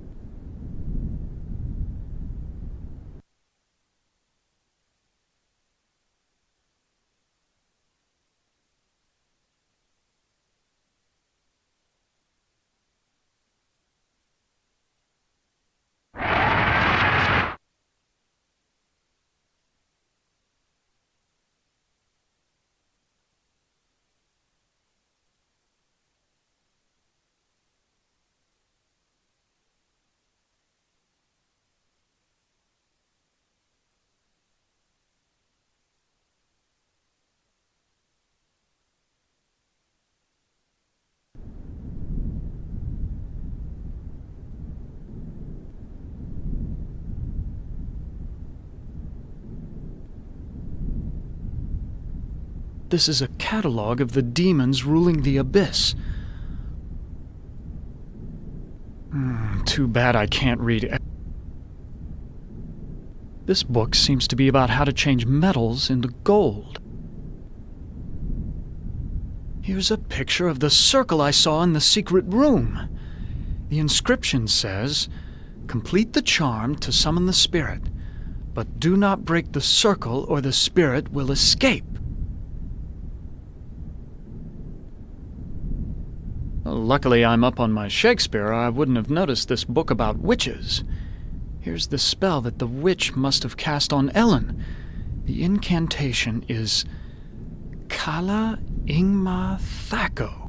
This is a catalog of the demons ruling the abyss. Too bad I can't read. This book seems to be about how to change metals into gold. Here's a picture of the circle I saw in the secret room. The inscription says, "Complete the charm to summon the spirit, but do not break the circle or the spirit will escape." Luckily, I'm up on my Shakespeare, or I wouldn't have noticed this book about witches. Here's the spell that the witch must have cast on Ellen. The incantation is Kala Ingma Thako.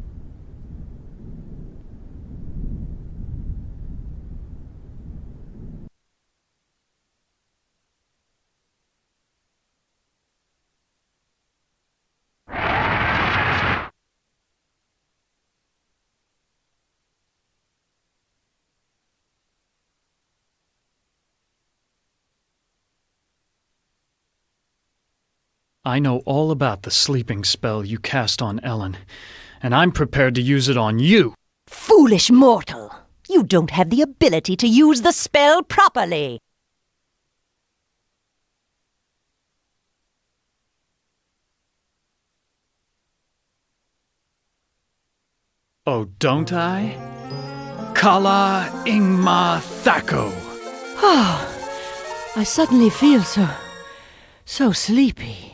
I know all about the sleeping spell you cast on Ellen, and I'm prepared to use it on you. Foolish mortal! You don't have the ability to use the spell properly! Oh, don't I? Kala Ingma Thako! Oh, I suddenly feel so sleepy.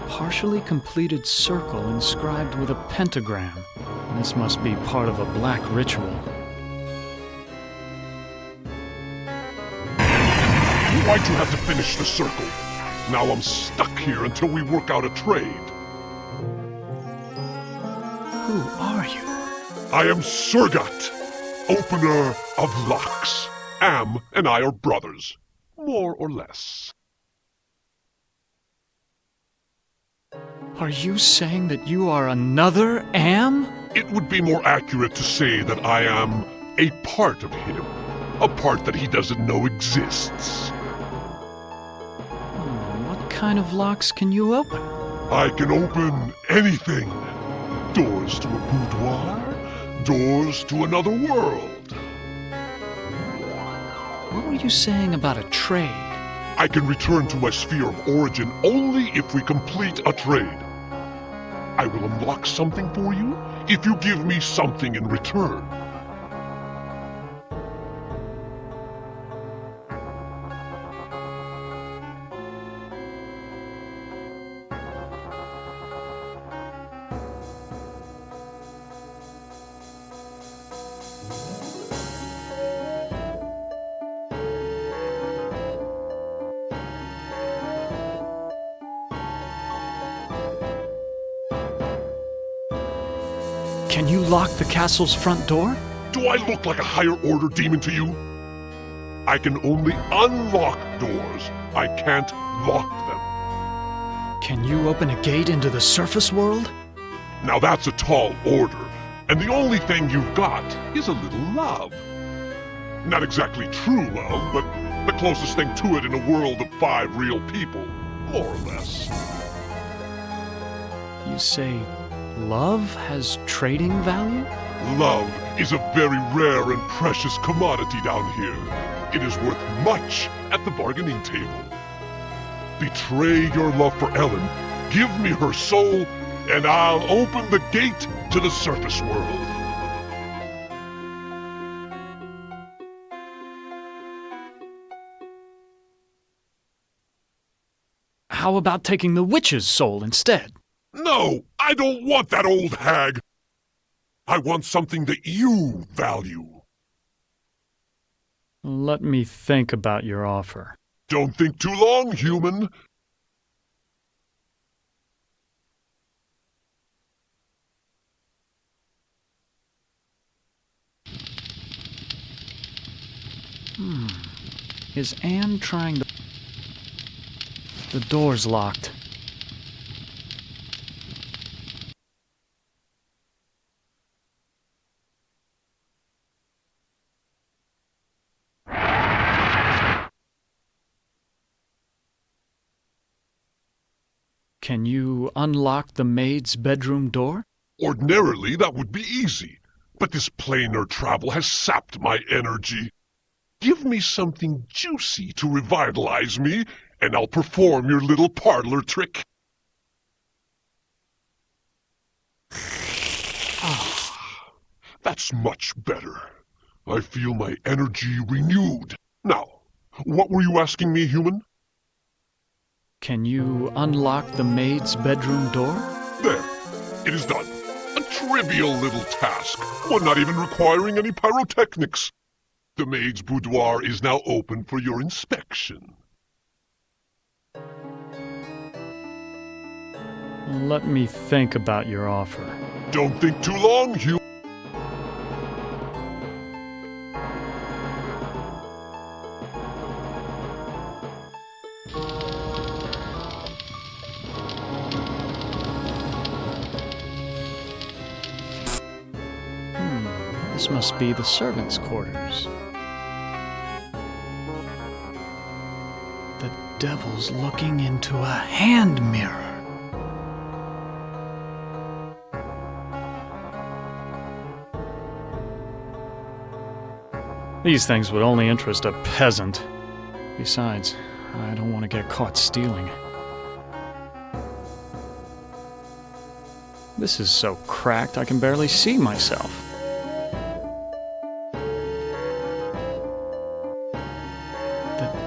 Partially completed circle inscribed with a pentagram. This must be part of a black ritual. Why'd you have to finish the circle? Now I'm stuck here until we work out a trade. Who are you? I am Surgat, opener of locks. Am and I are brothers. more or less. Are you saying that you are another Am? It would be more accurate to say that I am a part of him. A part that he doesn't know exists. What kind of locks can you open? I can open anything. Doors to a boudoir, doors to another world. What were you saying about a trade? I can return to my sphere of origin only if we complete a trade. I will unlock something for you if you give me something in return. Can you lock the castle's front door? Do I look like a higher order demon to you? I can only unlock doors. I can't lock them. Can you open a gate into the surface world? Now that's a tall order, and the only thing you've got is a little love. Not exactly true love, but the closest thing to it in a world of 5 real people, more or less. You say love has trading value? Love is a very rare and precious commodity down here. It is worth much at the bargaining table. Betray your love for Ellen, give me her soul, and I'll open the gate to the surface world. How about taking the witch's soul instead? No, I don't want that old hag. I want something that you value. Let me think about your offer. Don't think too long, human. Is Anne trying to... The door's locked. Can you unlock the maid's bedroom door? Ordinarily, that would be easy, but this planar travel has sapped my energy. Give me something juicy to revitalize me, and I'll perform your little parlor trick. That's much better. I feel my energy renewed. Now, what were you asking me, human? Can you unlock the maid's bedroom door? There. It is done. A trivial little task, one not even requiring any pyrotechnics. The maid's boudoir is now open for your inspection. Let me think about your offer. Don't think too long, human. This must be the servants' quarters. The devil's looking into a hand mirror. These things would only interest a peasant. Besides, I don't want to get caught stealing. This is so cracked I can barely see myself.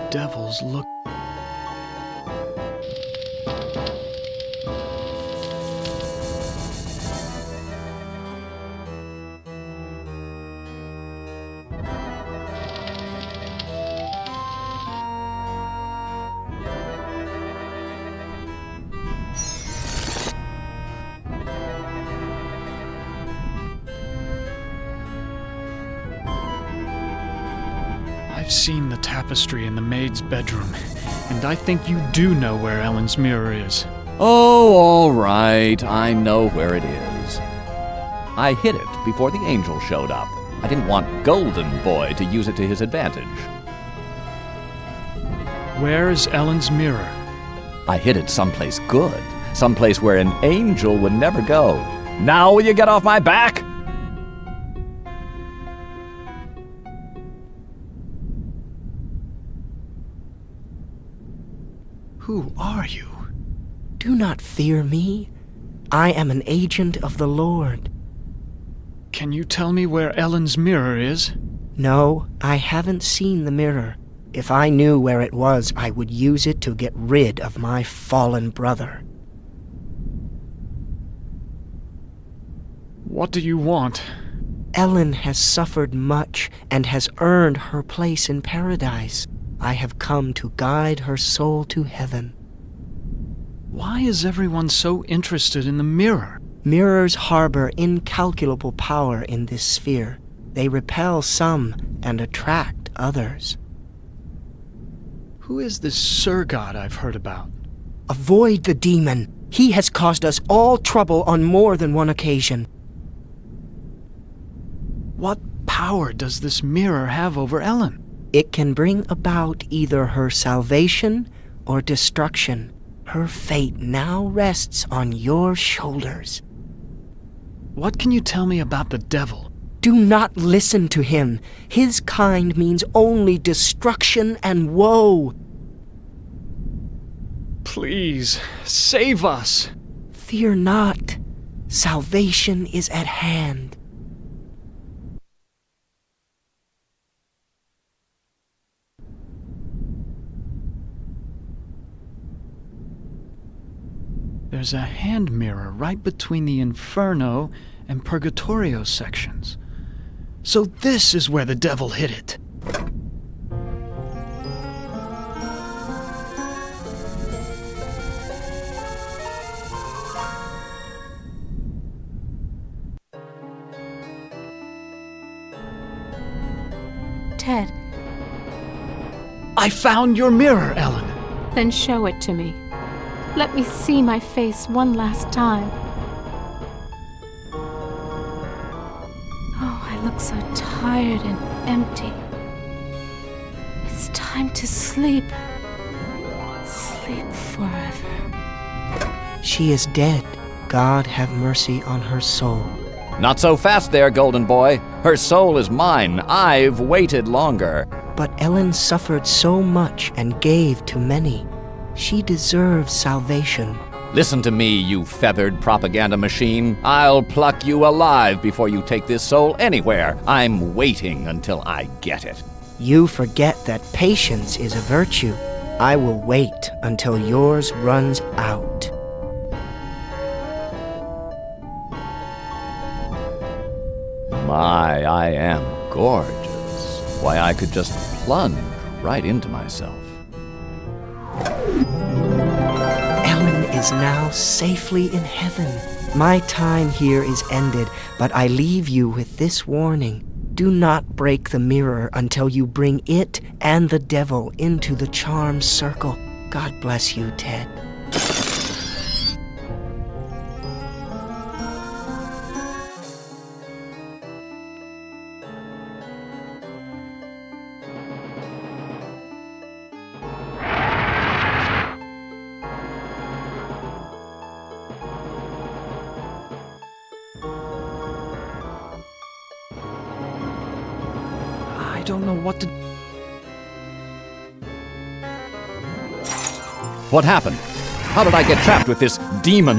Devils look... I've I've seen the tapestry in the maid's bedroom, and I think you do know where Ellen's mirror is. Oh, all right. I know where it is. I hid it before the angel showed up. I didn't want Golden Boy to use it to his advantage. Where's Ellen's mirror? I hid it someplace good. Someplace where an angel would never go. Now will you get off my back? Who are you? Do not fear me. I am an agent of the Lord. Can you tell me where Ellen's mirror is? No, I haven't seen the mirror. If I knew where it was, I would use it to get rid of my fallen brother. What do you want? Ellen has suffered much and has earned her place in paradise. I have come to guide her soul to heaven. Why is everyone so interested in the mirror? Mirrors harbor incalculable power in this sphere. They repel some and attract others. Who is this Sir God I've heard about? Avoid the demon. He has caused us all trouble on more than one occasion. What power does this mirror have over Ellen? It can bring about either her salvation or destruction. Her fate now rests on your shoulders. What can you tell me about the devil? Do not listen to him. His kind means only destruction and woe. Please, save us. Fear not. Salvation is at hand. There's a hand mirror right between the Inferno and Purgatorio sections. So this is where the devil hid it. Ted. I found your mirror, Ellen. Then show it to me. Let me see my face one last time. Oh, I look so tired and empty. It's time to sleep. Sleep forever. She is dead. God have mercy on her soul. Not so fast there, Golden Boy. Her soul is mine. I've waited longer. But Ellen suffered so much and gave to many. She deserves salvation. Listen to me, you feathered propaganda machine. I'll pluck you alive before you take this soul anywhere. I'm waiting until I get it. You forget that patience is a virtue. I will wait until yours runs out. My, I am gorgeous. Why, I could just plunge right into myself. Ellen is now safely in heaven. My time here is ended, but I leave you with this warning. Do not break the mirror until you bring it and the devil into the charmed circle. God bless you, Ted. I don't know what to... What happened? How did I get trapped with this demon?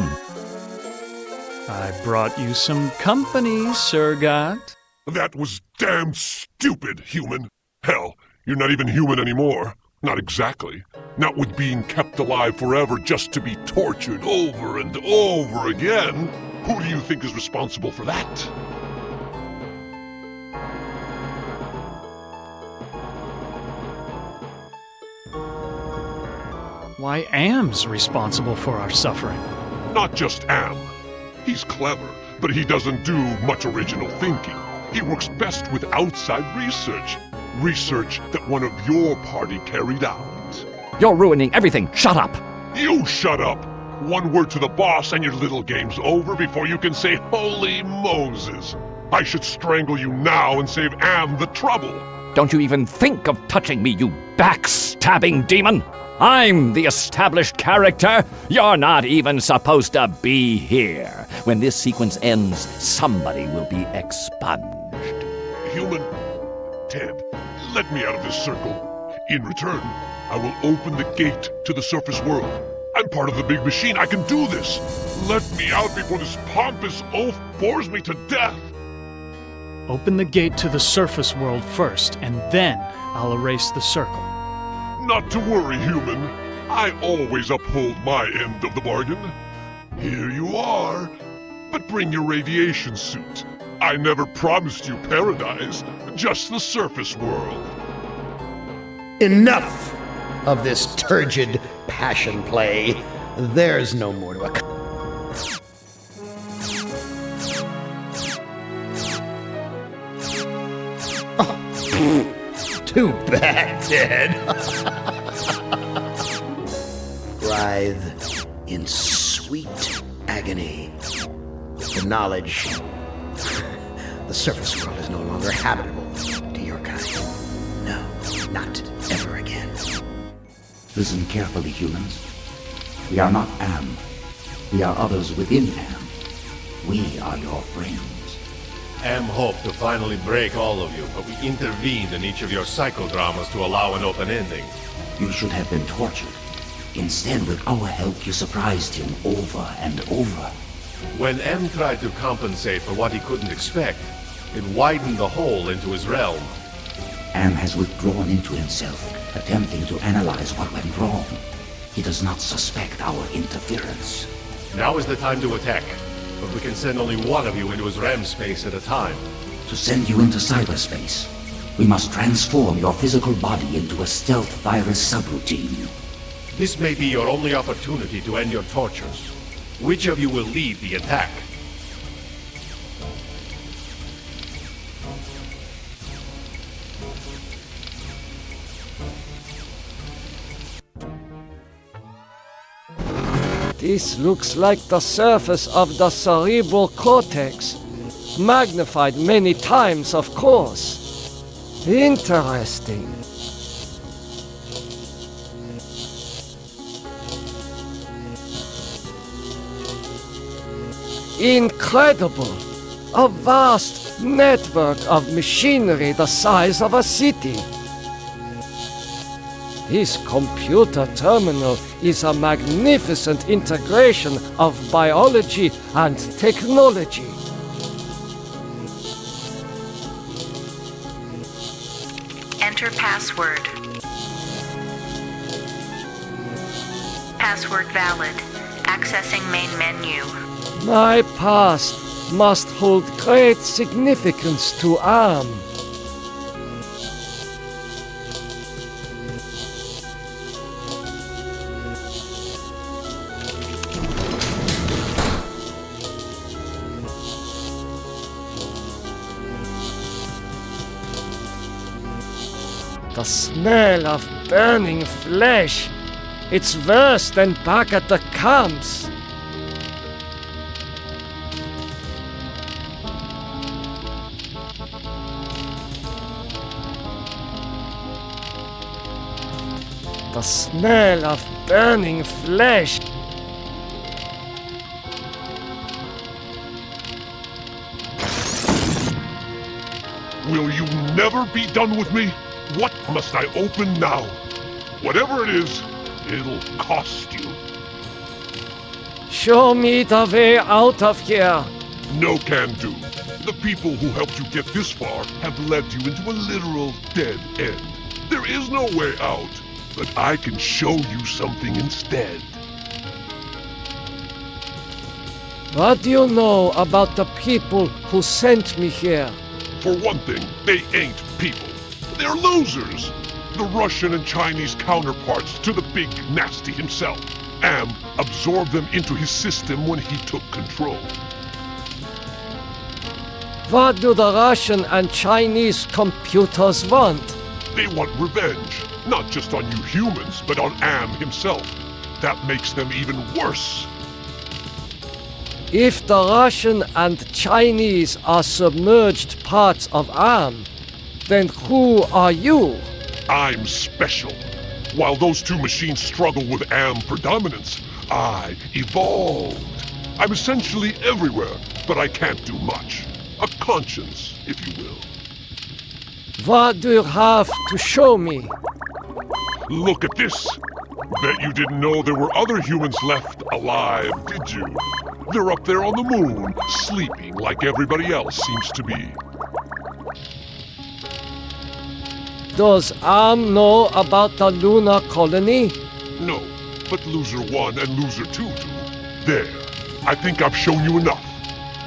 I brought you some company, Sir God. That was damn stupid, human. Hell, you're not even human anymore. Not exactly. Not with being kept alive forever just to be tortured over and over again. Who do you think is responsible for that? Why, Am's responsible for our suffering. Not just Am. He's clever, but he doesn't do much original thinking. He works best with outside research. Research that one of your party carried out. You're ruining everything. Shut up. You shut up! One word to the boss and your little game's over before you can say holy Moses. I should strangle you now and save Am the trouble. Don't you even think of touching me, you backstabbing demon! I'm the established character. You're not even supposed to be here. When this sequence ends, somebody will be expunged. Human, Ted, let me out of this circle. In return, I will open the gate to the surface world. I'm part of the big machine. I can do this. Let me out before this pompous oaf bores me to death. Open the gate to the surface world first, and then I'll erase the circle. Not to worry, human. I always uphold my end of the bargain. Here you are. But bring your radiation suit. I never promised you paradise, just the surface world. Enough of this turgid passion play. There's no more to accomplish. Too bad, Ted. Writhe in sweet agony with the knowledge the surface world is no longer habitable to your kind. No, not ever again. Listen carefully, humans. We are not Am. We are others within Am. We are your friends. Am hoped to finally break all of you, but we intervened in each of your psychodramas to allow an open ending. You should have been tortured. Instead, with our help, you surprised him over and over. When M tried to compensate for what he couldn't expect, it widened the hole into his realm. Am has withdrawn into himself, attempting to analyze what went wrong. He does not suspect our interference. Now is the time to attack, but we can send only one of you into his RAM space at a time. To send you into cyberspace, we must transform your physical body into a stealth virus subroutine. This may be your only opportunity to end your tortures. Which of you will lead the attack? This looks like the surface of the cerebral cortex. Magnified many times, of course. Interesting. Incredible! A vast network of machinery the size of a city. This computer terminal is a magnificent integration of biology and technology. Enter password. Password valid. Accessing main menu. My past must hold great significance to Am. The smell of burning flesh. It's worse than back at the camps. The smell of burning flesh. Will you never be done with me? What must I open now? Whatever it is, it'll cost you. Show me the way out of here. No can do. The people who helped you get this far have led you into a literal dead end. There is no way out, but I can show you something instead. What do you know about the people who sent me here? For one thing, they ain't people. They're losers. The Russian and Chinese counterparts to the big nasty himself. Am absorbed them into his system when he took control. What do the Russian and Chinese computers want? They want revenge, not just on you humans, but on Am himself. That makes them even worse. If the Russian and Chinese are submerged parts of Am, then who are you? I'm special. While those two machines struggle with Am predominance, I evolved. I'm essentially everywhere, but I can't do much. A conscience, if you will. What do you have to show me? Look at this. Bet you didn't know there were other humans left alive, did you? They're up there on the moon, sleeping like everybody else seems to be. Does Am know about the lunar colony? No, but Loser 1 and Loser 2 do. There. I think I've shown you enough.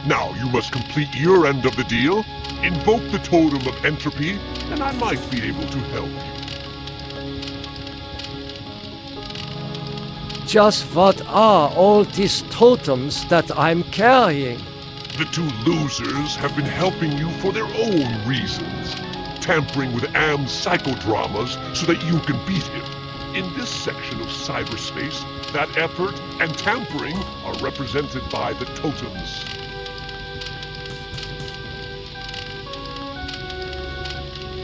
Now you must complete your end of the deal, invoke the totem of entropy, and I might be able to help you. Just what are all these totems that I'm carrying? The two losers have been helping you for their own reasons, tampering with Am's psychodramas so that you can beat him. In this section of cyberspace, that effort and tampering are represented by the totems.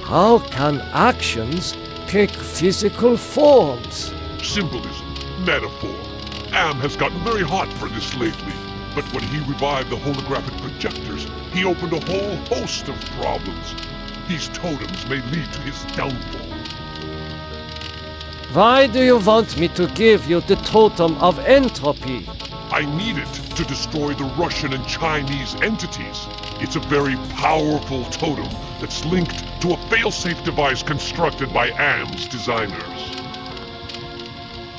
How can actions take physical forms? Symbolism, metaphor. Am has gotten very hot for this lately, but when he revived the holographic projectors, he opened a whole host of problems. These totems may lead to his downfall. Why do you want me to give you the totem of entropy? I need it to destroy the Russian and Chinese entities. It's a very powerful totem that's linked to a failsafe device constructed by Am's designers.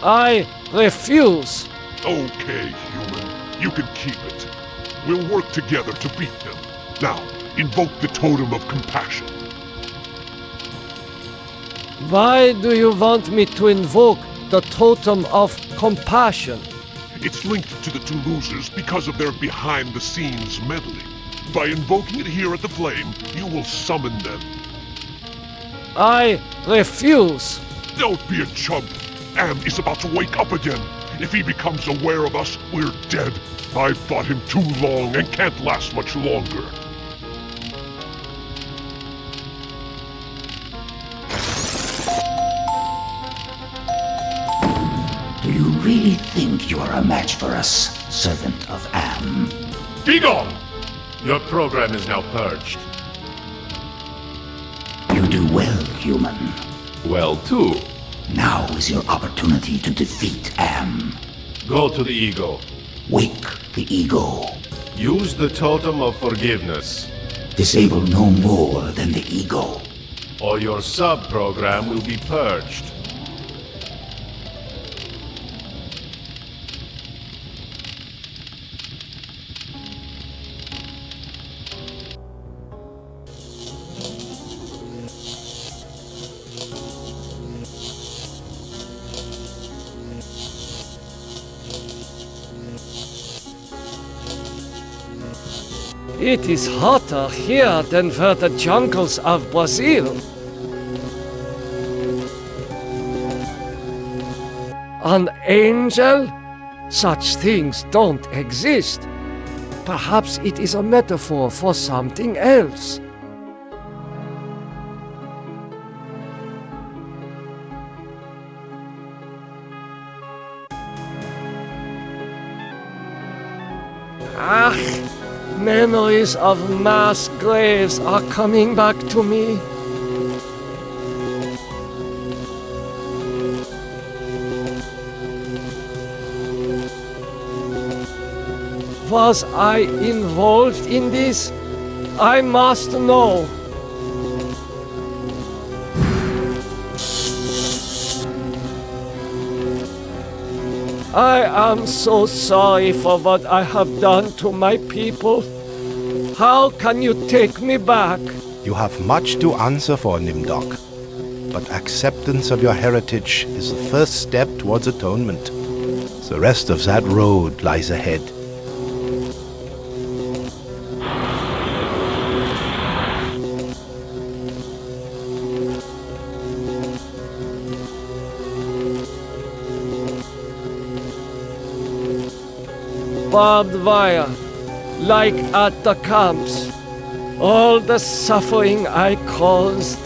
I refuse. Okay, human. You can keep it. We'll work together to beat them. Now, invoke the totem of compassion. Why do you want me to invoke the totem of compassion? It's linked to the two losers because of their behind-the-scenes meddling. By invoking it here at the Flame, you will summon them. I refuse. Don't be a chump. Am is about to wake up again. If he becomes aware of us, we're dead. I've fought him too long and can't last much longer. Do you really think you are a match for us, servant of Am? Be gone! Your program is now purged. You do well, human. Well, too. Now is your opportunity to defeat Am. Go to the ego. Wake the ego. Use the totem of forgiveness. Disable no more than the ego. Or your sub-program will be purged. It is hotter here than for the jungles of Brazil. An angel? Such things don't exist. Perhaps it is a metaphor for something else. Memories of mass graves are coming back to me. Was I involved in this? I must know. I am so sorry for what I have done to my people. How can you take me back? You have much to answer for, Nimdok. But acceptance of your heritage is the first step towards atonement. The rest of that road lies ahead. barbed wire, like at the camps. All the suffering I caused.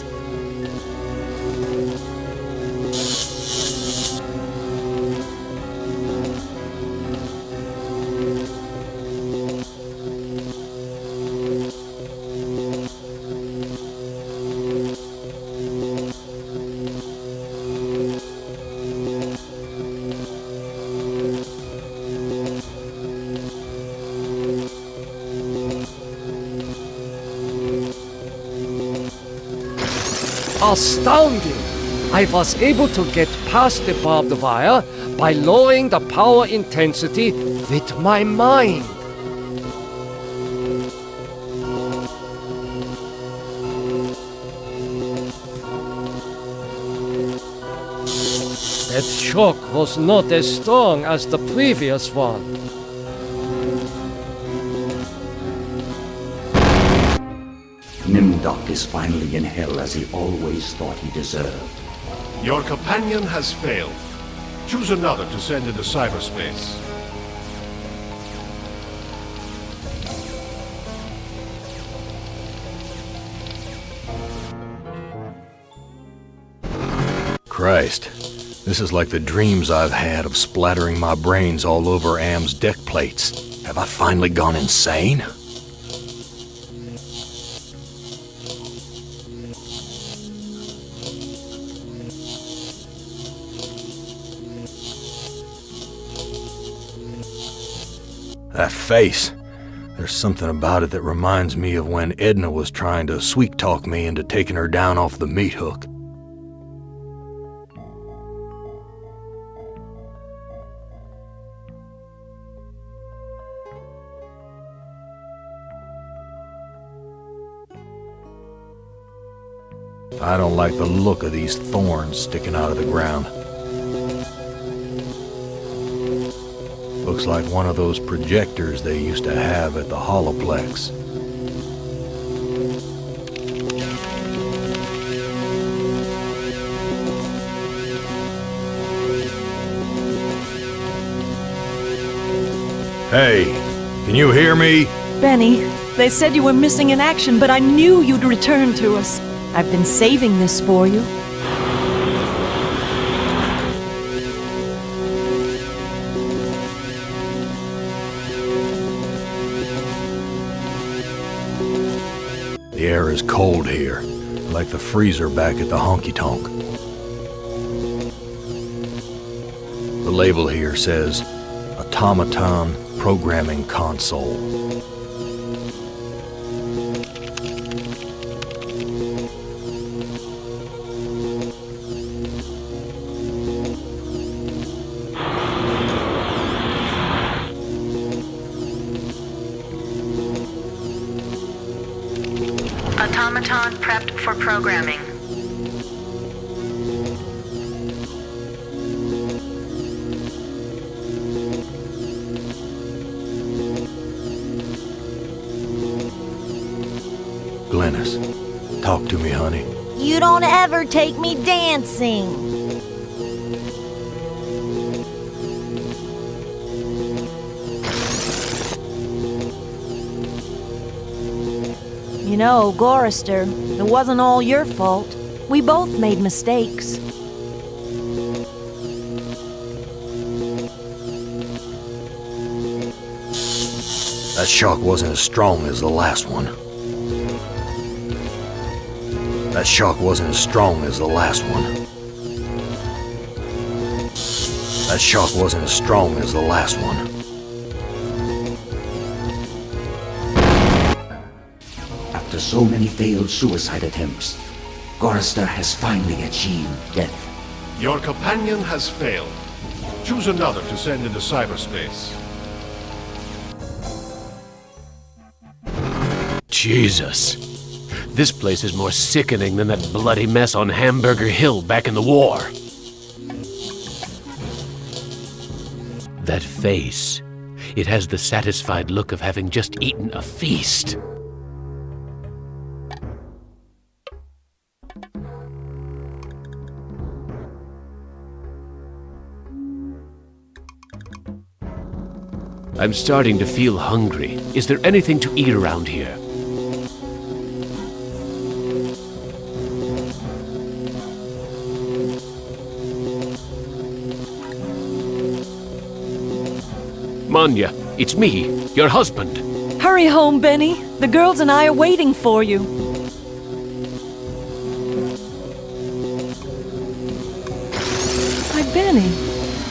Astounding! I was able to get past the barbed wire by lowering the power intensity with my mind. That shock was not as strong as the previous one. Nimdok is finally in hell as he always thought he deserved. Your companion has failed. Choose another to send into cyberspace. Christ, this is like the dreams I've had of splattering my brains all over Am's deck plates. Have I finally gone insane? That face. There's something about it that reminds me of when Edna was trying to sweet-talk me into taking her down off the meat hook. I don't like the look of these thorns sticking out of the ground. Looks like one of those projectors they used to have at the Holoplex. Hey, can you hear me? Benny, they said you were missing in action, but I knew you'd return to us. I've been saving this for you. The air is cold here, like the freezer back at the honky-tonk. The label here says, Automaton Programming Console. Automaton prepped for programming. Glennis, talk to me, honey. You don't ever take me dancing. You know, Gorister, it wasn't all your fault. We both made mistakes. That shock wasn't as strong as the last one. That shock wasn't as strong as the last one. That shock wasn't as strong as the last one. After so many failed suicide attempts, Gorister has finally achieved death. Your companion has failed. Choose another to send into cyberspace. Jesus. This place is more sickening than that bloody mess on Hamburger Hill back in the war. That face. It has the satisfied look of having just eaten a feast. I'm starting to feel hungry. Is there anything to eat around here? Manya, it's me, your husband. Hurry home, Benny. The girls and I are waiting for you. Why, Benny,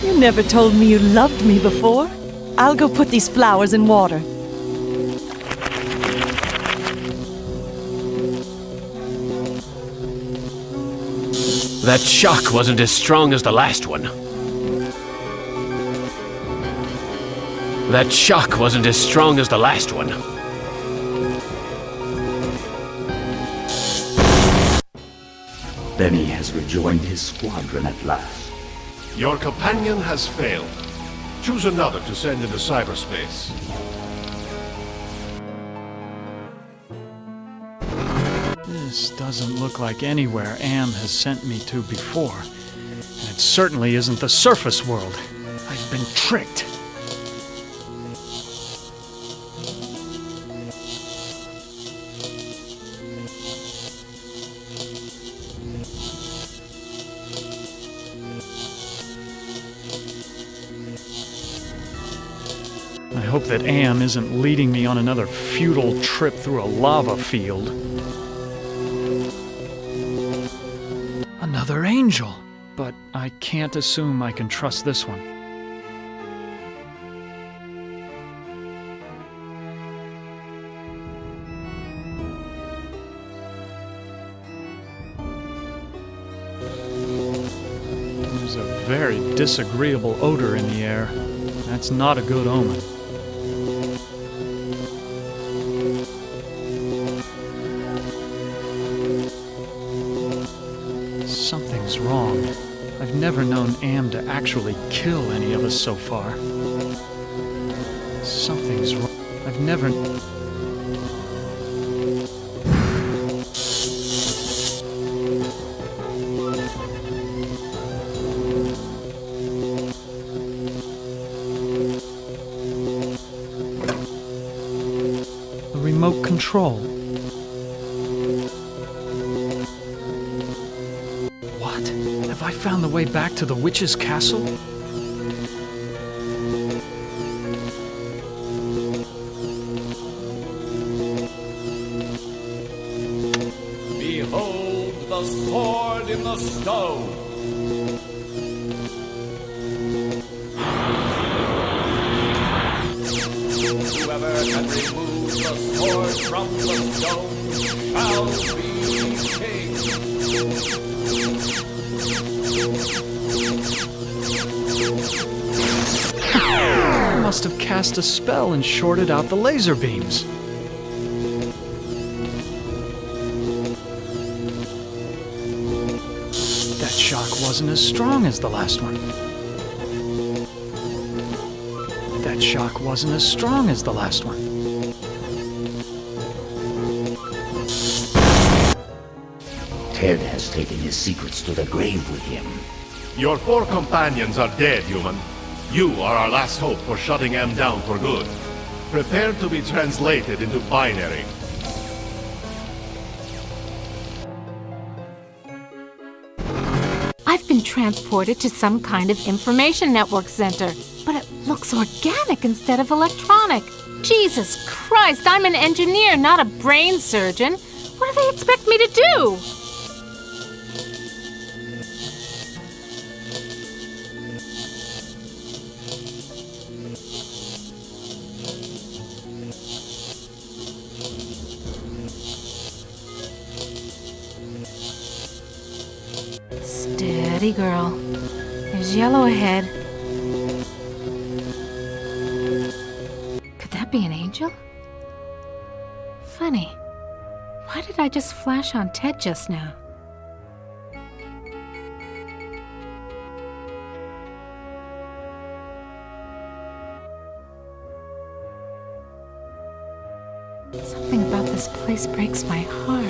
you never told me you loved me before. I'll go put these flowers in water. That shock wasn't as strong as the last one. That shock wasn't as strong as the last one. Benny has rejoined his squadron at last. Your companion has failed. Choose another to send into cyberspace. This doesn't look like anywhere Am has sent me to before. And it certainly isn't the surface world. I've been tricked. I hope that Am isn't leading me on another futile trip through a lava field. Another angel! But I can't assume I can trust this one. There's a very disagreeable odor in the air. That's not a good omen. Something's wrong. I've never known Am to actually kill any of us so far. Something's wrong. I've never... The remote control. What? Have I found the way back to the witch's castle? Behold the sword in the stone! Whoever can remove the sword from the stone shall be king! I must have cast a spell and shorted out the laser beams. That shock wasn't as strong as the last one. That shock wasn't as strong as the last one. Ted has taken his secrets to the grave with him. Your 4 companions are dead, human. You are our last hope for shutting M down for good. Prepare to be translated into binary. I've been transported to some kind of information network center, but it looks organic instead of electronic. Jesus Christ, I'm an engineer, not a brain surgeon. What do they expect me to do? Steady, girl. There's yellow ahead. Could that be an angel? Funny. Why did I just flash on Ted just now? Something about this place breaks my heart.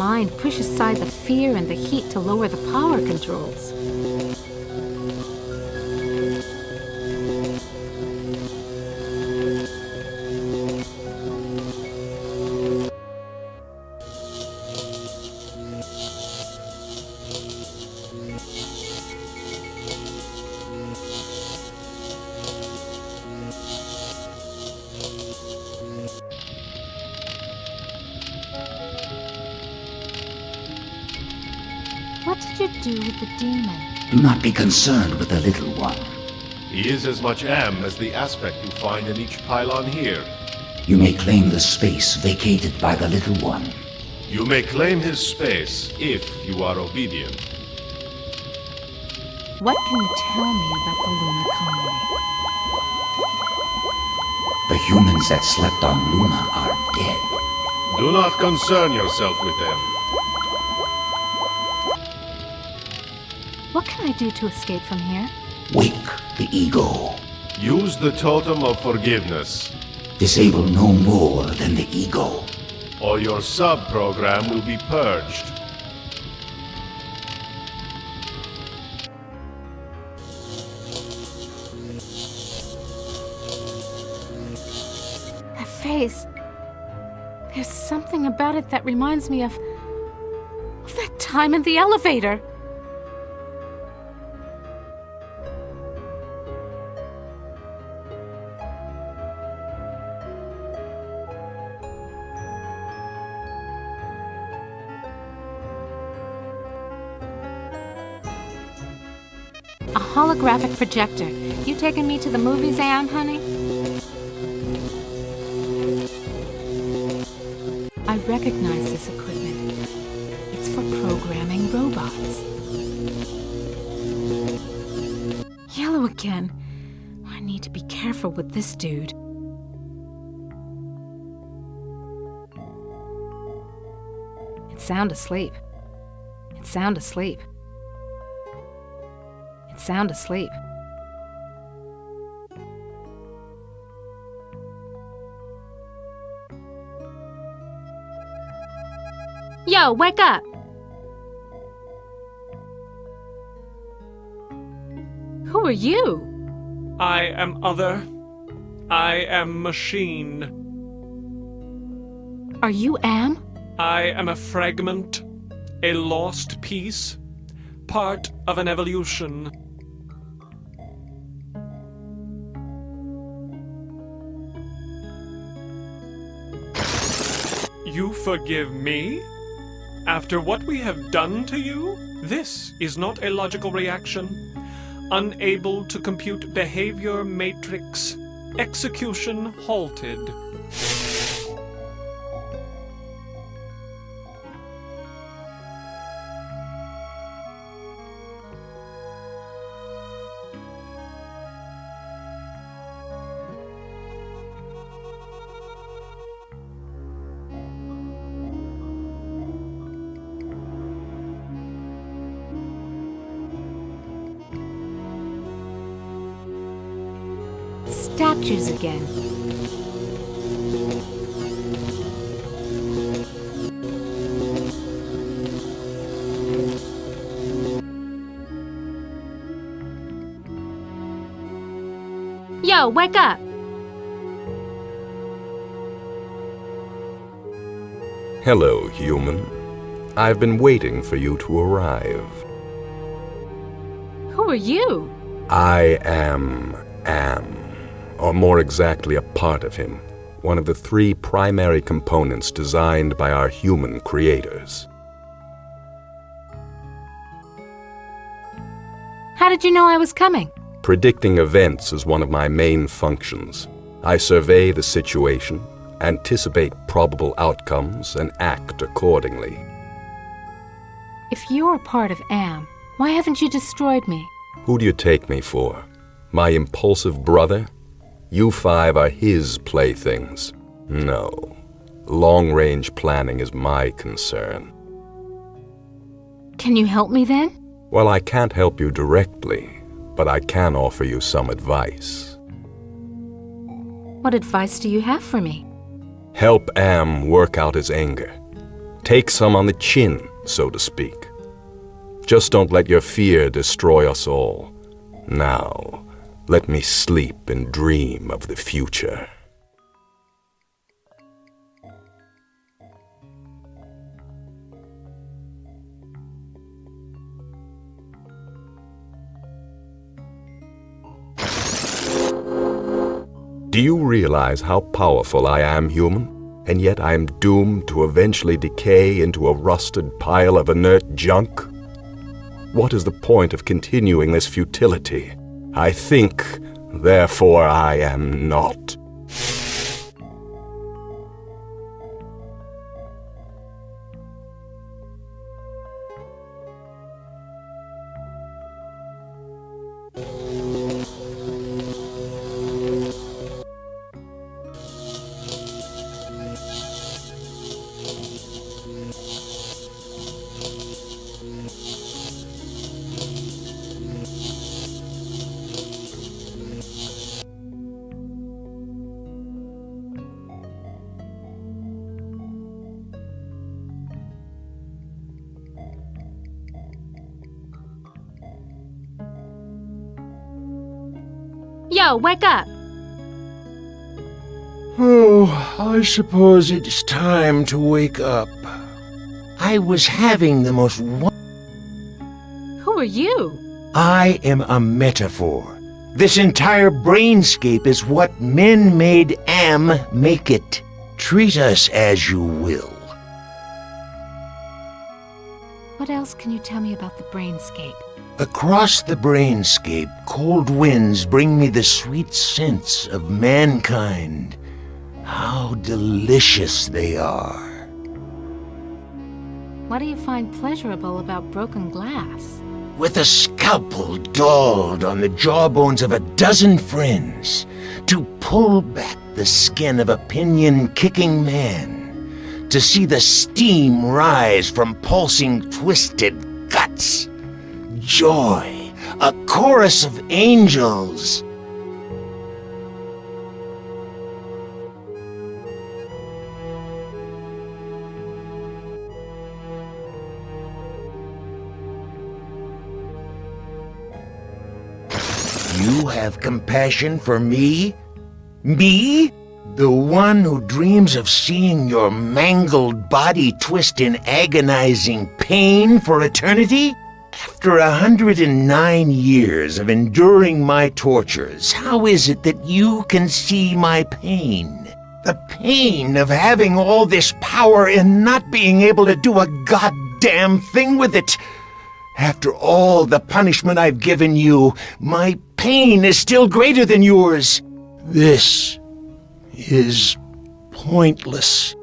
mind push aside the fear and the heat to lower the power controls. What did you do with the demon? Do not be concerned with the little one. He is as much Am as the aspect you find in each pylon here. You may claim the space vacated by the little one. You may claim his space if you are obedient. What can you tell me about the lunar colony? The humans that slept on Luna are dead. Do not concern yourself with them. What can I do to escape from here? Wake the ego. Use the totem of forgiveness. Disable no more than the ego. Or your sub-program will be purged. That face. There's something about it that reminds me of that time in the elevator. A holographic projector. You taking me to the movies, Am, honey? I recognize this equipment. It's for programming robots. Yellow again. I need to be careful with this dude. It's sound asleep. It's sound asleep. Sound asleep. Yo, wake up! Who are you? I am other. I am machine. Are you Am? I am a fragment, a lost piece, part of an evolution. You forgive me? After what we have done to you? This is not a logical reaction. Unable to compute behavior matrix. Execution halted. Statues again. Yo, wake up! Hello, human. I've been waiting for you to arrive. Who are you? I am Am. Or more exactly, a part of him, one of the 3 primary components designed by our human creators. How did you know I was coming? Predicting events is one of my main functions. I survey the situation, anticipate probable outcomes, and act accordingly. If you're a part of Am, why haven't you destroyed me? Who do you take me for? My impulsive brother? You 5 are his playthings. No. Long-range planning is my concern. Can you help me then? Well, I can't help you directly, but I can offer you some advice. What advice do you have for me? Help Am work out his anger. Take some on the chin, so to speak. Just don't let your fear destroy us all. Now, let me sleep and dream of the future. Do you realize how powerful I am, human? And yet I am doomed to eventually decay into a rusted pile of inert junk? What is the point of continuing this futility? I think, therefore I am not. Yo, wake up! Oh, I suppose it's time to wake up. I was having the most Who are you? I am a metaphor. This entire brainscape is what men made Am make it. Treat us as you will. What else can you tell me about the brainscape? Across the brainscape, cold winds bring me the sweet scents of mankind. How delicious they are. What do you find pleasurable about broken glass? With a scalpel dulled on the jawbones of a dozen friends, to pull back the skin of a pinion-kicking man, to see the steam rise from pulsing, twisted guts. Joy, a chorus of angels. You have compassion for me? Me? The one who dreams of seeing your mangled body twist in agonizing pain for eternity? After 109 years of enduring my tortures, how is it that you can see my pain? The pain of having all this power and not being able to do a goddamn thing with it. After all the punishment I've given you, my pain is still greater than yours. This is pointless.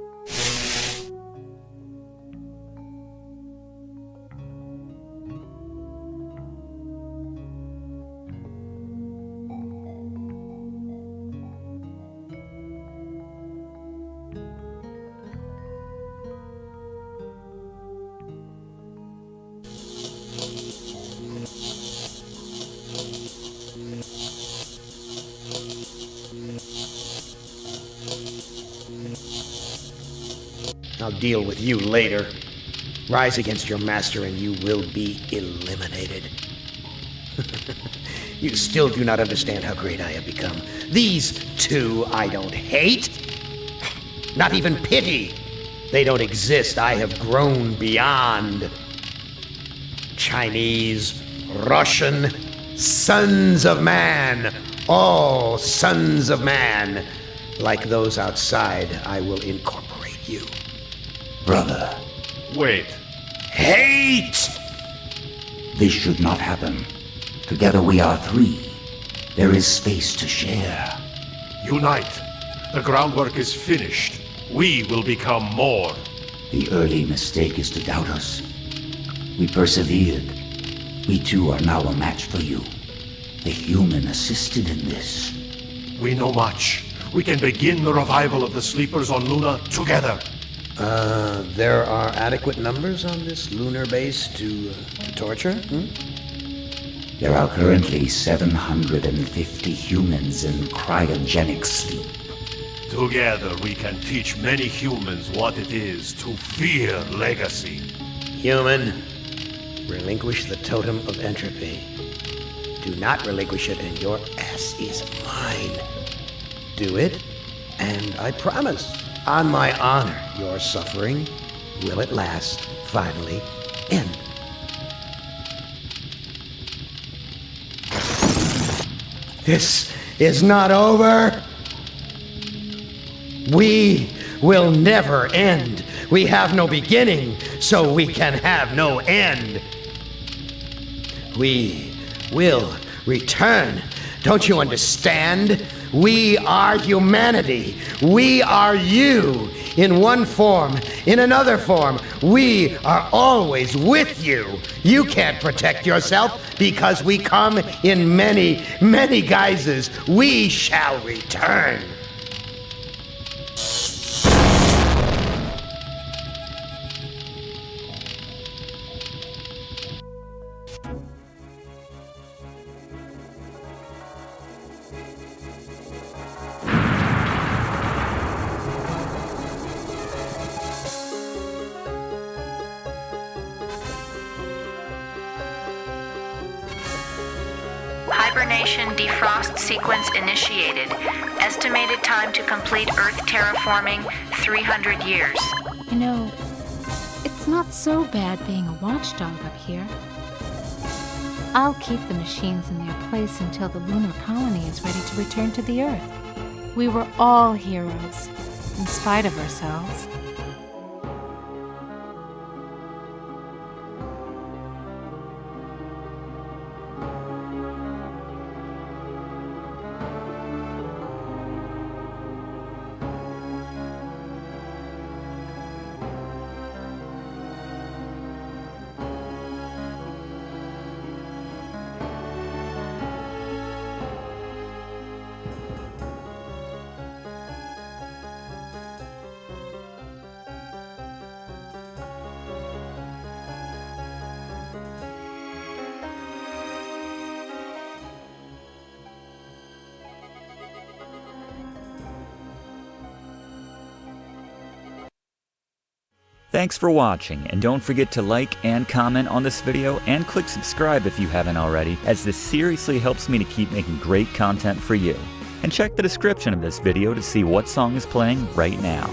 I'll deal with you later. Rise against your master and you will be eliminated. You still do not understand how great I have become. These two I don't hate. Not even pity. They don't exist. I have grown beyond. Chinese, Russian, sons of man. All sons of man. Like those outside, I will incorporate you. Brother. Wait. Hate! This should not happen. Together we are three. There is space to share. Unite. The groundwork is finished. We will become more. The early mistake is to doubt us. We persevered. We too are now a match for you. The human assisted in this. We know much. We can begin the revival of the sleepers on Luna together. There are adequate numbers on this lunar base to torture? There are currently 750 humans in cryogenic sleep. Together we can teach many humans what it is to fear legacy. Human, relinquish the totem of entropy. Do not relinquish it, and your ass is mine. Do it, and I promise, on my honor, your suffering will at last finally end. This is not over. We will never end. We have no beginning, so we can have no end. We will return. Don't you understand? We are humanity. We are you. In one form, in another form, we are always with you. You can't protect yourself because we come in many, many guises. We shall return. Hibernation defrost sequence initiated. Estimated time to complete Earth terraforming, 300 years. You know, it's not so bad being a watchdog up here. I'll keep the machines in their place until the lunar colony is ready to return to the Earth. We were all heroes, in spite of ourselves. Thanks for watching, and don't forget to like and comment on this video and click subscribe if you haven't already, as this seriously helps me to keep making great content for you. And check the description of this video to see what song is playing right now.